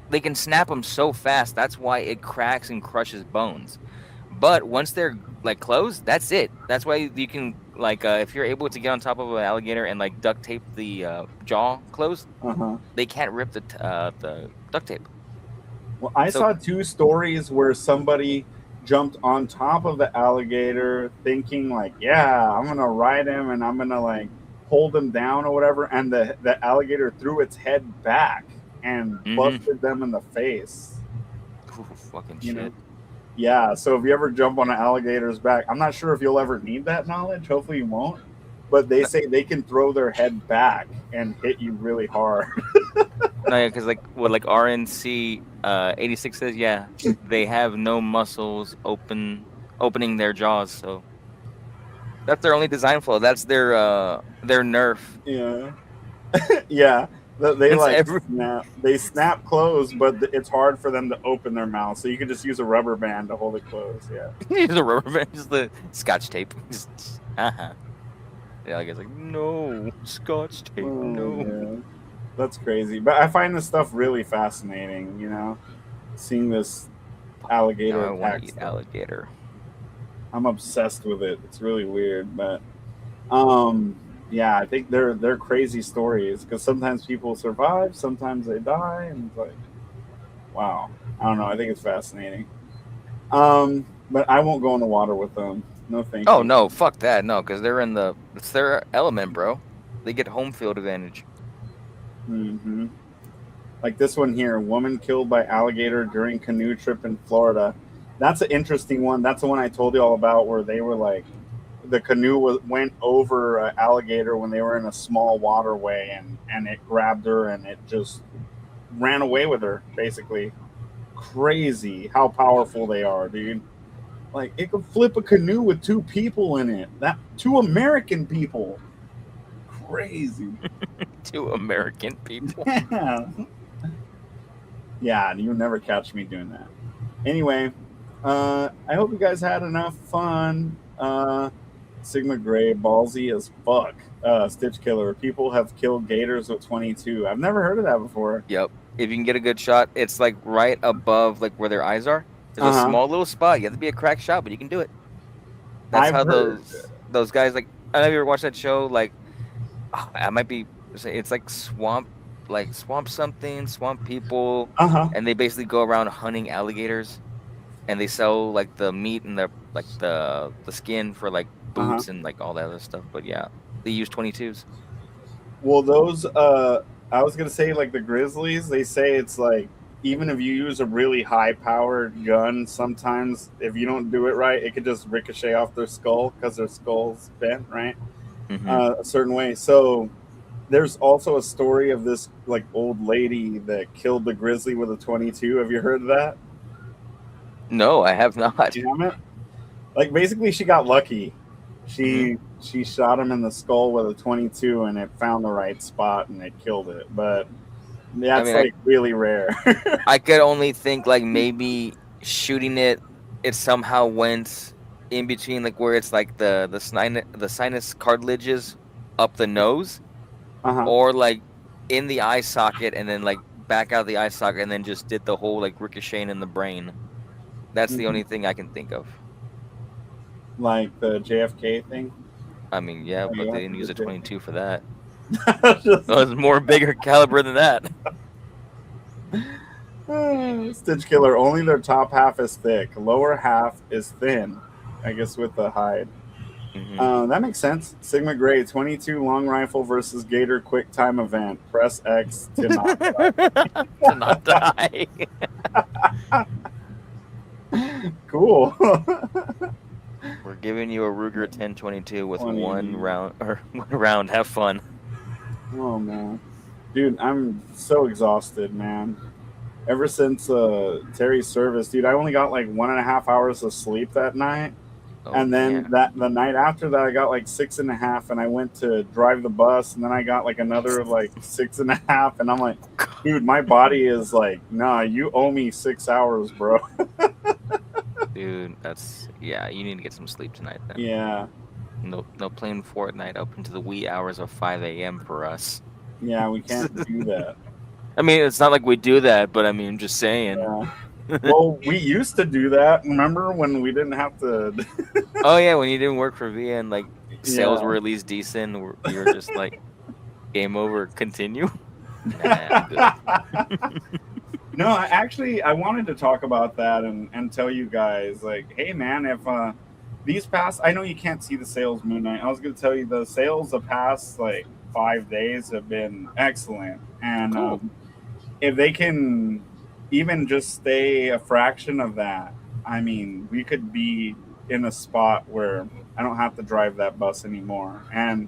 S3: they can snap them so fast. That's why it cracks and crushes bones. But once they're like closed, that's it. That's why you can like if you're able to get on top of an alligator and like duct tape the jaw closed,
S2: Uh-huh.
S3: they can't rip the duct tape.
S2: Well, I
S3: So-
S2: saw two stories where somebody jumped on top of the alligator thinking like, yeah, I'm going to ride him and I'm going to like hold him down or whatever. And the alligator threw its head back and
S3: Mhm.
S2: busted them in the face.
S3: Ooh, fucking
S2: You
S3: shit.
S2: know? Yeah, so if you ever jump on an alligator's back, I'm not sure if you'll ever need that knowledge. Hopefully you won't. But they say they can throw their head back and hit you really hard.
S3: No, yeah, because like what like RNC 86 says, yeah, they have no muscles opening their jaws, so that's their only design flaw. That's their nerf.
S2: Yeah. Yeah. They
S3: It's
S2: like
S3: every-
S2: snap closed, but it's hard for them to open their mouth. So you can just use a rubber band to hold it closed. Yeah.
S3: Use a rubber band, just the scotch tape. Just, Yeah, I guess like no scotch tape, no.
S2: Yeah. That's crazy. But I find this stuff really fascinating, you know, seeing this alligator
S3: Now I want
S2: attack
S3: to eat
S2: stuff.
S3: alligator.
S2: I'm obsessed with it. It's really weird, but yeah, I think they're crazy stories because sometimes people survive, sometimes they die, and it's like, wow, I don't know. I think it's fascinating. But I won't go in the water with them. No, thank you.
S3: Oh no, fuck that, no, because it's their element, bro. They get home field advantage.
S2: Mm-hmm. Like this one here, woman killed by alligator during canoe trip in Florida. That's an interesting one. That's the one I told you all about, where they were like, the canoe went over an alligator when they were in a small waterway, and it grabbed her and it just ran away with her. Basically, crazy how powerful they are, dude. Like it could flip a canoe with two people in it. That two American people. Crazy.
S3: Two American people.
S2: Yeah. Yeah, you'll never catch me doing that. Anyway, I hope you guys had enough fun. Sigma Gray, ballsy as fuck. Stitch Killer. People have killed gators with 22. I've never heard of that before.
S3: Yep. If you can get a good shot, it's like right above like where their eyes are. There's a
S2: Uh-huh.
S3: small little spot. You have to be a crack shot, but you can do it. That's
S2: I've
S3: how
S2: heard.
S3: those guys like. I don't know if you ever watched that show. Like, I might be. It's like swamp something, swamp people,
S2: Uh-huh.
S3: and they basically go around hunting alligators, and they sell like the meat and the skin for like boots and like all that other stuff. But yeah, they use 22s.
S2: Well, those I was gonna say like the Grizzlies. They say it's like even if you use a really high-powered gun, sometimes if you don't do it right, it could just ricochet off their skull because their skull's bent right a certain way. So there's also a story of this like old lady that killed the grizzly with a 22. Have you heard of that?
S3: No, I have not.
S2: Damn it! Like basically, she got lucky. She shot him in the skull with a 22, and it found the right spot, and it killed it. But that's like really rare.
S3: I could only think like maybe shooting it somehow went in between like where it's like the sinus cartilages up the nose, or like in the eye socket and then like back out the eye socket and then just did the whole like ricocheting in the brain. That's the only thing I can think of.
S2: Like the JFK thing.
S3: I mean, yeah, but
S2: yeah,
S3: they didn't use a 22 for that.
S2: Just-
S3: It was more bigger caliber than that.
S2: Stitch Killer. Only their top half is thick. Lower half is thin. I guess with the hide. That makes sense. Sigma Gray 22 long rifle versus Gator quick time event. Press X to not die.
S3: To not die.
S2: Cool.
S3: We're giving you a Ruger 1022 with
S2: 20.
S3: one round. Have fun.
S2: Oh man, dude, I'm so exhausted, man. Ever since Terry's service, dude, I only got like 1.5 hours of sleep that night.
S3: Oh,
S2: And then the night after that, I got like 6.5, and I went to drive the bus, and then I got like another like 6.5, and I'm like, dude, my body is like, nah, you owe me 6 hours, bro.
S3: Dude, you need to get some sleep tonight then.
S2: Yeah,
S3: No playing Fortnite up into the wee hours of 5 a.m. for us.
S2: yeah, we can't do that.
S3: I mean, it's not like we do that, but I mean, I'm just saying.
S2: Yeah. Well, we used to do that. Remember when we didn't have to?
S3: Oh yeah, when you didn't work for VIA and like sales
S2: Yeah.
S3: were at least decent, we were just like, game over, continue. Nah, good.
S2: No, I wanted to talk about that and tell you guys, like, hey, man, if these past, I know you can't see the sales, Moon Knight. I was going to tell you the sales the past, like, 5 days have been excellent. And
S3: Cool.
S2: If they can even just stay a fraction of that, I mean, we could be in a spot where I don't have to drive that bus anymore. And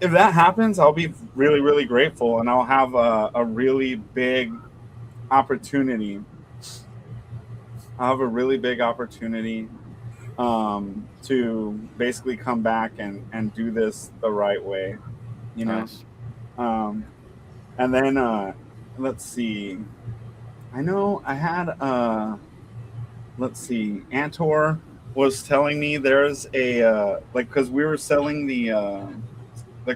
S2: if that happens, I'll be really, really grateful. And I'll have a really big opportunity. I have a really big opportunity to basically come back and do this the right way, you know.
S3: Nice.
S2: And then let's see. I know I had let's see. Antor was telling me there's a like because we were selling the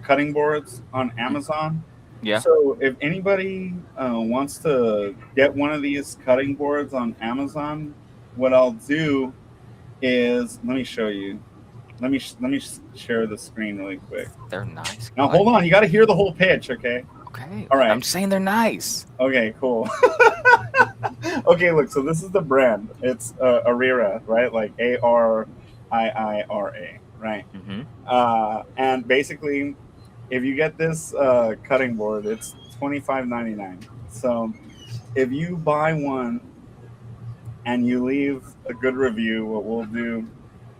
S2: cutting boards on Amazon.
S3: Yeah.
S2: So if anybody wants to get one of these cutting boards on Amazon, what I'll do is let me show you. Let me share the screen really quick.
S3: They're nice.
S2: Now hold on, you got to hear the whole pitch, okay?
S3: Okay.
S2: All right.
S3: I'm saying they're nice.
S2: Okay, cool. Okay, look. So this is the brand. It's Arira, right? Like ARIIRA, right?
S3: Mm-hmm.
S2: And basically, if you get this cutting board, it's $25.99. So if you buy one and you leave a good review, what we'll do,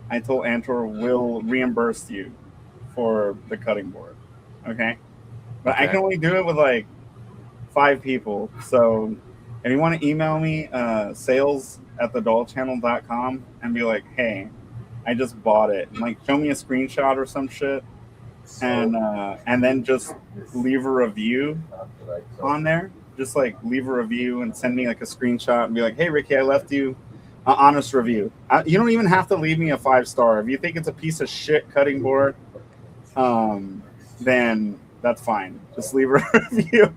S2: I told Antor, we'll reimburse you for the cutting board. Okay? But I
S3: Okay.
S2: can only do it with like 5 people. So if you want to email me, sales@thedollchannel.com and be like, hey, I just bought it. And like show me a screenshot or some shit. And then just leave a review on there. Just like leave a review and send me like a screenshot and be like, hey Ricky, I left you honest review. You don't even have to leave me a 5-star. If you think it's a piece of shit cutting board, then that's fine. Just leave a review.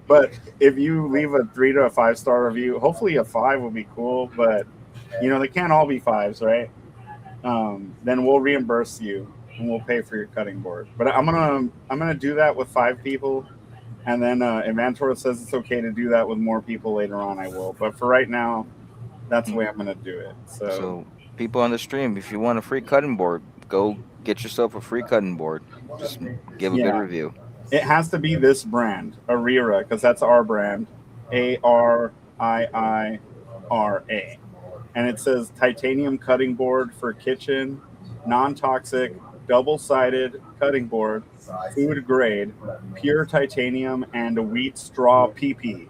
S2: but if you leave a 3 to a 5-star review, hopefully a 5 would be cool. But they can't all be 5s, right? Then we'll reimburse you and we'll pay for your cutting board. But I'm gonna do that with 5 people, and then if Antor says it's okay to do that with more people later on, I will. But for right now, that's the way I'm gonna do it.
S3: So people on the stream, if you want a free cutting board, go get yourself a free cutting board. Just give a good review.
S2: It has to be this brand, Arira, because that's our brand, Ariira, and it says titanium cutting board for kitchen, non-toxic, double-sided cutting board, food grade, pure titanium, and a wheat straw PP.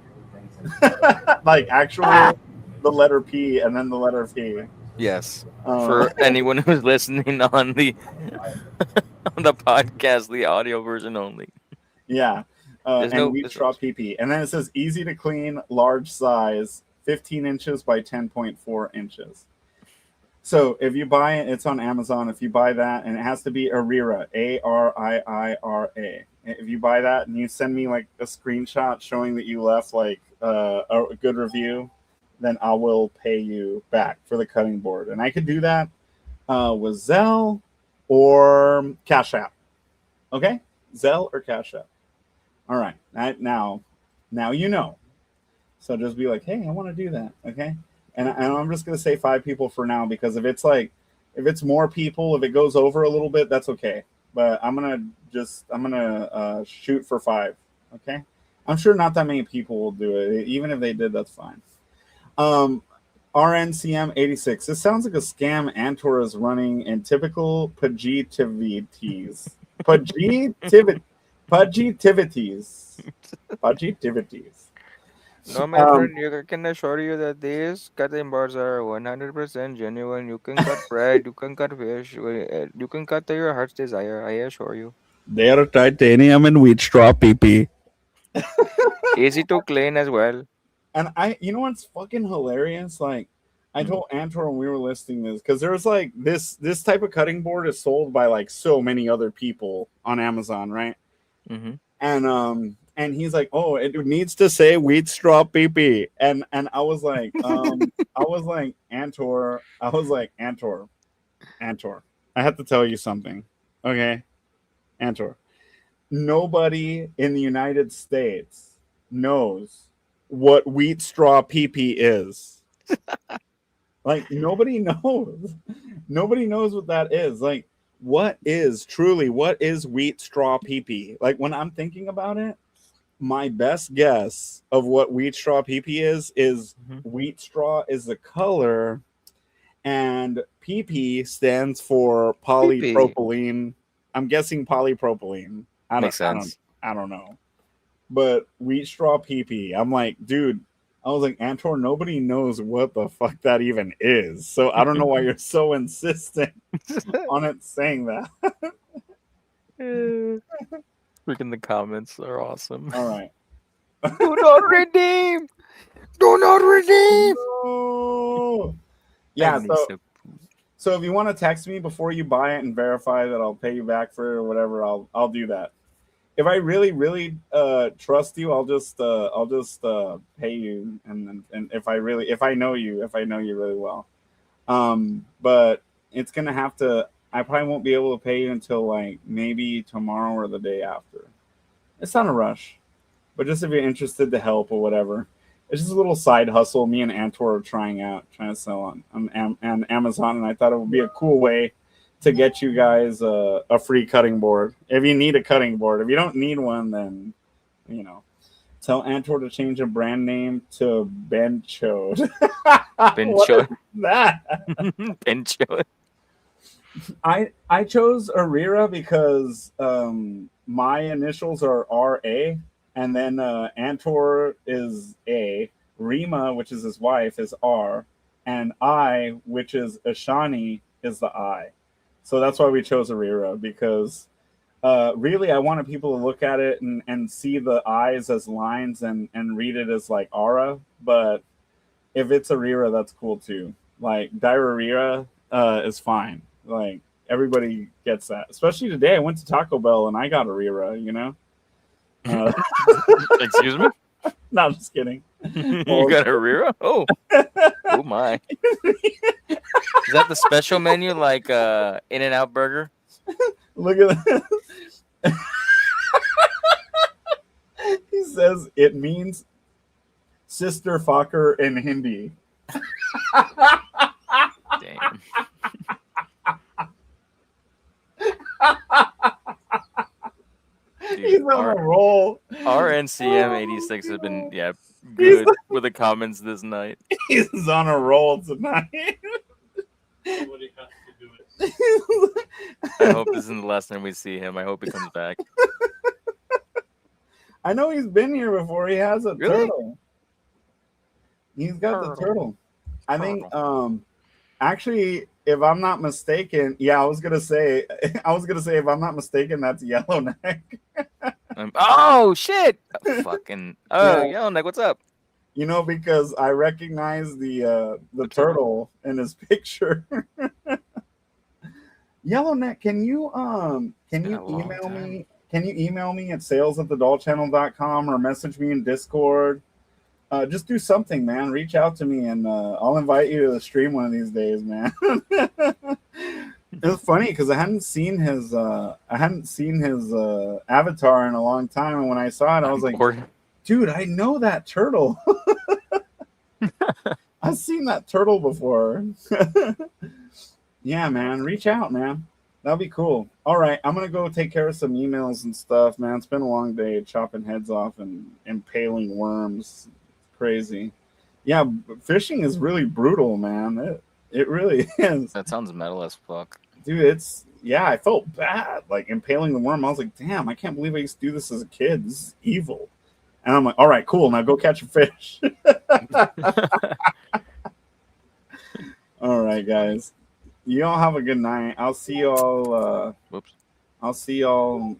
S2: Like actual the letter P and then the letter P.
S3: Yes. For anyone who's listening on the on the podcast, the audio version only.
S2: Yeah. And wheat straw PP. And then it says easy to clean, large size, 15 inches by 10.4 inches. So if you buy it, it's on Amazon. If you buy that, and it has to be Arira, Ariira. If you buy that and you send me like a screenshot showing that you left like a good review, then I will pay you back for the cutting board. And I could do that with Zelle or Cash App. Okay? Zelle or Cash App. All right. Now you know. So just be like, hey, I want to do that. Okay? And I'm just going to say 5 people for now, because if it's more people, if it goes over a little bit, that's okay. But I'm going to shoot for 5. Okay? I'm sure not that many people will do it. Even if they did, that's fine. RNCM 86. This sounds like a scam Antor is running in typical Pudgitivities. Pudgitivities.
S3: No, my friend, I can assure you that these cutting boards are 100% genuine. You can cut bread, you can cut fish, you can cut to your heart's desire. I assure you.
S2: They are titanium and wheat straw PP.
S3: Easy to clean as well.
S2: And you know what's fucking hilarious? Like, I told Antor when we were listing this, because there's like this type of cutting board is sold by like so many other people on Amazon, right?
S3: Mm-hmm.
S2: And he's like, oh, it needs to say wheat straw PP. And I was like, Antor, I have to tell you something. Okay. Antor. Nobody in the United States knows what wheat straw PP is. Like, nobody knows. Nobody knows what that is. Like, what is wheat straw PP? Like, when I'm thinking about it, my best guess of what wheat straw PP is wheat straw is the color, and PP stands for polypropylene. I'm guessing polypropylene.
S3: Makes sense.
S2: I don't know. But wheat straw PP. I'm like, dude, I was like, Antor, nobody knows what the fuck that even is. So I don't know why you're so insistent on it saying that.
S3: Freaking the comments are awesome.
S2: All right.
S3: Do not redeem. Do not redeem.
S2: No. Yeah. So if you want to text me before you buy it and verify that I'll pay you back for it or whatever, I'll do that. If I really trust you, I'll just pay you, and if I know you really well. But it's gonna have to. I probably won't be able to pay you until like maybe tomorrow or the day after. It's not a rush, but just if you're interested to help or whatever, it's just a little side hustle. Me and Antor are trying to sell on Amazon, and I thought it would be a cool way to get you guys a free cutting board. If you need a cutting board, if you don't need one, then tell Antor to change a brand name to Benchode.
S3: Benchode.
S2: That
S3: Benchode.
S2: I chose Arira because my initials are RA, and then Antor is A, Rima, which is his wife, is R, and I, which is Ashani, is the I. So that's why we chose Arira, because really I wanted people to look at it and see the I's as lines and read it as like Ara, but if it's a Rira, that's cool too. Like diarrhea is fine. Like everybody gets that. Especially today, I went to Taco Bell and I got a Rira. You know.
S3: Excuse me.
S2: No, I'm just kidding.
S3: You got a Rira? Oh, oh my! Is that the special menu like In-N-Out Burger?
S2: Look at that. He says it means sister fucker in Hindi.
S3: Damn.
S2: He's
S3: Dude,
S2: on a roll.
S3: our NCM 86 has been good with the comments this night.
S2: He's on a roll tonight.
S4: Somebody has to do it.
S3: I hope this isn't the last time we see him. I hope he comes back.
S2: I know he's been here before. He has a
S3: Really?
S2: turtle. He's got the turtle. I think actually, if I'm not mistaken, I was gonna say if I'm not mistaken, that's Yellowneck.
S3: Oh shit!
S2: Yeah.
S3: Yellowneck, what's up?
S2: You know, because I recognize the turtle in his picture. Yellowneck, can you
S3: been a long
S2: email
S3: time.
S2: me? Can you email me at sales@thedollchannel.com or message me in Discord? Just do something, man. Reach out to me and I'll invite you to the stream one of these days, man. It was funny because I hadn't seen his avatar in a long time, and when I saw it, I was like, dude, I know that turtle. I've seen that turtle before. Yeah, man. Reach out, man. That'll be cool. All right, I'm gonna go take care of some emails and stuff, man. It's been a long day chopping heads off and impaling worms. Crazy. Yeah, fishing is really brutal, man. It really is.
S3: That sounds metal as fuck.
S2: Dude, I felt bad. Like impaling the worm. I was like, damn, I can't believe I used to do this as a kid. This is evil. And I'm like, all right, cool. Now go catch a fish. All right, guys. You all have a good night. I'll see y'all.
S3: Whoops.
S2: I'll see y'all.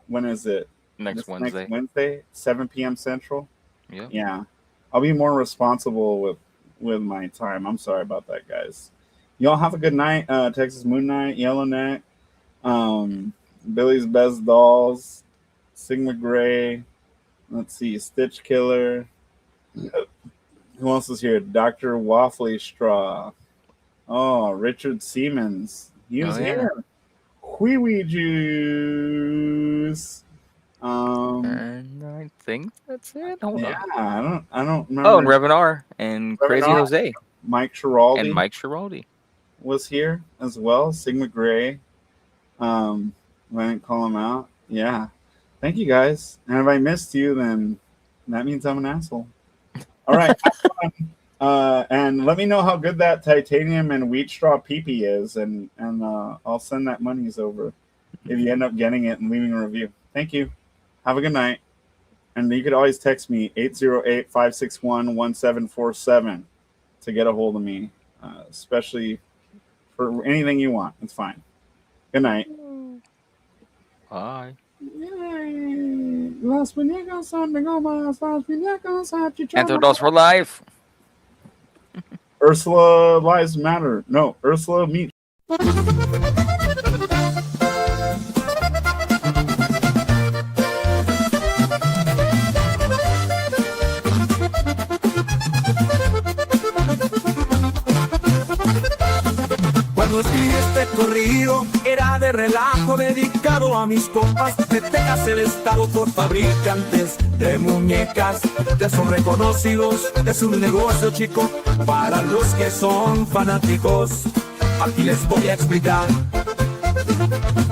S2: When is it?
S3: Next Wednesday.
S2: Next Wednesday, 7 p.m. Central.
S3: Yeah.
S2: Yeah. I'll be more responsible with my time. I'm sorry about that, guys. Y'all have a good night. Texas Moon Knight, Yellowneck, Billy's Best Dolls, Sigma Gray. Let's see, Stitch Killer. Who else is here? Dr. Waffly Straw. Oh, Richard Siemens. He was here. Wee Juice.
S3: And I think that's it. Hold on.
S2: I don't remember.
S3: Oh, and Reverend R and Crazy
S2: R.
S3: Jose
S2: Mike Schiraldi.
S3: and Mike Schiraldi.
S2: Was here as well. Sigma Gray. I didn't call him out. Yeah. Thank you, guys. And if I missed you, then that means I'm an asshole. All right. And let me know how good that titanium and wheat straw pee-pee is, and I'll send that monies over if you end up getting it and leaving a review. Thank you. Have a good night. And you could always text me 808-561-1747 to get a hold of me, especially for anything you want. It's fine. Good night.
S3: Bye.
S2: Las muñecas son de gomas, las muñecas
S3: Antidotes for life.
S2: Ursula Lives Matter. No, Ursula Meet.
S6: Cuando escribí este corrido era de relajo dedicado a mis compas de Texas, el estado por fabricantes de muñecas. Ya son reconocidos, es un negocio chico para los que son fanáticos. Aquí les voy a explicar.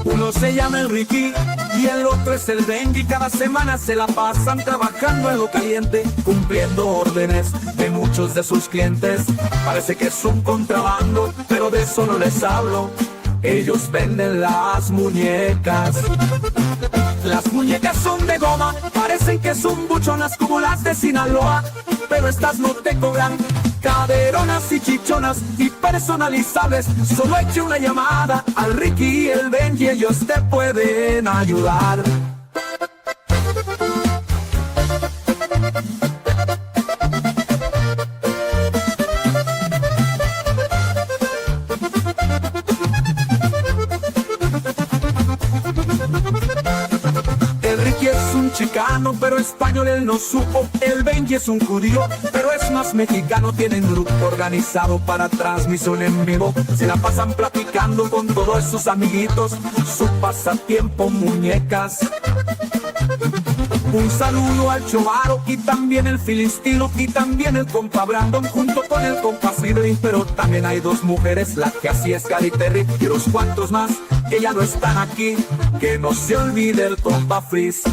S6: Uno se llama Enrique y el otro es el Benji. Cada semana se la pasan trabajando en lo caliente, cumpliendo órdenes de muchos de sus clientes. Parece que es un contrabando, pero de eso no les hablo. Ellos venden las muñecas. Las muñecas son de goma, parecen que son buchonas como las de Sinaloa, pero estas no te cobran. Caderonas y chichonas y personalizables. Solo eche una llamada al Ricky y el Benji, ellos te pueden ayudar. chicano, pero español él no supo. El Benji es un judío, pero es más mexicano. Tienen grupo organizado para transmisión en vivo. Se la pasan platicando con todos sus amiguitos. Su pasatiempo, muñecas. Un saludo al Chovaro y también el Filistino y también el compa Brandon junto con el compa Sidney. Pero también hay dos mujeres, la que así es Gary Terry y unos cuantos más que ya no están aquí. Que no se olvide el compa Frizz.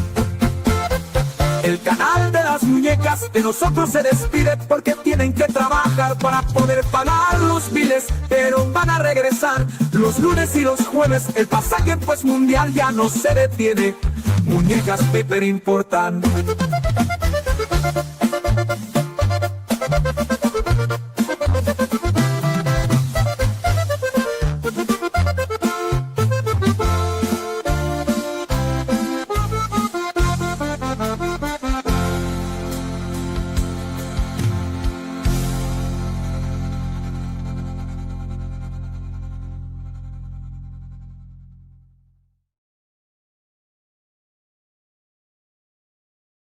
S6: El canal de las muñecas de nosotros se despide porque tienen que trabajar para poder pagar los biles, pero van a regresar los lunes y los jueves. El pasaje pues mundial ya no se detiene. Muñecas Paper importante.